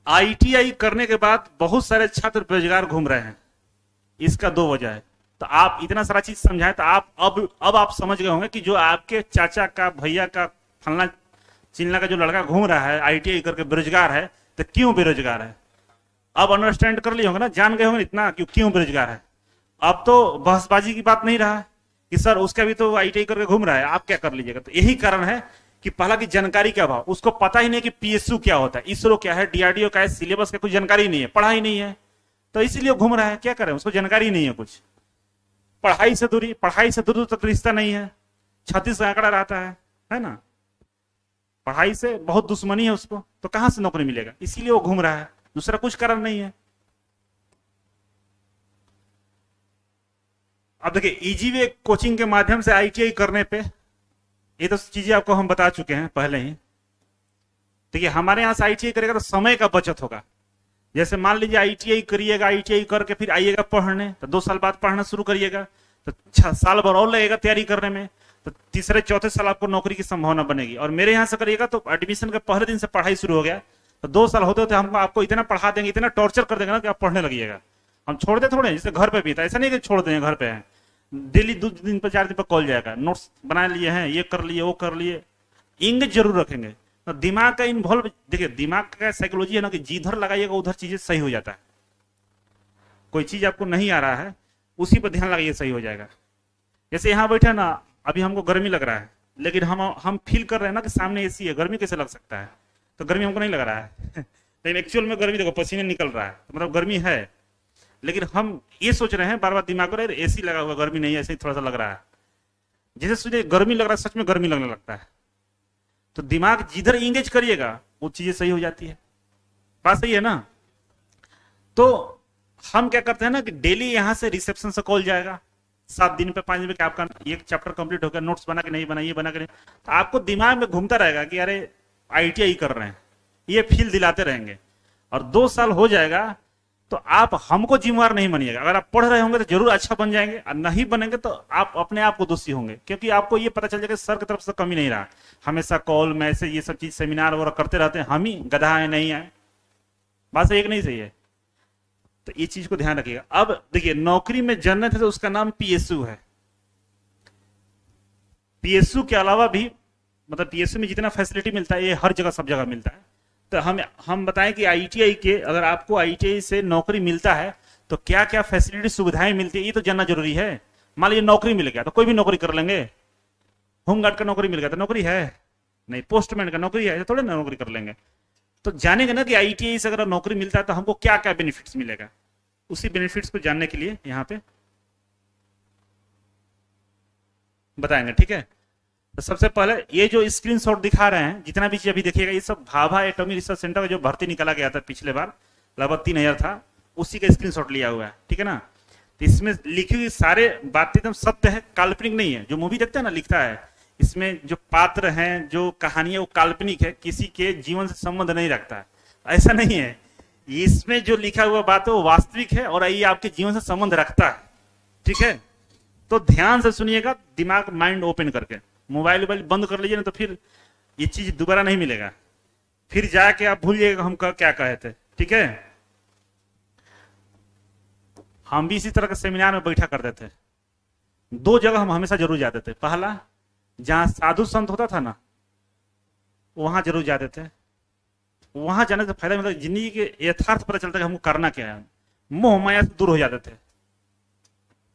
ITI करने के बाद बहुत सारे छात्र बेरोजगार घूम रहे हैं, इसका 2 वजह है। तो आप इतना सारा चीज समझाए तो आप अब आप समझ गए होंगे कि जो आपके चाचा का, भैया का, फलना चिल्ला का जो लड़का घूम रहा है ITI करके बेरोजगार है, तो क्यों बेरोजगार है। अब अंडरस्टैंड कर लिए होंगे ना, जान गए होंगे इतना क्यों बेरोजगार है। अब तो बहसबाजी की बात नहीं रहा कि सर उसका भी तो ITI करके घूम रहा है, आप क्या कर लीजिएगा। तो यही कारण है कि पहला की जानकारी क्या भाव, उसको पता ही नहीं कि PSU क्या होता है, इसरो क्या है, DRDO क्या है, सिलेबस का कुछ जानकारी नहीं है, पढ़ाई नहीं है, तो इसीलिए घूम रहा है। क्या करें, उसको जानकारी नहीं है कुछ, पढ़ाई से दूर तक रिश्ता नहीं है, 36 का आंकड़ा रहता है ना। पढ़ाई से बहुत दुश्मनी है उसको, तो कहां से नौकरी मिलेगा, इसीलिए वो घूम रहा है, दूसरा कुछ कारण नहीं है। अब देखिए इजी वे कोचिंग के माध्यम से ITI करने पे, ये तो चीजें आपको हम बता चुके हैं पहले ही। देखिए हमारे यहां से ITI करेगा तो समय का बचत होगा। जैसे मान लीजिए ITI करिएगा, ITI करके फिर आइएगा पढ़ने, तो 2 साल बाद पढ़ना शुरू करिएगा, तो 6 साल भर और लगेगा तैयारी करने में, तो तीसरे चौथे साल आपको नौकरी की संभावना बनेगी। और मेरे यहाँ से करिएगा तो एडमिशन के पहले दिन से पढ़ाई शुरू हो गया, तो 2 साल होते होते हम आपको इतना पढ़ा देंगे, इतना टॉर्चर कर देंगे ना कि आप पढ़ने लगिएगा। हम छोड़ दे थोड़े, जैसे घर पे भी था, ऐसा नहीं कि छोड़ देंगे, घर पे है, डेली 2 दिन पर 4 दिन पर कॉल जाएगा, नोट्स बना लिए हैं, ये कर लिए, वो कर लिए, इंग्लिश जरूर रखेंगे। तो दिमाग का इन्वॉल्व, देखिए दिमाग का साइकोलॉजी है ना कि जिधर लगाइएगा उधर चीजें सही हो जाता है। कोई चीज आपको नहीं आ रहा है उसी पर ध्यान लगाइए, सही हो जाएगा। जैसे यहाँ बैठे ना, अभी हमको गर्मी लग रहा है, लेकिन हम फील कर रहे हैं ना कि सामने AC है, गर्मी कैसे लग सकता है। तो गर्मी हमको नहीं लग रहा है लेकिन एक्चुअल में गर्मी देखो, पसीने निकल रहा है, तो मतलब गर्मी है। लेकिन हम ये सोच रहे हैं बार बार दिमाग में, एसी लगा हुआ, गर्मी नहीं है, ऐसे ही थोड़ा सा लग रहा है। जैसे सोचिए गर्मी लग रहा है, सच में गर्मी लगने लगता है। तो दिमाग जिधर इंगेज करिएगा वो चीजें सही हो जाती है। बात सही है ना? तो हम क्या करते हैं ना कि डेली यहां से रिसेप्शन से कॉल जाएगा 7 दिन पे 5 दिन पे, क्या आपका एक चैप्टर कंप्लीट हो गया, नोट्स बना के नहीं बना, ये बना के नहीं, तो आपको दिमाग में घूमता रहेगा कि अरे आईटीआई कर रहे हैं, ये फील दिलाते रहेंगे। और 2 साल हो जाएगा तो आप हमको जिम्मेवार नहीं बनिएगा। अगर आप पढ़ रहे होंगे तो जरूर अच्छा बन जाएंगे, और नहीं बनेंगे तो आप अपने आप को दोषी होंगे, क्योंकि आपको ये पता चल जाएगा सर की तरफ से कमी नहीं रहा। हमेशा कॉल मैसेज ये सब चीज सेमिनार वगैरह करते रहते हैं, हम ही गधा है, नहीं है। बात एक नहीं सही है, तो ये चीज को ध्यान रखिएगा। अब देखिए, नौकरी में जन्नत है तो उसका नाम पीएसयू है। पीएसयू के अलावा भी, मतलब पीएसयू में जितना फैसिलिटी मिलता है ये हर जगह सब जगह मिलता है। तो हम बताएं कि आईटीआई के, अगर आपको आईटीआई से नौकरी मिलता है तो क्या क्या फैसिलिटी सुविधाएं मिलती है, ये तो जानना जरूरी है। मान लीजिए नौकरी मिल गया तो कोई भी नौकरी कर लेंगे। होमगार्ड का नौकरी मिल गया तो नौकरी है नहीं, पोस्टमैन का नौकरी है तो थोड़े ना नौकरी कर लेंगे। तो जानेंगे ना कि आईटीआई से अगर नौकरी मिलता है तो हमको क्या क्या बेनिफिट्स मिलेगा। उसी बेनिफिट्स को जानने के लिए यहाँ पे बताएंगे, ठीक है। तो सबसे पहले ये जो स्क्रीनशॉट दिखा रहे हैं, जितना भी चीज अभी देखिएगा, ये सब भाभा एटॉमिक रिसर्च सेंटर का जो भर्ती निकाला गया था पिछले बार, लगभग 3000 था, उसी का स्क्रीनशॉट लिया हुआ है, ठीक है ना। तो इसमें लिखी हुई सारे बातें एकदम सत्य है, काल्पनिक नहीं है। जो मूवी देखते हैं ना, लिखता है इसमें जो पात्र हैं, जो कहानी है वो काल्पनिक है, किसी के जीवन से संबंध नहीं रखता है, ऐसा नहीं है। इसमें जो लिखा हुआ बात है वो वास्तविक है और ये आपके जीवन से संबंध रखता है, ठीक है। तो ध्यान से सुनिएगा, दिमाग माइंड ओपन करके। मोबाइल वोबाइल बंद कर लीजिए ना, तो फिर ये चीज दोबारा नहीं मिलेगा, फिर जाके आप भूल जाइएगा हम क्या कहे थे, ठीक है। हम भी इसी तरह के सेमिनार में बैठा करते थे। 2 जगह हम हमेशा जरूर जाते थे। पहला, जहां साधु संत होता था ना, वहां जरूर जाते थे। वहां जाने से फायदा मतलब जिंदगी के यथार्थ पता चलता है कि हमको करना क्या है, मोह माया से दूर हो जाते थे,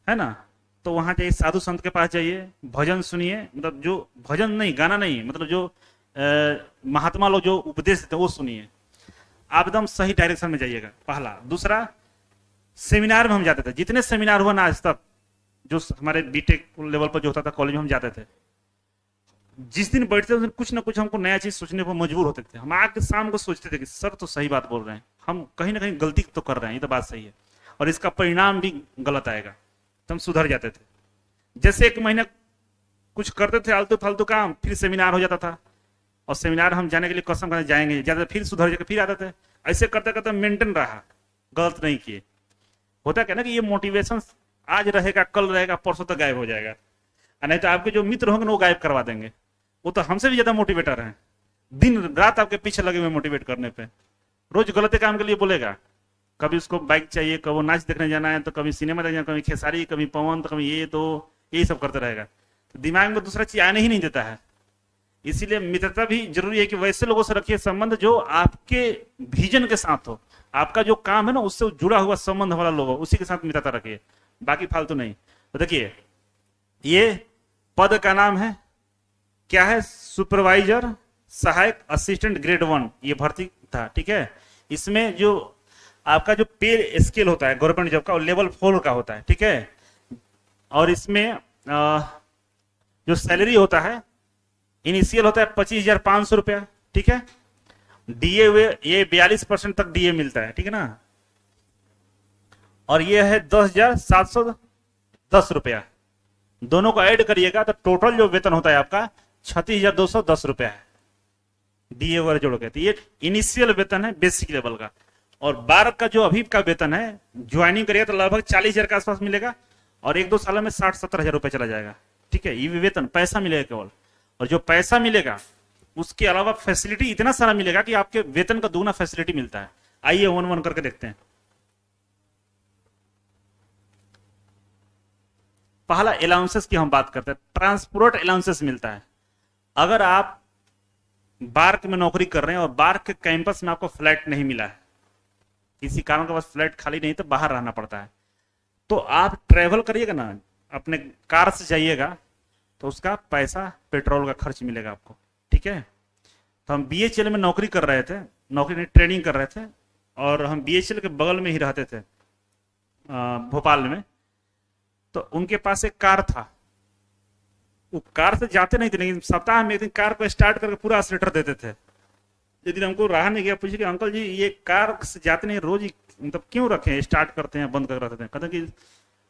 है ना। तो वहां जाइए, साधु संत के पास जाइए, भजन सुनिए, मतलब जो भजन नहीं, गाना नहीं, मतलब जो महात्मा लोग जो उपदेश देते वो सुनिए, आप एकदम सही डायरेक्शन में जाइएगा। पहला। दूसरा, सेमिनार में हम जाते थे, जितने सेमिनार हुआ ना आज तक, जो हमारे बीटेक लेवल पर जो होता था कॉलेज में, हम जाते थे। जिस दिन बैठते उस दिन कुछ ना कुछ हमको नया चीज सोचने पर मजबूर होते थे। हम आके शाम को सोचते थे कि सर तो सही बात बोल रहे हैं, हम कहीं ना कहीं गलती तो कर रहे हैं, ये तो बात सही है, और इसका परिणाम भी गलत आएगा, तो हम सुधर जाते थे। जैसे 1 महीना कुछ करते थे आलतू फालतू काम, फिर सेमिनार हो जाता था, और सेमिनार हम जाने के लिए कसम खाने जाएंगे, जाते फिर सुधर जाके फिर आते थे। ऐसे करते करते मेंटेन रहा, गलत नहीं किए। होता क्या ना कि ये मोटिवेशन आज रहेगा, कल रहेगा, परसों तक गायब हो जाएगा, नहीं तो आपके जो मित्र होंगे ना वो गायब करवा देंगे। वो तो हमसे भी ज्यादा मोटिवेटर हैं, दिन रात आपके पीछे लगे हुए मोटिवेट करने पे। रोज गलत काम के लिए बोलेगा, कभी उसको बाइक चाहिए, कभी नाच देखने जाना है, तो कभी सिनेमा देखने जाना, कभी खेसारी, कभी पवन, तो कभी ये, तो यही सब करते रहेगा। तो दिमाग में दूसरा चीज आने ही नहीं देता है। इसीलिए मित्रता भी जरूरी है कि वैसे लोगों से रखिए संबंध जो आपके विजन के साथ हो, आपका जो काम है ना उससे जुड़ा हुआ संबंध वाला लोग हो, उसी के साथ मित्रता रखिए, बाकी फालतू नहीं। तो देखिए, ये पद का नाम है क्या है, सुपरवाइजर सहायक असिस्टेंट ग्रेड 1, ये भर्ती था, ठीक है। इसमें जो आपका जो पे स्केल होता है गवर्नमेंट जॉब का, वो लेवल 4 का होता है, ठीक है। और इसमें जो सैलरी होता है इनिशियल होता है 25,500 रुपया, ठीक है। डीए ये 42% तक डीए मिलता है, ठीक है ना। और ये है 10,710 रुपया, दोनों को ऐड करिएगा तो टोटल जो वेतन होता है आपका 36,210 रुपया है, डीए वगैरह जोड़ के। तो ये इनिशियल वेतन है बेसिक लेवल का। और 12 का जो अभी का वेतन है, ज्वाइनिंग करिएगा तो लगभग 40,000 के आसपास मिलेगा, और 1-2 सालों में 60-70 हजार रुपया चला जाएगा, ठीक है। ये वेतन पैसा मिलेगा केवल, और जो पैसा मिलेगा उसके अलावा फैसिलिटी इतना सारा मिलेगा कि आपके वेतन का दुगना फैसिलिटी मिलता है। आइए 1-1 करके देखते हैं। पहला अलाउंसेस की हम बात करते हैं, ट्रांसपोर्ट अलाउंसेस मिलता है। अगर आप बार्क में नौकरी कर रहे हैं और बार्क के कैंपस में आपको फ्लैट नहीं मिला है, किसी कारण के पास फ्लैट खाली नहीं, तो बाहर रहना पड़ता है, तो आप ट्रेवल करिएगा ना, अपने कार से जाइएगा, तो उसका पैसा पेट्रोल का खर्च मिलेगा आपको, ठीक है। तो हम बीएचएल में नौकरी कर रहे थे, नौकरी नहीं ट्रेनिंग कर रहे थे, और हम बीएचएल के बगल में ही रहते थे भोपाल में। तो उनके पास एक कार था, वो कार से जाते नहीं थे, लेकिन सप्ताह में एक दिन कार को स्टार्ट करके पूरा एक्सीलेटर देते थे। एक दिन हमको रहा नहीं गया, पूछे कि अंकल जी ये कार से जाते नहीं रोज ही, मतलब क्यों रखे, स्टार्ट करते हैं बंद कर रखते हैं। कहते कि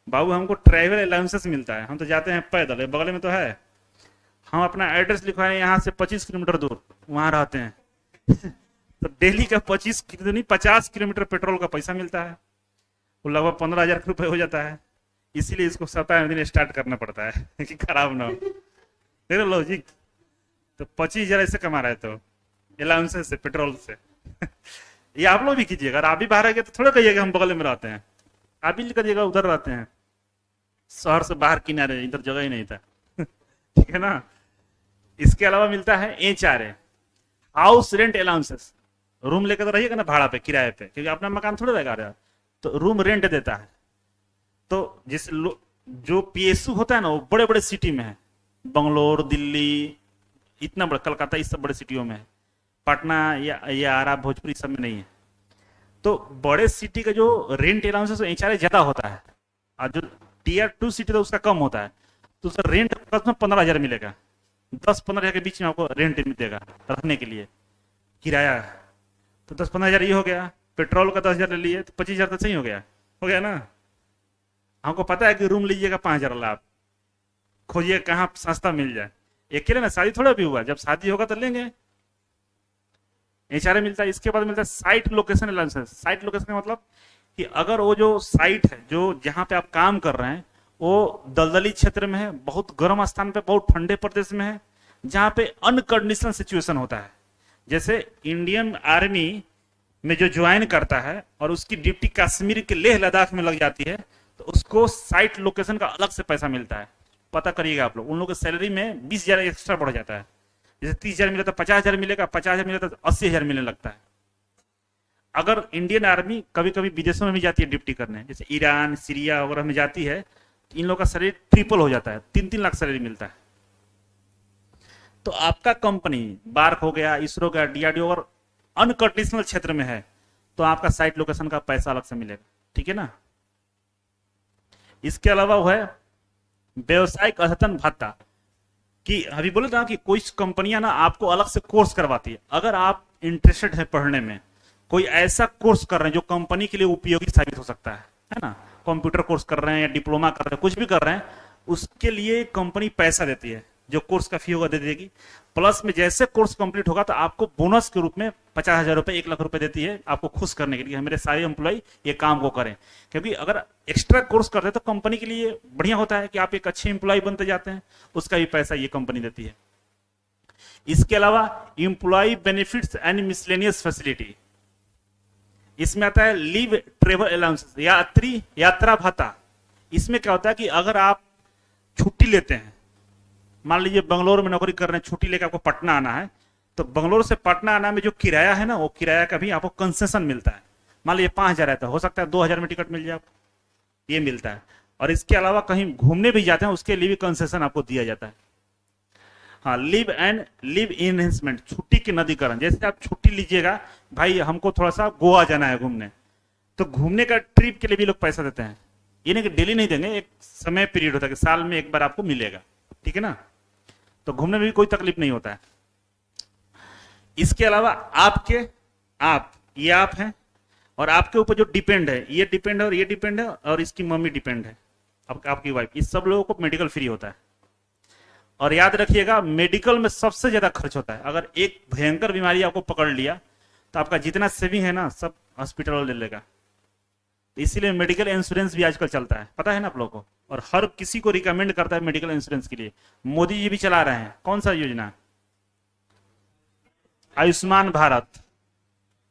बाबू हमको ट्रैवल अलाउंसेस मिलता है, हम तो जाते हैं पैदल, बगल में तो है, हम अपना एड्रेस लिखवाए यहाँ से 25 किलोमीटर दूर वहां रहते हैं तो डेली का 50 किलोमीटर पेट्रोल का पैसा मिलता है, वो लगभग 15,000 रुपये हो जाता है। इसीलिए इसको सप्ताह में दिन स्टार्ट करना पड़ता है कि खराब ना हो। देख लो जी, तो 25,000 ऐसे कमा रहे तो अलाउंसेस से, पेट्रोल से ये आप लोग भी कीजिएगा। अगर आप भी बाहर आएंगे तो थोड़ा कहिएगा हम बगल में रहते हैं, आप भी करिएगा उधर रहते हैं, शहर से बाहर किनारे, इधर जगह ही नहीं था ठीक है ना। इसके अलावा मिलता है HRA, house rent allowances. Room लेकर तो रहिएगा ना भाड़ा पे, किराए पे, क्योंकि अपना मकान थोड़ा रहेगा, तो रूम रेंट देता है। तो जिस जो PSU होता है ना, वो बड़े बड़े सिटी में है, बंगलोर, दिल्ली, इतना बड़ा, कलकत्ता, इस सब बड़े सिटियों में है, पटना या आरा, भोजपुरी सब में नहीं है। तो बड़े सिटी का जो रेंट अलाउंसेस HRA ज्यादा होता है, और जो Tier 2 सिटी तो उसका कम होता है। तो उसका रेंट 15,000 मिलेगा, 10-15,000 के बीच में आपको रेंट मिलेगा रहने के लिए, किराया। तो 10-15,000 ये हो गया, पेट्रोल का 10,000 ले लिए तो 25,000 तो सही हो गया ना। हमको पता है कि रूम लीजिएगा 5,000 वाला, आप खोजिए कहाँ सस्ता मिल जाए। अकेले ना शादी थोड़ा भी हुआ, जब शादी होगा तो लेंगे। HRA मिलता है। इसके बाद मिलता है site location allowances. Site location का मतलब कि अगर वो जो साइट है, जो जहां पे आप काम कर रहे हैं, वो दलदली क्षेत्र में है, बहुत गर्म स्थान पे, बहुत ठंडे प्रदेश में है, जहां पे अनकंडीशनल सिचुएशन होता है। जैसे इंडियन आर्मी में जो ज्वाइन करता है और उसकी ड्यूटी कश्मीर के लेह लद्दाख में लग जाती है, तो उसको साइट लोकेशन का अलग से पैसा मिलता है। पता करिएगा आप लोग, उन लोगों की सैलरी में 20,000 एक्स्ट्रा बढ़ जाता है। जैसे 30,000 मिला तो 50,000 मिलेगा, 50,000 मिला तो 80,000 मिलने लगता है। अगर इंडियन आर्मी कभी कभी विदेशों में भी जाती है ड्यूटी करने, जैसे ईरान, सीरिया वगैरह में जाती है, तो इन लोगों का सैलरी ट्रिपल हो जाता है, 3-3 लाख सैलरी मिलता है। तो आपका कंपनी बार्क हो गया, इसरो गया, DRDO और अनकंडीशनल क्षेत्र में है, तो आपका साइट लोकेशन का पैसा अलग से मिलेगा, ठीक है ना। इसके अलावा वो है व्यवसायिक अद्यतन भत्ता, कि अभी बोले था कि कोई कंपनियां ना आपको अलग से कोर्स करवाती है। अगर आप इंटरेस्टेड है पढ़ने में, कोई ऐसा कोर्स कर रहे हैं जो कंपनी के लिए उपयोगी साबित हो सकता है ना, कंप्यूटर कोर्स कर रहे हैं या डिप्लोमा कर रहे हैं, कुछ भी कर रहे हैं, उसके लिए कंपनी पैसा देती है, जो कोर्स का फी होगा दे देगी। प्लस में जैसे कोर्स कंप्लीट होगा तो आपको बोनस के रूप में 50,000 रुपए, 1 लाख रुपए देती है, आपको खुश करने के लिए मेरे सारे एम्प्लॉय ये काम को करें। क्योंकि अगर एक्स्ट्रा कोर्स करते हैं तो कंपनी के लिए बढ़िया होता है कि आप एक अच्छे एम्प्लॉय बनते जाते हैं, उसका भी पैसा ये कंपनी देती है। इसके अलावा employee benefits and miscellaneous facility, इसमें आता है लीव ट्रेवल अलाउंसेस, यात्रा भत्ता। इसमें क्या होता है कि अगर आप छुट्टी लेते हैं, मान लीजिए बंगलोर में नौकरी कर रहे हैं, छुट्टी लेकर आपको पटना आना है, तो बंगलोर से पटना आना में जो किराया है ना, वो किराया का भी आपको कंसेशन मिलता है। मान लीजिए 5,000 है तो हो सकता है 2,000 में टिकट मिल जाए आपको, ये मिलता है। और इसके अलावा कहीं घूमने भी जाते हैं, उसके लिए भी कंसेशन आपको दिया जाता है। हाँ, लिव इनहेंसमेंट, छुट्टी के नदीकरण। जैसे आप छुट्टी लीजिएगा, भाई हमको थोड़ा सा गोवा जाना है घूमने, तो घूमने का ट्रिप के लिए भी लोग पैसा देते हैं। ये नहीं कि डेली नहीं देंगे, एक समय पीरियड होता है कि साल में एक बार आपको मिलेगा, ठीक है ना। तो घूमने में भी कोई तकलीफ नहीं होता है। इसके अलावा ये आप हैं, और आपके ऊपर जो डिपेंड है, ये डिपेंड है और ये डिपेंड है और इसकी मम्मी डिपेंड है, आपकी वाइफ, इस सब लोगों को मेडिकल फ्री होता है। और याद रखिएगा, मेडिकल में सबसे ज्यादा खर्च होता है। अगर एक भयंकर बीमारी आपको पकड़ लिया तो आपका जितना सेविंग है ना, सब हॉस्पिटल वाला ले लेगा। इसीलिए मेडिकल इंश्योरेंस भी आजकल चलता है, पता है ना आप लोगों को, और हर किसी को रिकमेंड करता है मेडिकल इंश्योरेंस के लिए। मोदी जी भी चला रहे हैं, कौन सा योजना, आयुष्मान भारत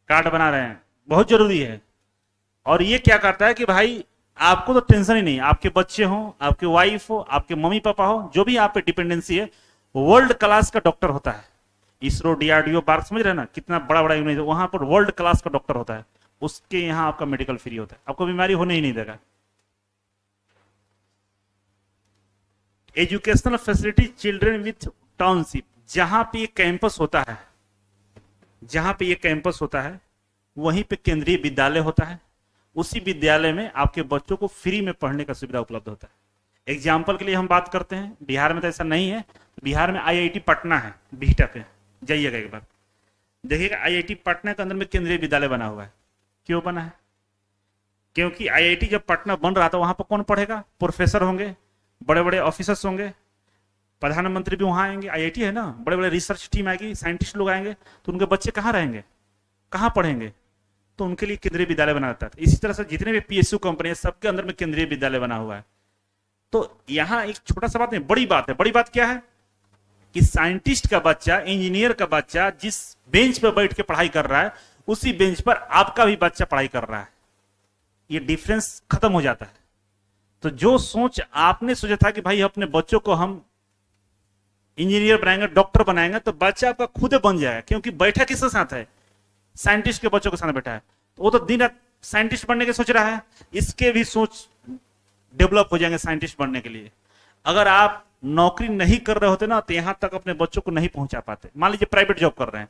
कार्ड बना रहे हैं, बहुत जरूरी है। और ये क्या करता है कि भाई आपको तो टेंशन ही नहीं, आपके बच्चे हो, आपके वाइफ हो, आपके मम्मी पापा हो, जो भी आप पे डिपेंडेंसी है, वर्ल्ड क्लास का डॉक्टर होता है। इसरो, DRDO, बार्क, समझ रहे हैं ना, कितना बड़ा बड़ा यूनिवर्सिटी, वहां पर वर्ल्ड क्लास का डॉक्टर होता है, उसके यहाँ आपका मेडिकल फ्री होता है, आपको बीमारी होने ही नहीं देगा। Educational facility children with township, जहां पे कैंपस होता है, जहां पे ये कैंपस होता है वहीं पे केंद्रीय विद्यालय होता है। उसी विद्यालय में आपके बच्चों को फ्री में पढ़ने का सुविधा उपलब्ध होता है। एग्जाम्पल के लिए हम बात करते हैं, बिहार में तो ऐसा नहीं है। बिहार में आईआईटी पटना है, बिहटा पे जाइएगा एक बार, देखिएगा आईआईटी पटना के अंदर में केंद्रीय विद्यालय बना हुआ है। क्यों बना है? क्योंकि आईआईटी जब पटना बन रहा था वहां पर कौन पढ़ेगा? प्रोफेसर होंगे, बड़े बड़े ऑफिसर्स होंगे, प्रधानमंत्री भी वहां आएंगे। आईआईटी है ना, बड़े बड़े रिसर्च टीम आएगी, साइंटिस्ट लोग आएंगे, तो उनके बच्चे कहाँ रहेंगे, कहाँ पढ़ेंगे? तो उनके लिए केंद्रीय विद्यालय बनाता था। इसी तरह से जितने भी पीएसयू कंपनी है सबके अंदर में केंद्रीय विद्यालय बना हुआ है। तो यहाँ एक छोटा सा बात नहीं, बड़ी बात है। बड़ी बात क्या है कि साइंटिस्ट का बच्चा, इंजीनियर का बच्चा जिस बेंच पर बैठ के पढ़ाई कर रहा है उसी बेंच पर आपका भी बच्चा पढ़ाई कर रहा है। ये डिफरेंस खत्म हो जाता है। तो जो सोच आपने सोचा था कि भाई अपने बच्चों को हम इंजीनियर बनाएंगे, डॉक्टर बनाएंगे, तो बच्चा आपका खुद बन जाएगा। क्योंकि बैठा किसके साथ है? साइंटिस्ट के बच्चों के साथ बैठा है। तो वो तो दिन रात साइंटिस्ट बनने की सोच रहा है, इसके भी सोच डेवलप हो जाएंगे साइंटिस्ट बनने के लिए। अगर आप नौकरी नहीं कर रहे होते ना तो यहां तक अपने बच्चों को नहीं पहुंचा पाते। मान लीजिए प्राइवेट जॉब कर रहे हैं,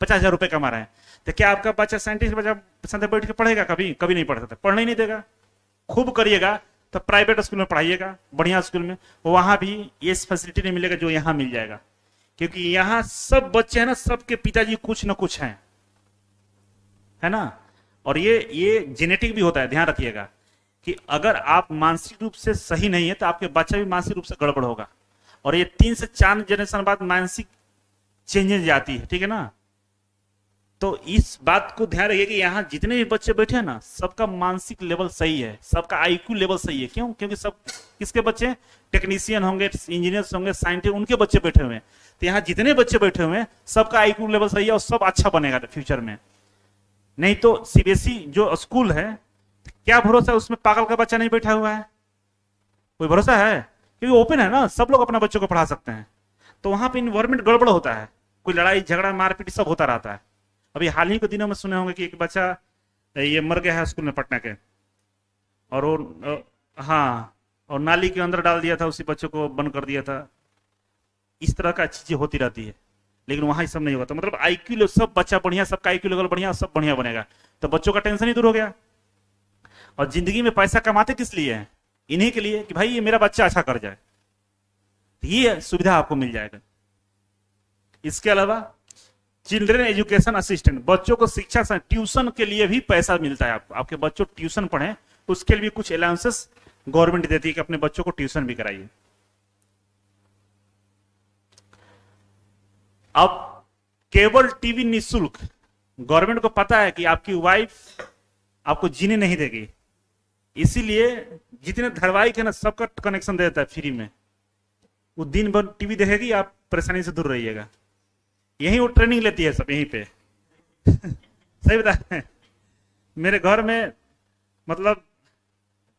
50,000 रुपए कमा रहे हैं, तो क्या आपका बच्चा साइंटिस्ट बच्चा साथ बैठ के पढ़ेगा? कभी कभी नहीं पढ़ सकता, पढ़ने ही नहीं देगा। खूब करिएगा तो प्राइवेट स्कूल में पढ़ाइएगा, बढ़िया स्कूल में, वहां भी ये फैसिलिटी नहीं मिलेगा जो यहां मिल जाएगा। क्योंकि यहां सब बच्चे हैं ना, सबके पिताजी कुछ ना कुछ हैं, है ना। और ये जेनेटिक भी होता है, ध्यान रखिएगा कि अगर आप मानसिक रूप से सही नहीं है तो आपके बच्चा भी मानसिक रूप से गड़बड़ होगा। और ये 3 से 4 जनरेशन बाद मानसिक चेंजेस आती है, ठीक है ना। तो इस बात को ध्यान रखिए कि यहाँ जितने भी बच्चे बैठे हैं ना, सबका मानसिक लेवल सही है, सबका आईक्यू लेवल सही है। क्यों? क्योंकि सब किसके बच्चे? टेक्नीशियन होंगे, इंजीनियर्स होंगे, साइंटिस्ट, उनके बच्चे बैठे हुए हैं। तो यहाँ जितने बच्चे बैठे हुए हैं सबका आईक्यू लेवल सही है और सब अच्छा बनेगा फ्यूचर में। नहीं तो सीबीएसई जो स्कूल है, क्या भरोसा उसमें पागल का बच्चा नहीं बैठा हुआ है? कोई भरोसा है? क्योंकि ओपन है ना, सब लोग अपना बच्चों को पढ़ा सकते हैं। तो वहां पे इन्वायरमेंट गड़बड़ होता है, कोई लड़ाई झगड़ा मारपीट सब होता रहता है। अभी हाल ही के दिनों में सुने होंगे कि एक बच्चा ये मर गया है स्कूल में पटना के, और वो हाँ, और नाली के अंदर डाल दिया था, उसी बच्चे को बंद कर दिया था। इस तरह का चीजें होती रहती है, लेकिन वहां सब नहीं होता। मतलब आईक्यू सब बच्चा बढ़िया, सबका आईक्यू लेवल बढ़िया, सब बढ़िया बनेगा, तो बच्चों का टेंशन ही दूर हो गया। और जिंदगी में पैसा कमाते किस लिए हैं? इन्हीं के लिए कि भाई ये मेरा बच्चा अच्छा कर जाए, ये सुविधा आपको मिल जाएगा। इसके अलावा चिल्ड्रन एजुकेशन असिस्टेंट, बच्चों को शिक्षा ट्यूशन के लिए भी पैसा मिलता है। आपको, आपके बच्चों ट्यूशन पढ़े उसके लिए भी कुछ अलाउंसेस गवर्नमेंट देती है कि अपने बच्चों को ट्यूशन भी कराइए। अब केबल टीवी निःशुल्क, गवर्नमेंट को पता है कि आपकी वाइफ आपको जीने नहीं देगी, इसीलिए जितने धारावाहिक है ना सबका कनेक्शन दे देता है फ्री में। वो दिन भर टीवी देखेगी, आप परेशानी से दूर रहिएगा। यही वो ट्रेनिंग लेती है सब यहीं पे सही बता रहे हैं। मेरे घर में मतलब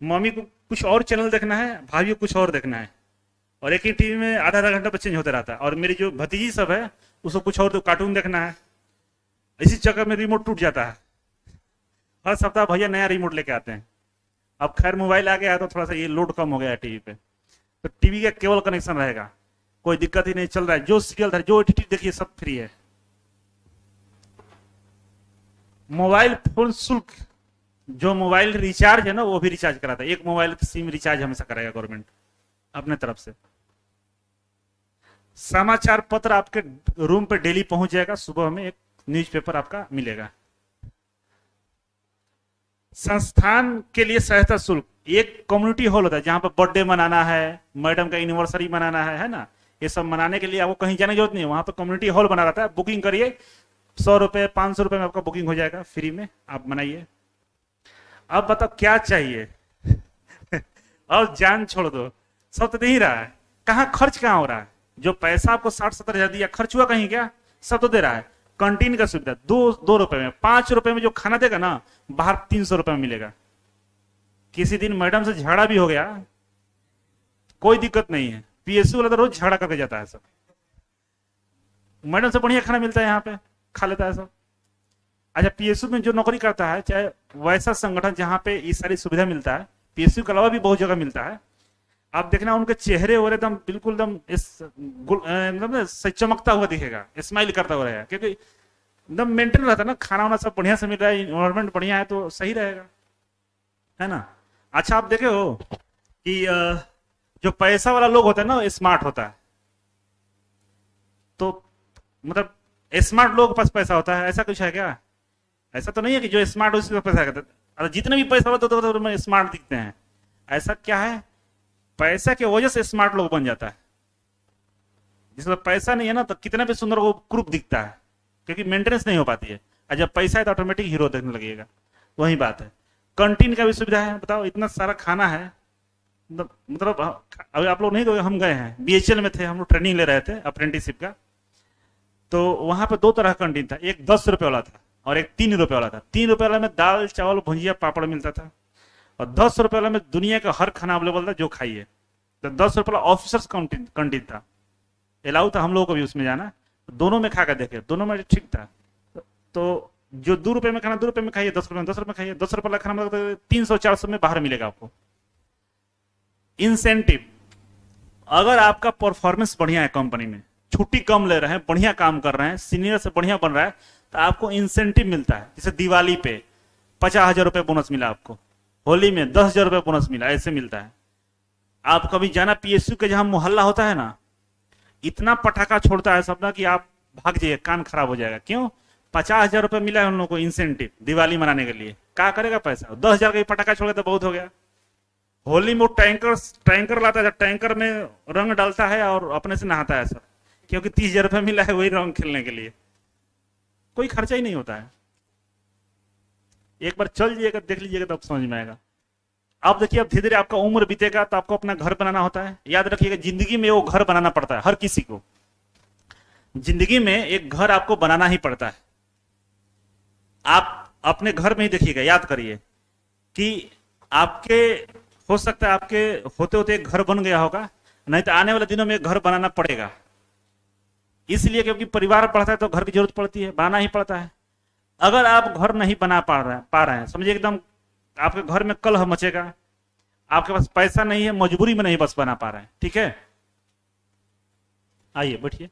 मम्मी को कुछ और चैनल देखना है, भाभी को कुछ और देखना है, और एक ही टीवी में आधा आधा घंटा चेंज होता रहता है। और मेरी जो भतीजी सब है उसको कुछ और तो कार्टून देखना है। इसी चक्कर में रिमोट टूट जाता है। हर सप्ताह भैया नया रिमोट लेके आते हैं। अब खैर मोबाइल आ गया है तो थोड़ा सा ये लोड कम हो गया है टीवी पे, तो टीवी का केबल कनेक्शन रहेगा, कोई दिक्कत ही नहीं, चल रहा है। जो सीरियल था, जो ओटीटी देखिए सब फ्री है। मोबाइल फोन शुल्क, जो मोबाइल रिचार्ज है ना वो भी रिचार्ज कराता है। एक मोबाइल सिम रिचार्ज हमेशा कराएगा गवर्नमेंट अपने तरफ से। समाचार पत्र आपके रूम पे डेली पहुंच जाएगा, सुबह में एक न्यूज़पेपर आपका मिलेगा। संस्थान के लिए सहायता शुल्क, एक कम्युनिटी हॉल होता है जहां पर बर्थडे मनाना है, मैडम का एनिवर्सरी मनाना है ना, ये सब मनाने के लिए आपको कहीं जाने की जरूरत नहीं है। वहां पर कम्युनिटी हॉल बना रहता है, बुकिंग करिए, 100 रुपए 500 रुपए में आपका बुकिंग हो जाएगा, फ्री में आप मनाइए। अब बताओ क्या चाहिए और जान छोड़ दो, सब तो दे ही रहा है, कहाँ खर्च कहाँ हो रहा है? जो पैसा आपको 60-70 हजार दिया, खर्च हुआ कहीं क्या? सब तो दे रहा है। कैंटीन का सुविधा 2 रुपए में, 5 रुपए में जो खाना देगा ना, बाहर 300 रुपए में मिलेगा। किसी दिन मैडम से झगड़ा भी हो गया, कोई दिक्कत नहीं है, पीएसयू वाला तो रोज झगड़ा करके जाता है सब, मैडम से बढ़िया खाना मिलता है यहाँ पे, खा लेता है सब। अच्छा, पीएसयू में जो नौकरी करता है, चाहे वैसा संगठन जहां पे ये सारी सुविधा मिलता है, पीएसयू के अलावा भी बहुत जगह मिलता है, आप देखना उनके चेहरे और एकदम बिल्कुल एकदम चमकता हुआ दिखेगा, स्माइल करता हुआ रहेगा, क्योंकि एकदम मेंटेन रहता है ना, खाना वाना सब बढ़िया से मिल रहा है, इन्वायरमेंट बढ़िया है तो सही रहेगा, है ना। अच्छा आप देखे हो कि जो पैसा वाला लोग होता है ना स्मार्ट होता है, तो मतलब स्मार्ट लोग के पास पैसा होता है, ऐसा कुछ है क्या? ऐसा तो नहीं है कि जो स्मार्ट उसी के पास पैसा करता है, जितने भी पैसा होता है तो स्मार्ट दिखते हैं, ऐसा क्या है? पैसा की वजह से स्मार्ट लोग बन जाता है। जिसमें पैसा नहीं है ना तो कितना भी सुंदर वो क्रूप दिखता है, क्योंकि मेंटेनेंस नहीं हो पाती है, और जब पैसा है तो ऑटोमेटिक हीरो देखने लगेगा। वही बात है, कैंटीन का भी सुविधा है, बताओ इतना सारा खाना है, मतलब अभी आप लोग नहीं तो हम गए हैं, बीएचएल में थे हम लोग, ट्रेनिंग ले रहे थे अप्रेंटिसशिप का, तो वहां पे दो तरह का कैंटीन था, एक 10 रुपए वाला था और एक 3 रुपए वाला था। 3 रुपए वाला में दाल चावल भुजिया पापड़ मिलता था, और 10 रुपए वाला में दुनिया का हर खाना अवेलेबल था जो खाइए। तो 10 रुपए वाला ऑफिसर्स कैंटीन था, अलाउ था हम लोगों को भी उसमें जाना, दोनों में खा कर देखे, दोनों में ठीक था। तो जो 2 रुपए में खाना 2 रुपए में खाइए, 10 रुपए में 10 रुपए में खाइए, 10 रुपए वाला खाना मतलब 300-400 में बाहर मिलेगा आपको। इंसेंटिव, अगर आपका परफॉर्मेंस बढ़िया है, कंपनी में छुट्टी कम ले रहे हैं, बढ़िया काम कर रहे हैं, सीनियर से बढ़िया बन रहा है, तो आपको इंसेंटिव मिलता है। जैसे दिवाली पे 50,000 रुपए बोनस मिला आपको, होली में 10,000 रुपए बोनस मिला, ऐसे मिलता है। आप कभी जाना पीएसयू के जहां मोहल्ला होता है ना, इतना पटाखा छोड़ता है सबना कि आप भाग जाइए, कान खराब हो जाएगा। क्यों? 50,000 रुपए मिला है उन लोगों को इंसेंटिव दिवाली मनाने के लिए। क्या करेगा पैसा? 10,000 का पटाखा छोड़े तो बहुत हो गया। होली में वो टैंकर लाता है, टैंकर में रंग डालता है और अपने से नहाता है सब, क्योंकि 30,000 रुपए मिला है वही रंग खेलने के लिए, कोई खर्चा ही नहीं होता है। एक बार चल जाइएगा, देख लीजिएगा तब समझ में आएगा। अब देखिए, अब धीरे धीरे आपका उम्र बीतेगा तो आपको अपना घर बनाना होता है। याद रखिएगा, जिंदगी में वो घर बनाना पड़ता है, हर किसी को जिंदगी में एक घर आपको बनाना ही पड़ता है। आप अपने घर में ही देखिएगा, याद करिए कि आपके हो सकता है आपके होते होते एक घर बन गया होगा, नहीं तो आने वाले दिनों में एक घर बनाना पड़ेगा। इसलिए क्योंकि परिवार बढ़ता है तो घर की जरूरत पड़ती है, बनाना ही पड़ता है। अगर आप घर नहीं बना पा रहे हैं, समझिए एकदम आपके घर में कलह मचेगा, आपके पास पैसा नहीं है, मजबूरी में नहीं बस बना पा रहे हैं। ठीक है, आइए बैठिए।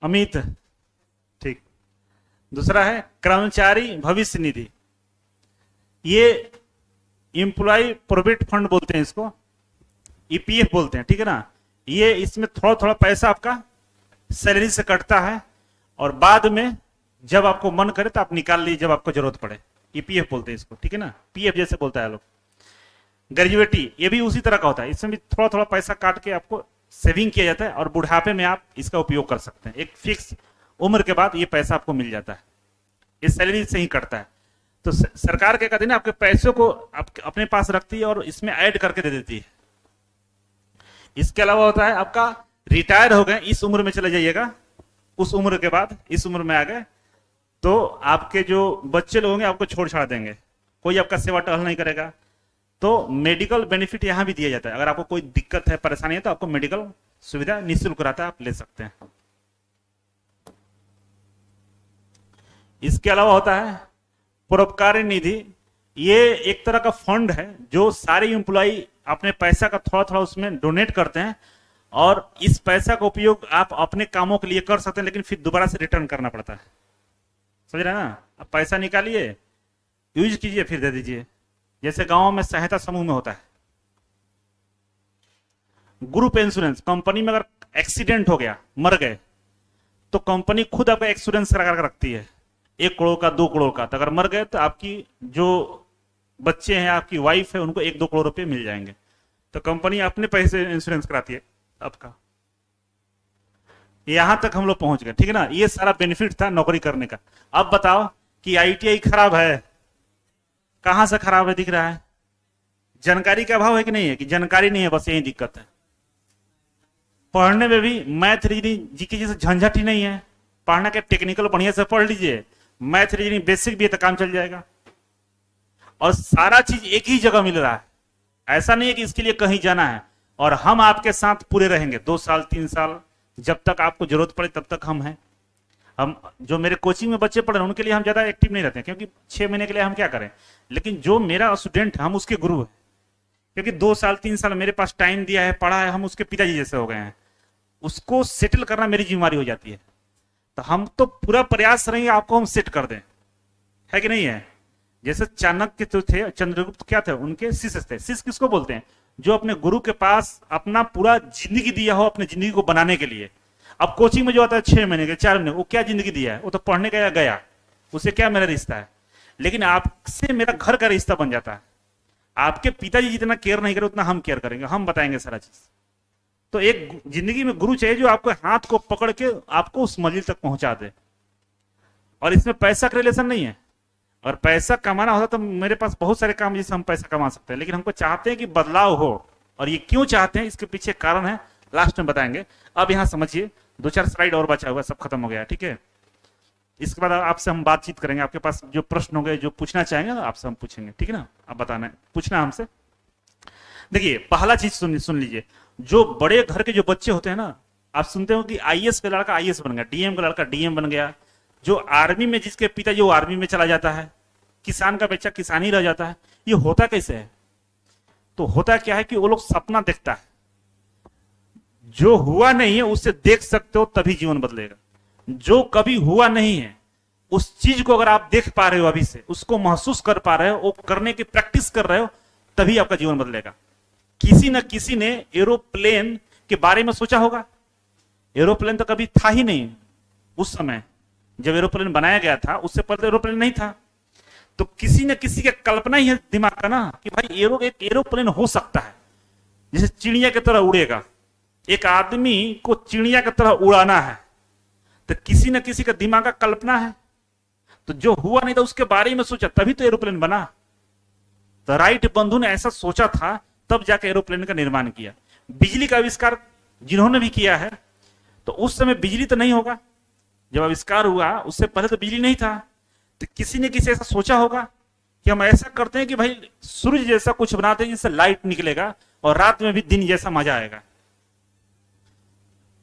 अमित, ठीक। दूसरा है कर्मचारी भविष्य निधि, ये इंप्लॉय प्रोविडेंट फंड बोलते हैं इसको, ईपीएफ बोलते हैं, ठीक है ना। ये इसमें थोड़ा थोड़ा पैसा आपका सैलरी से कटता है, और बाद में जब आपको मन करे तो आप निकाल लीजिए जब आपको जरूरत पड़े। ईपीएफ बोलते हैं इसको, ठीक है ना, पीएफ जैसे बोलता है लोग। ग्रेजुएटी, ये भी उसी तरह का होता है, इसमें भी थोड़ा थोड़ा पैसा काट के आपको सेविंग किया जाता है, और बुढ़ापे में आप इसका उपयोग कर सकते हैं। एक फिक्स उम्र के बाद ये पैसा आपको मिल जाता है, इस सैलरी से ही कटता है। तो सरकार क्या कहती है ना, आपके पैसों को अपने पास रखती है और इसमें ऐड करके दे देती है। इसके अलावा होता है आपका रिटायर हो गए, इस उम्र में चले जाइएगा, उस उम्र के बाद इस उम्र में आ गए तो आपके जो बच्चे लोग होंगे आपको छोड़ छाड़ देंगे, कोई आपका सेवा टहल नहीं करेगा। तो मेडिकल बेनिफिट यहां भी दिया जाता है, अगर आपको कोई दिक्कत है, परेशानी है, तो आपको मेडिकल सुविधा निःशुल्क रहता है, आप ले सकते हैं। इसके अलावा होता है परोपकारी निधि, ये एक तरह का फंड है जो सारे एम्प्लॉय अपने पैसा का थोड़ा थोड़ा उसमें डोनेट करते हैं, और इस पैसा का उपयोग आप अपने कामों के लिए कर सकते हैं, लेकिन फिर दोबारा से रिटर्न करना पड़ता है। समझ रहे हैं ना, आप पैसा निकालिए, यूज कीजिए, फिर दे दीजिए। जैसे गांव में सहायता समूह में होता है। ग्रुप इंश्योरेंस, कंपनी में अगर एक्सीडेंट हो गया, मर गए, तो कंपनी खुद आपका इंश्योरेंस करा कर रखती है, 1 करोड़ का, 2 करोड़ का। तो अगर मर गए तो आपकी जो बच्चे हैं, आपकी वाइफ है, उनको 1-2 करोड़ रुपए मिल जाएंगे। तो कंपनी अपने पैसे इंश्योरेंस कराती है आपका। यहां तक हम लोग पहुंच गए, ठीक है ना। ये सारा बेनिफिट था नौकरी करने का। अब बताओ कि आईटीआई खराब है, कहां से खराब है दिख रहा है? जानकारी का अभाव है कि नहीं है? कि जानकारी नहीं है, बस यही दिक्कत है। पढ़ने में भी मैथ रीजनिंग जीके जैसे झंझट ही नहीं है। पढ़ना के टेक्निकल बढ़िया से पढ़ लीजिए, मैथ रीजनिंग बेसिक भी है तो काम चल जाएगा। और सारा चीज एक ही जगह मिल रहा है, ऐसा नहीं है कि इसके लिए कहीं जाना है। और हम आपके साथ पूरे रहेंगे 2 साल 3 साल, जब तक आपको जरूरत पड़े तब तक हम हैं। हम जो मेरे कोचिंग में बच्चे पढ़ रहे हैं उनके लिए हम ज्यादा एक्टिव नहीं रहते हैं, क्योंकि 6 महीने के लिए हम क्या करें। लेकिन जो मेरा स्टूडेंट है, हम उसके गुरु है, क्योंकि 2 साल 3 साल मेरे पास टाइम दिया है, पढ़ा है, हम उसके पिताजी जैसे हो गए हैं। उसको सेटल करना मेरी जिम्मेवारी हो जाती है। तो हम तो पूरा प्रयास करेंगे आपको हम सेट कर दें, है कि नहीं है। जैसे चाणक्य जो थे, चंद्रगुप्त क्या थे, उनके शिष्य थे। शिष्य किसको बोलते हैं? जो अपने गुरु के पास अपना पूरा जिंदगी दिया हो अपने जिंदगी को बनाने के लिए। अब कोचिंग में जो आता है 6 महीने के 4 महीने, वो क्या जिंदगी दिया है? वो तो पढ़ने का गया, उससे क्या मेरा रिश्ता है। लेकिन आपसे मेरा घर का रिश्ता बन जाता है। आपके पिताजी जितना केयर नहीं करे उतना हम केयर करेंगे, हम बताएंगे सारा चीज। तो एक जिंदगी में गुरु चाहिए जो आपको हाथ को पकड़ के आपको उस मंजिल तक पहुंचा दे। और इसमें पैसा का रिलेशन नहीं है। और पैसा कमाना होता तो मेरे पास बहुत सारे काम जिससे हम पैसा कमा सकते हैं, लेकिन हमको चाहते हैं कि बदलाव हो। और ये क्यों चाहते हैं, इसके पीछे कारण है, लास्ट में बताएंगे। अब यहां समझिए, 2-4 स्लाइड और बचा हुआ, सब खत्म हो गया, ठीक है। इसके बाद आपसे हम बातचीत करेंगे। आपके पास जो प्रश्न होंगे, जो पूछना चाहेंगे आपसे हम पूछेंगे, ठीक है ना। आप बताना है, पूछना हमसे। देखिए पहला चीज सुन लीजिए। जो बड़े घर के जो बच्चे होते हैं ना, आप सुनते हो कि आईएएस का लड़का आईएएस बन गया, डीएम का लड़का डीएम बन गया। जो आर्मी में, जिसके पिताजी वो आर्मी में चला जाता है, किसान का बच्चा किसान ही रह जाता है। ये होता कैसे है? तो होता क्या है कि वो लोग सपना देखता है, जो हुआ नहीं है उससे देख सकते हो तभी जीवन बदलेगा। जो कभी हुआ नहीं है उस चीज को अगर आप देख पा रहे हो, अभी से उसको महसूस कर पा रहे हो, वो करने की प्रैक्टिस कर रहे हो, तभी आपका जीवन बदलेगा। किसी न किसी ने एरोप्लेन के बारे में सोचा होगा। एरोप्लेन तो कभी था ही नहीं उस समय, जब एरोप्लेन बनाया गया था उससे पहले एरोप्लेन नहीं था। तो किसी न किसी का कल्पना ही है दिमाग का ना कि भाई एक एरोप्लेन हो सकता है, जैसे चिड़िया की तरह उड़ेगा। एक आदमी को चिड़िया की तरह उड़ाना है, तो किसी न किसी का दिमाग का कल्पना है। तो जो हुआ नहीं था उसके बारे में सोचा, तभी तो एरोप्लेन बना। तो राइट बंधु ने ऐसा सोचा था, तब जाकर एरोप्लेन का निर्माण किया। बिजली का आविष्कार जिन्होंने भी किया है, तो उस समय बिजली तो नहीं होगा जब आविष्कार हुआ, उससे पहले तो बिजली नहीं था। तो किसी ने किसी ऐसा सोचा होगा कि हम ऐसा करते हैं कि भाई सूर्य जैसा कुछ बनाते हैं जिससे लाइट निकलेगा और रात में भी दिन जैसा मजा आएगा।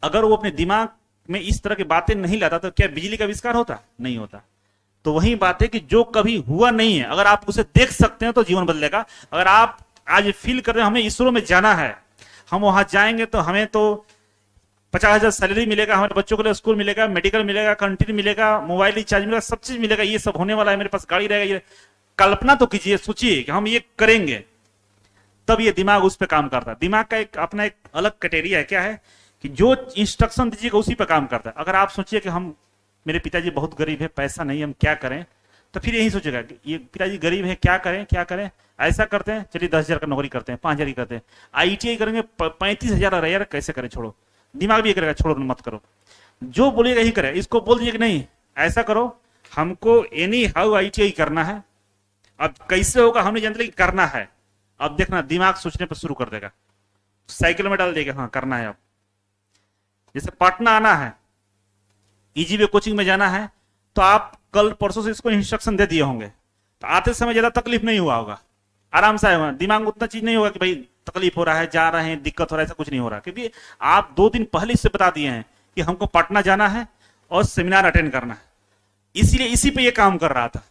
अगर वो अपने दिमाग में इस तरह की बातें नहीं लाता तो क्या बिजली का आविष्कार होता? नहीं होता। तो वही बात है कि जो कभी हुआ नहीं है, अगर आप उसे देख सकते हैं तो जीवन बदलेगा। अगर आप आज फील कर रहे हैं हमें इसरो में जाना है, हम वहां जाएंगे तो हमें तो 50,000 सैलरी मिलेगा, हमारे बच्चों के लिए स्कूल मिलेगा, मेडिकल मिलेगा, कंट्री मिलेगा, मोबाइल रिचार्ज मिलेगा, सब चीज मिलेगा, ये सब होने वाला है, मेरे पास गाड़ी रहेगा। ये कल्पना तो कीजिए, सोचिए कि हम ये करेंगे, तब ये दिमाग उस पर काम करता है। दिमाग का एक अपना एक अलग क्राइटेरिया है, क्या है कि जो इंस्ट्रक्शन दीजिएगा उसी पर काम करता है। अगर आप सोचिए कि हम, मेरे पिताजी बहुत गरीब है, पैसा नहीं, हम क्या करें, तो फिर यही सोचेगा कि ये पिताजी गरीब है, क्या करें क्या करें। ऐसा करते हैं, चलिए 10,000 का नौकरी करते हैं, 5,000 की करते हैं, ITI करेंगे, 35,000 आ रहा है यार, कैसे करें, छोड़ो। दिमाग भी ये करेगा, छोड़ो मत करो, जो बोलिएगा ही करे। इसको बोल दीजिए कि नहीं ऐसा करो, हमको एनी हाउ ITI करना है। अब कैसे होगा हम नहीं जानते, करना है। अब देखना दिमाग सोचने पर शुरू कर देगा, साइकिल में डाल देगा, हाँ करना है। अब जैसे पटना आना है, EGV कोचिंग में जाना है, तो आप कल परसों से इसको इंस्ट्रक्शन दे दिए होंगे, तो आते समय ज्यादा तकलीफ नहीं हुआ होगा, आराम से आएगा। दिमाग में उतना चीज नहीं होगा कि भाई तकलीफ हो रहा है, जा रहे हैं, दिक्कत हो रहा है, ऐसा कुछ नहीं हो रहा, क्योंकि आप 2 दिन पहले इससे बता दिए हैं कि हमको पटना जाना है और सेमिनार अटेंड करना है। इसीलिए इसी पे ये काम कर रहा था।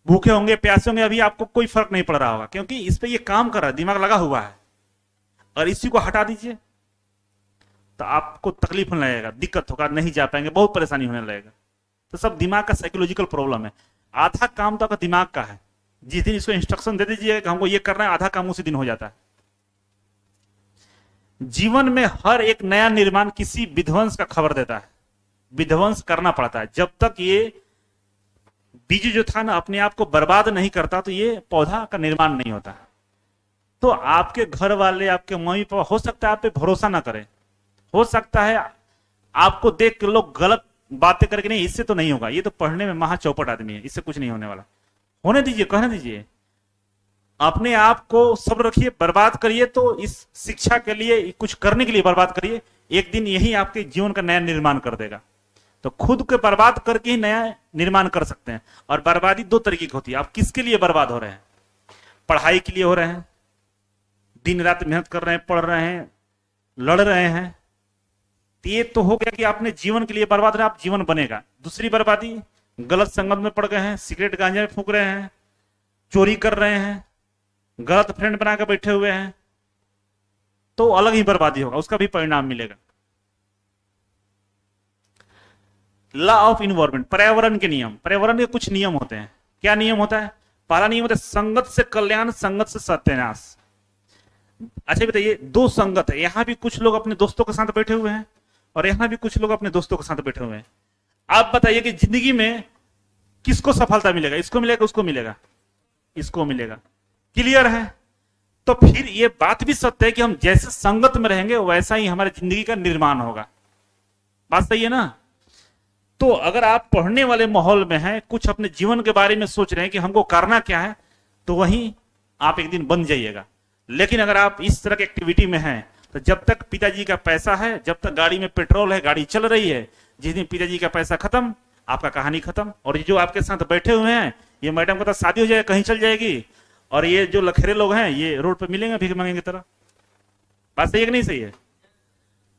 भूखे होंगे, प्यासे होंगे, अभी आपको कोई फर्क नहीं पड़ रहा होगा, क्योंकि इस पे ये काम कर रहा है, दिमाग लगा हुआ है। और इसी को हटा दीजिए तो आपको तकलीफ होने लगेगा, दिक्कत होगा, नहीं जा पाएंगे, बहुत परेशानी होने लगेगा। तो सब दिमाग का साइकोलॉजिकल प्रॉब्लम है। आधा काम तो आपका दिमाग का है। जिस दिन इसको इंस्ट्रक्शन दे दीजिए कि हमको ये करना है, आधा काम उसी दिन हो जाता है। जीवन में हर एक नया निर्माण किसी विध्वंस का खबर देता है, विध्वंस करना पड़ता है। जब तक ये बीज जो था ना अपने आप को बर्बाद नहीं करता, तो ये पौधा का निर्माण नहीं होता। तो आपके घर वाले, आपके मम्मी पापा, हो सकता है आप पे भरोसा ना करें, हो सकता है आपको देख के लोग गलत बातें करके, नहीं इससे तो नहीं होगा, ये तो पढ़ने में महा चौपट आदमी है, इससे कुछ नहीं होने वाला, होने दीजिए, कहने दीजिए। अपने आप को सब्र रखिए, बर्बाद करिए तो इस शिक्षा के लिए, कुछ करने के लिए बर्बाद करिए। एक दिन यही आपके जीवन का नया निर्माण कर देगा। तो खुद को बर्बाद करके ही नया निर्माण कर सकते हैं। और बर्बादी 2 तरीके की होती है। आप किसके लिए बर्बाद हो रहे हैं? पढ़ाई के लिए हो रहे हैं, दिन रात मेहनत कर रहे हैं, पढ़ रहे हैं, लड़ रहे हैं, ये तो हो गया कि आपने जीवन के लिए बर्बाद रहे, आप जीवन बनेगा। दूसरी बर्बादी, गलत संगत में पड़ गए हैं, सिगरेट गांजा में फूंक रहे हैं, चोरी कर रहे हैं, गलत फ्रेंड बनाकर बैठे हुए हैं, तो अलग ही बर्बादी होगा, उसका भी परिणाम मिलेगा। लॉ ऑफ इन्वायरमेंट, पर्यावरण के नियम। पर्यावरण के कुछ नियम होते हैं। क्या नियम होता है? पहला नियम होता है संगत से कल्याण, संगत से सत्यानाश। अच्छा बताइए, दो संगत है, यहां भी कुछ लोग अपने दोस्तों के साथ बैठे हुए हैं और यहां भी कुछ लोग अपने दोस्तों के साथ बैठे हुए हैं। आप बताइए कि जिंदगी में किसको सफलता मिलेगा? इसको मिलेगा, उसको मिलेगा? इसको मिलेगा। क्लियर है? तो फिर ये बात भी सत्य है कि हम जैसे संगत में रहेंगे वैसा ही हमारी जिंदगी का निर्माण होगा। बात सही है ना? तो अगर आप पढ़ने वाले माहौल में हैं, कुछ अपने जीवन के बारे में सोच रहे हैं कि हमको करना क्या है, तो वहीं आप एक दिन बन जाइएगा। लेकिन अगर आप इस तरह की एक्टिविटी में हैं, तो जब तक पिताजी का पैसा है, जब तक गाड़ी में पेट्रोल है, गाड़ी चल रही है, जिस दिन पिताजी का पैसा खत्म, आपका कहानी खत्म। और ये जो आपके साथ बैठे हुए हैं, ये मैडम का तो शादी हो जाएगा, कहीं चल जाएगी, और ये जो लखेरे लोग हैं ये रोड पे मिलेंगे भीख मांगेंगे की तरह। बात सही है कि नहीं सही है?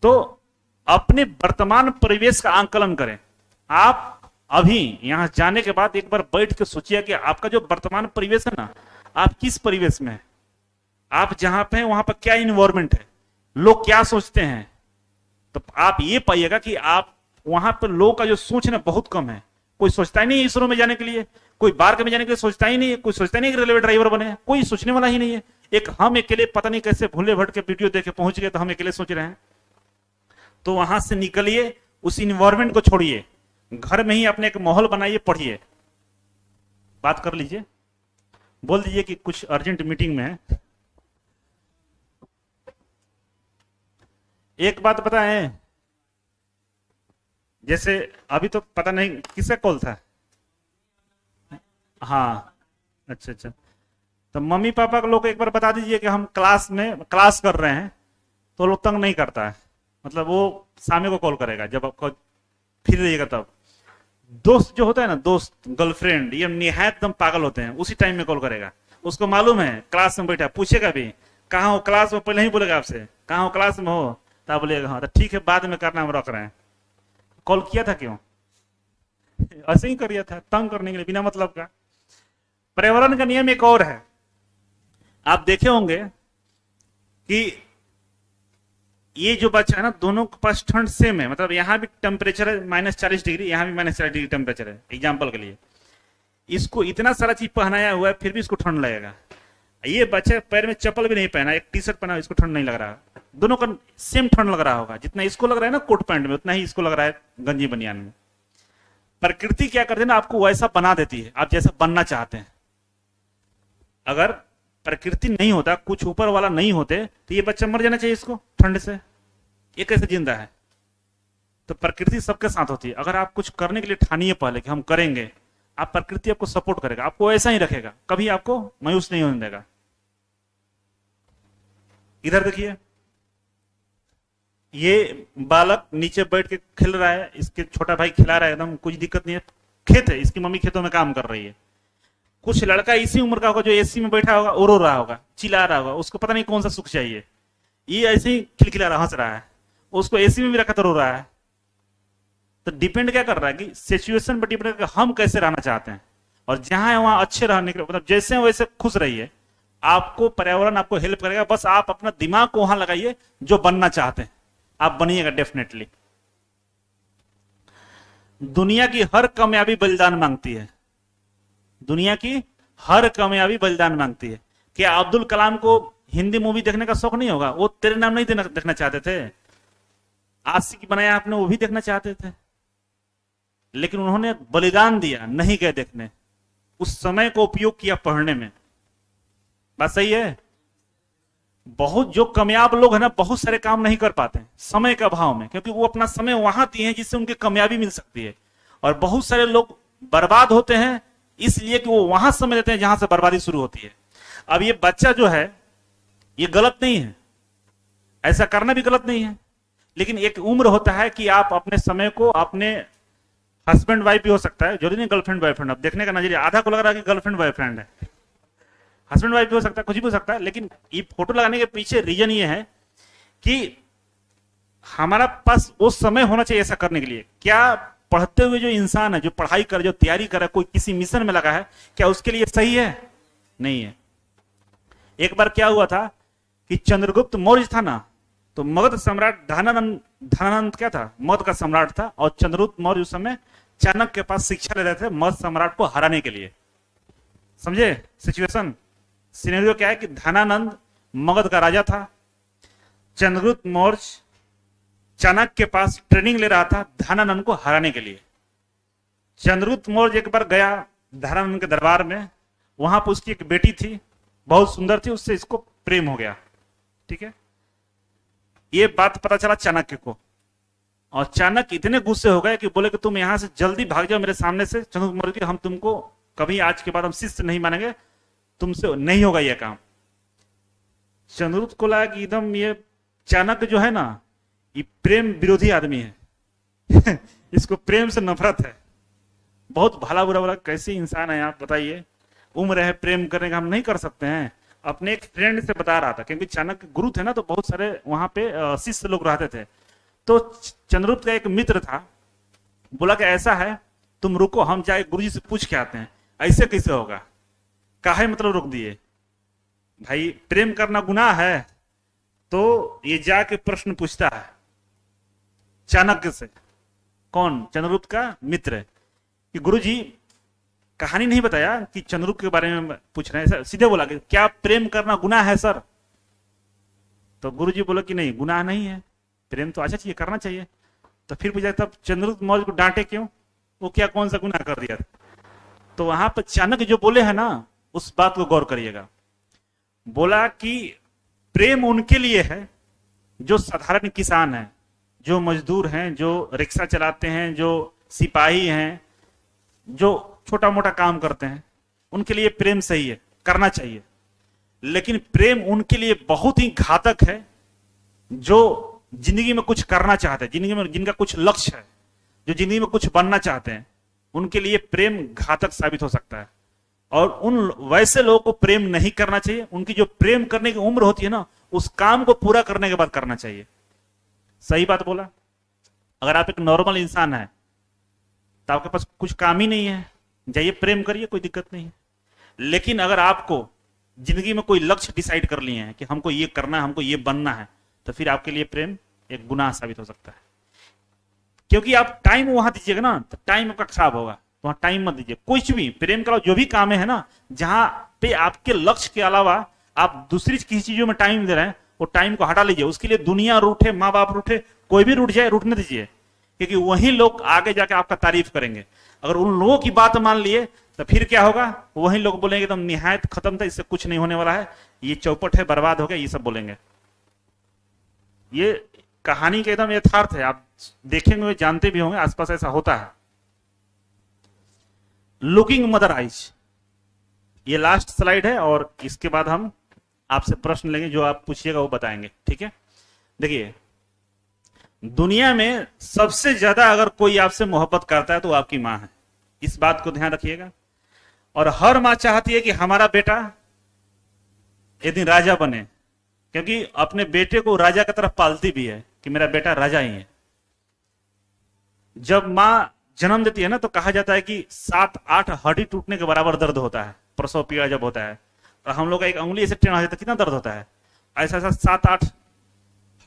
तो अपने वर्तमान परिवेश का आंकलन करें। आप अभी यहां जाने के बाद एक बार बैठ के सोचिए कि आपका जो वर्तमान परिवेश है ना, आप किस परिवेश में है, आप जहां पे हैं वहां पर क्या इन्वायरमेंट है, लोग क्या सोचते हैं। तो आप ये पाइएगा कि आप वहां पर लोगों का जो सोच है ना बहुत कम है। कोई सोचता ही नहीं है इसरो में जाने के लिए, कोई बाहर में जाने के लिए सोचता ही नहीं है, कोई सोचता नहीं है कि रेलवे ड्राइवर बने, कोई सोचने वाला ही नहीं है। एक हम अकेले पता नहीं कैसे भूले भट के वीडियो देखे पहुंच गए, तो हम अकेले सोच रहे हैं। तो वहां से निकलिए, उस इन्वायरमेंट को छोड़िए, घर में ही अपने एक माहौल बनाइए, पढ़िए, बात कर लीजिए, बोल दीजिए कि कुछ अर्जेंट मीटिंग में है। एक बात पता है, जैसे अभी तो पता नहीं किसका कॉल था। हाँ, अच्छा अच्छा। तो मम्मी पापा को लोग को एक बार बता दीजिए कि हम क्लास कर रहे हैं, तो लोग तंग नहीं करता है। मतलब वो शाम को कॉल करेगा जब आपको फिर रहिएगा तब। दोस्त जो होता है ना, दोस्त गर्लफ्रेंड, ये निहायत एकदम पागल होते हैं, उसी टाइम में कॉल करेगा। उसको मालूम है क्लास में बैठा, पूछेगा भी कहाँ हो क्लास में, पहले ही बोलेगा आपसे कहाँ हो क्लास में हो, तब बोलेगा हाँ, तो ठीक है बाद में करना, हम रख रहे हैं। कॉल किया था क्यों? ऐसे ही कर था, तंग करने के लिए, बिना मतलब का। पर्यावरण का नियम एक और है, आप देखे होंगे कि ये जो बच्चा है ना, दोनों के पास ठंड सेम है। मतलब यहाँ भी टेम्परेचर है -40°, यहाँ भी -40° टेम्परेचर है। एग्जाम्पल के लिए, इसको इतना सारा चीज पहनाया हुआ है, फिर भी इसको ठंड लगेगा। ये बच्चा पैर में चप्पल भी नहीं पहना, एक टी शर्ट पहना, इसको ठंड नहीं लग रहा। दोनों का सेम ठंड लग रहा होगा, जितना इसको लग रहा है ना कोट पैंट में, उतना ही इसको लग रहा है गंजी बनियान में। प्रकृति क्या करती है ना, आपको वैसा बना देती है, आप जैसा बनना चाहते हैं। अगर प्रकृति नहीं होता, कुछ ऊपर वाला नहीं होते, तो ये बच्चा मर जाना चाहिए इसको ठंड से। ये कैसे जिंदा है? तो प्रकृति सबके साथ होती है। अगर आप कुछ करने के लिए ठानिए पहले कि हम करेंगे, आप प्रकृति आपको सपोर्ट करेगा, आपको ऐसा ही रखेगा, कभी आपको मायूस नहीं होने देगा। इधर देखिए, ये बालक नीचे बैठ के खेल रहा है, इसके छोटा भाई खिला रहा है, एकदम कुछ दिक्कत नहीं है। खेत है, इसकी मम्मी खेतों में काम कर रही है। कुछ लड़का इसी उम्र का होगा जो एसी में बैठा होगा, रो रहा होगा, चिल्ला रहा होगा, उसको पता नहीं कौन सा सुख चाहिए। ये ऐसे ही खिलखिला रहा, हंस रहा है, उसको एसी में भी रखा तो रो रहा है। तो डिपेंड क्या कर रहा है कि सिचुएशन पर डिपेंड करके हम कैसे रहना चाहते हैं, और जहां है वहां अच्छे रहने के, मतलब जैसे वैसे खुश रहिए। आपको पर्यावरण आपको हेल्प करेगा, बस आप अपना दिमाग को वहां लगाइए जो बनना चाहते हैं, आप बनिएगा डेफिनेटली। दुनिया की हर कामयाबी बलिदान मांगती है, दुनिया की हर कामयाबी बलिदान मांगती है। क्या अब्दुल कलाम को हिंदी मूवी देखने का शौक नहीं होगा? वो तेरे नाम नहीं देखना चाहते थे, आशिकी बनाया आपने, वो भी देखना चाहते थे, लेकिन उन्होंने बलिदान दिया, नहीं गए देखने, उस समय को उपयोग किया पढ़ने में। बात सही है? बहुत जो कामयाब लोग हैं ना, बहुत सारे काम नहीं कर पाते समय के अभाव में, क्योंकि वो अपना समय वहां दिए हैं जिससे उनकी कामयाबी मिल सकती है। और बहुत सारे लोग बर्बाद होते हैं इसलिए कि वो वहां समय देते हैं जहां से बर्बादी शुरू होती है। अब ये बच्चा जो है, ये गलत नहीं है, ऐसा करना भी गलत नहीं है, लेकिन एक उम्र होता है कि आप अपने समय को, अपने हस्बैंड वाइफ भी हो सकता है, जरूरी नहीं गर्लफ्रेंड बॉयफ्रेंड। अब देखने का नजरिया, आधा को लग रहा है कि गर्लफ्रेंड बॉयफ्रेंड है, हस्बैंड वाइफ भी हो सकता है, कुछ भी हो सकता है। लेकिन ये फोटो लगाने के पीछे रीजन ये है कि हमारा पास वो समय होना चाहिए ऐसा करने के लिए। क्या पढ़ते हुए जो इंसान है, जो पढ़ाई कर, जो तैयारी कर, कोई किसी मिशन में लगा है, क्या उसके लिए सही है? नहीं है। एक बार क्या हुआ था कि चंद्रगुप्त मौर्य था ना, तो मगध सम्राट धनानंद क्या था, मगध का सम्राट था, और चंद्रगुप्त मौर्य उस समय चाणक्य के पास शिक्षा ले रहे थे मगध सम्राट को हराने के लिए। समझे सिचुएशन, सिनेरियो क्या है कि धनानंद मगध का राजा था, चंद्रगुप्त मौर्य चाणक्य के पास ट्रेनिंग ले रहा था धनानंद को हराने के लिए। चंद्रगुप्त मौर्य एक बार गया धनानंद के दरबार में, वहां पर उसकी एक बेटी थी, बहुत सुंदर थी, उससे इसको प्रेम हो गया। ठीक है, ये बात पता चला चाणक्य को, और चाणक्य इतने गुस्से हो गए कि बोले कि तुम यहां से जल्दी भाग जाओ मेरे सामने से चंद्रगुप्त मौर्य की, हम तुमको कभी आज के बाद हम शिष्य नहीं मानेंगे, तुमसे नहीं होगा यह काम। चंद्रगुप्त को लगा कि एकदम ये चाणक्य जो है ना, ये प्रेम विरोधी आदमी है इसको प्रेम से नफरत है, बहुत भला बुरा बोला, कैसे इंसान है आप बताइए, उम्र है प्रेम करने का, हम नहीं कर सकते हैं। अपने एक फ्रेंड से बता रहा था, क्योंकि चाणक्य गुरु थे ना, तो बहुत सारे वहां पे शिष्य लोग रहते थे। तो चंद्रगुप्त का एक मित्र था, बोला कि ऐसा है तुम रुको, हम जाए गुरुजी से पूछ के आते हैं। ऐसे कैसे होगा, काहे मतलब रोक दिए भाई, प्रेम करना गुनाह है, तो ये जाके प्रश्न पूछता है चाणक्य से, कौन, चंद्रगुप्त का मित्र, कि गुरुजी कहानी नहीं बताया कि चंद्रगुप्त के बारे में पूछ रहे हैं, सीधे बोला कि क्या प्रेम करना गुनाह है सर? तो गुरुजी बोला कि नहीं गुनाह नहीं है, प्रेम तो अच्छा चाहिए, करना चाहिए। तो फिर पूछा तब चंद्रगुप्त मौर्य को डांटे क्यों, वो क्या कौन सा गुनाह कर दिया? तो वहां पर चाणक्य जो बोले हैं ना, उस बात को गौर करिएगा। बोला कि प्रेम उनके लिए है जो साधारण किसान है, जो मजदूर हैं, जो रिक्शा चलाते हैं, जो सिपाही हैं, जो छोटा मोटा काम करते हैं, उनके लिए प्रेम सही है, करना चाहिए। लेकिन प्रेम उनके लिए बहुत ही घातक है जो जिंदगी में कुछ करना चाहते हैं, जिंदगी में जिनका कुछ लक्ष्य है, जो जिंदगी में कुछ बनना चाहते हैं, उनके लिए प्रेम घातक साबित हो सकता है। और उन वैसे लोगों को प्रेम नहीं करना चाहिए, उनकी जो प्रेम करने की उम्र होती है ना, उस काम को पूरा करने के बाद करना चाहिए। सही बात बोला। अगर आप एक नॉर्मल इंसान है तो आपके पास कुछ काम ही नहीं है, जाइए प्रेम करिए, कोई दिक्कत नहीं है। लेकिन अगर आपको जिंदगी में कोई लक्ष्य डिसाइड कर लिए हैं कि हमको ये करना है, हमको ये बनना है, तो फिर आपके लिए प्रेम एक गुनाह साबित हो सकता है। क्योंकि आप टाइम वहां दीजिएगा ना, तो टाइम आपका खराब होगा, वहां टाइम मत दीजिए। कुछ भी प्रेम का जो भी काम है ना, जहां पे आपके लक्ष्य के अलावा आप दूसरी किसी चीजों में टाइम दे रहे हैं, वो टाइम को हटा लीजिए। उसके लिए दुनिया रूठे, माँ बाप रूठे, कोई भी रूठ जाए, रूठने दीजिए, क्योंकि वही लोग आगे जाके आपका तारीफ करेंगे। अगर उन लोगों की बात मान लिए तो फिर क्या होगा, वही लोग बोलेंगे एकदम निहायत खत्म था, इससे कुछ नहीं होने वाला है, ये चौपट है, बर्बाद हो गया, ये सब बोलेंगे। ये कहानी के एकदम यथार्थ है, आप देखेंगे, जानते भी होंगे, आसपास ऐसा होता है। लुकिंग मदर आइज, ये लास्ट स्लाइड है, और इसके बाद हम आपसे प्रश्न लेंगे, जो आप पूछिएगा वो बताएंगे। ठीक है, देखिए दुनिया में सबसे ज्यादा अगर कोई आपसे मोहब्बत करता है तो आपकी मां है, इस बात को ध्यान रखिएगा। और हर मां चाहती है कि हमारा बेटा एक दिन राजा बने, क्योंकि अपने बेटे को राजा की तरफ पालती भी है कि मेरा बेटा राजा ही है। जब मां जन्म देती है ना, तो कहा जाता है कि 7-8 हड्डी टूटने के बराबर दर्द होता है, प्रसव पीड़ा जब होता है, और हम लोग का एक उंगली ऐसे टेढ़ा हो जाता है, कितना दर्द होता है, ऐसा ऐसा 7-8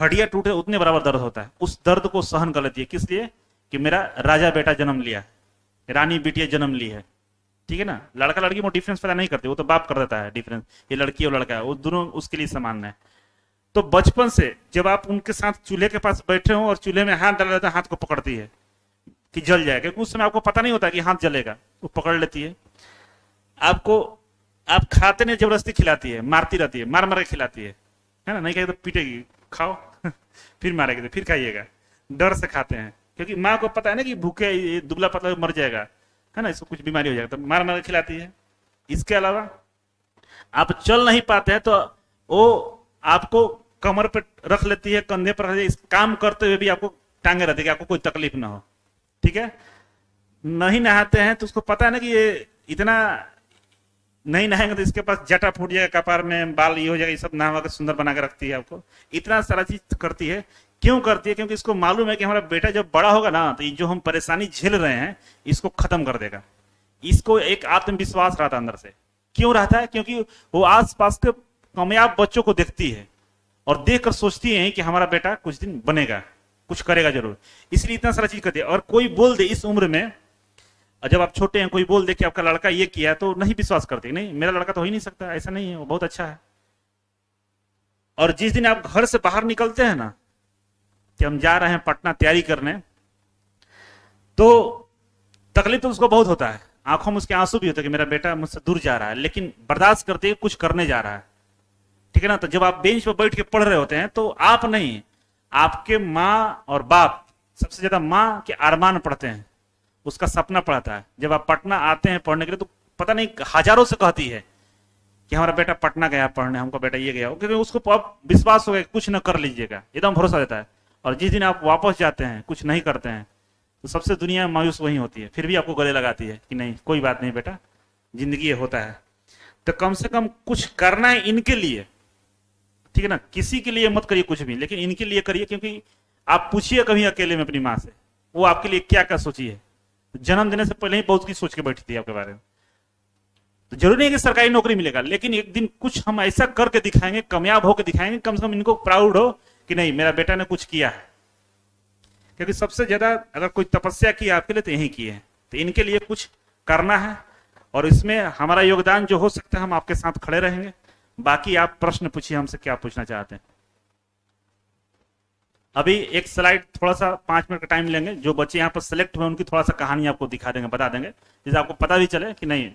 हड्डियां टूटे उतने बराबर दर्द होता है। उस दर्द को सहन कर लेती है, किस लिए, कि मेरा राजा बेटा जन्म लिया, रानी बेटिया जन्म ली है। ठीक है ना, लड़का लड़की में डिफरेंस पैदा नहीं करते, वो तो बाप कर देता है डिफरेंस, ये लड़की और लड़का है, वो दोनों उसके लिए समान है। तो बचपन से जब आप उनके साथ चूल्हे के पास बैठे हो और चूल्हे में हाथ डाल देते, हाथ को पकड़ती है कि जल जाएगा, क्योंकि उस समय आपको पता नहीं होता कि हाथ जलेगा, वो पकड़ लेती है आपको। आप खाते नहीं, जबरदस्ती खिलाती है, मारती रहती है, मार मार के खिलाती है ना, नहीं कहे तो पीटेगी, खाओ फिर मारेगी तो फिर खाइएगा, डर से खाते हैं, क्योंकि माँ को पता है ना कि भूखे दुबला पतला मर जाएगा, है ना, इसको कुछ बीमारी हो जाएगा, तो मार मार के खिलाती है। इसके अलावा आप चल नहीं पाते हैं तो वो आपको कमर पे रख लेती है, कंधे पर रख लेती है, इस काम करते हुए भी आपको टांगे रहती है कि आपको कोई तकलीफ ना हो। ठीक है, नहीं नहाते हैं तो उसको पता है ना कि ये इतना नहीं नहाएंगे तो इसके पास जटा फूट जाएगा, कपार में बाल ये हो जाएगा, ये सब नहा के सुंदर बना के रखती है आपको। इतना सारा चीज करती है, क्यों करती है, क्योंकि इसको मालूम है कि हमारा बेटा जब बड़ा होगा ना, तो ये जो हम परेशानी झेल रहे हैं इसको खत्म कर देगा। इसको एक आत्मविश्वास रहता है अंदर से। क्यों रहता है, क्योंकि वो आसपास के कामयाब बच्चों को देखती है और देखकर सोचती हैं कि हमारा बेटा कुछ दिन बनेगा, कुछ करेगा जरूर, इसलिए इतना सारा चीज करती है। और कोई बोल दे इस उम्र में, जब आप छोटे हैं, कोई बोल दे कि आपका लड़का ये किया, तो नहीं विश्वास करते, नहीं मेरा लड़का तो हो ही नहीं सकता, ऐसा नहीं है, वो बहुत अच्छा है। और जिस दिन आप घर से बाहर निकलते हैं ना, कि हम जा रहे हैं पटना तैयारी करने, तो तकलीफ तो उसको बहुत होता है, आंखों में उसके आंसू भी होते हैं कि मेरा बेटा मुझसे दूर जा रहा है, लेकिन बर्दाश्त करते कुछ करने जा रहा है, ठीक है ना। तो जब आप बेंच पर बैठ के पढ़ रहे होते हैं, तो आप नहीं, आपके माँ और बाप, सबसे ज्यादा माँ के अरमान पढ़ते हैं, उसका सपना पढ़ता है। जब आप पटना आते हैं पढ़ने के लिए, तो पता नहीं हजारों से कहती है कि हमारा बेटा पटना गया पढ़ने, हमको बेटा ये गया, क्योंकि उसको अब विश्वास हो गया कुछ न कर लीजिएगा, एकदम भरोसा देता है। और जिस दिन आप वापस जाते हैं, कुछ नहीं करते हैं, तो सबसे दुनिया में मायूस वही होती है, फिर भी आपको गले लगाती है कि नहीं कोई बात नहीं बेटा, जिंदगी ये होता है। तो कम से कम कुछ करना है इनके लिए, ठीक है ना। किसी के लिए मत करिए कुछ भी, लेकिन इनके लिए करिए, क्योंकि आप पूछिए कभी अकेले में अपनी माँ से, वो आपके लिए क्या क्या सोची है। जन्म देने से पहले ही बहुत कुछ सोच के बैठी थी आपके बारे में। तो जरूरी नहीं कि सरकारी नौकरी मिलेगा, लेकिन एक दिन कुछ हम ऐसा करके दिखाएंगे, कामयाब होकर दिखाएंगे, कम से कम इनको प्राउड हो कि नहीं मेरा बेटा ने कुछ किया है। क्योंकि सबसे ज्यादा अगर कोई तपस्या की आपके लिए, तो यही की है। तो इनके लिए कुछ करना है, और इसमें हमारा योगदान जो हो सकता है, हम आपके साथ खड़े रहेंगे। बाकी आप प्रश्न पूछिए हमसे, क्या पूछना चाहते हैं। अभी एक स्लाइड, थोड़ा सा 5 मिनट का टाइम लेंगे, जो बच्चे यहाँ पर सिलेक्ट हुए उनकी थोड़ा सा कहानी आपको दिखा देंगे, बता देंगे, जिससे आपको पता भी चले कि नहीं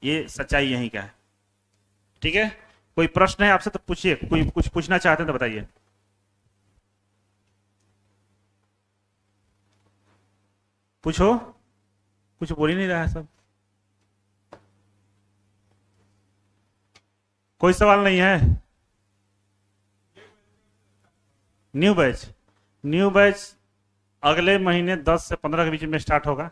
ये सच्चाई यही का है, ठीक है। कोई प्रश्न है आपसे तो पूछिए, कोई कुछ पूछना चाहते हैं तो बताइए। पूछो, कुछ बोल ही नहीं रहा है सब। कोई सवाल नहीं है। न्यू बैच अगले महीने 10 से 15 के बीच में स्टार्ट होगा।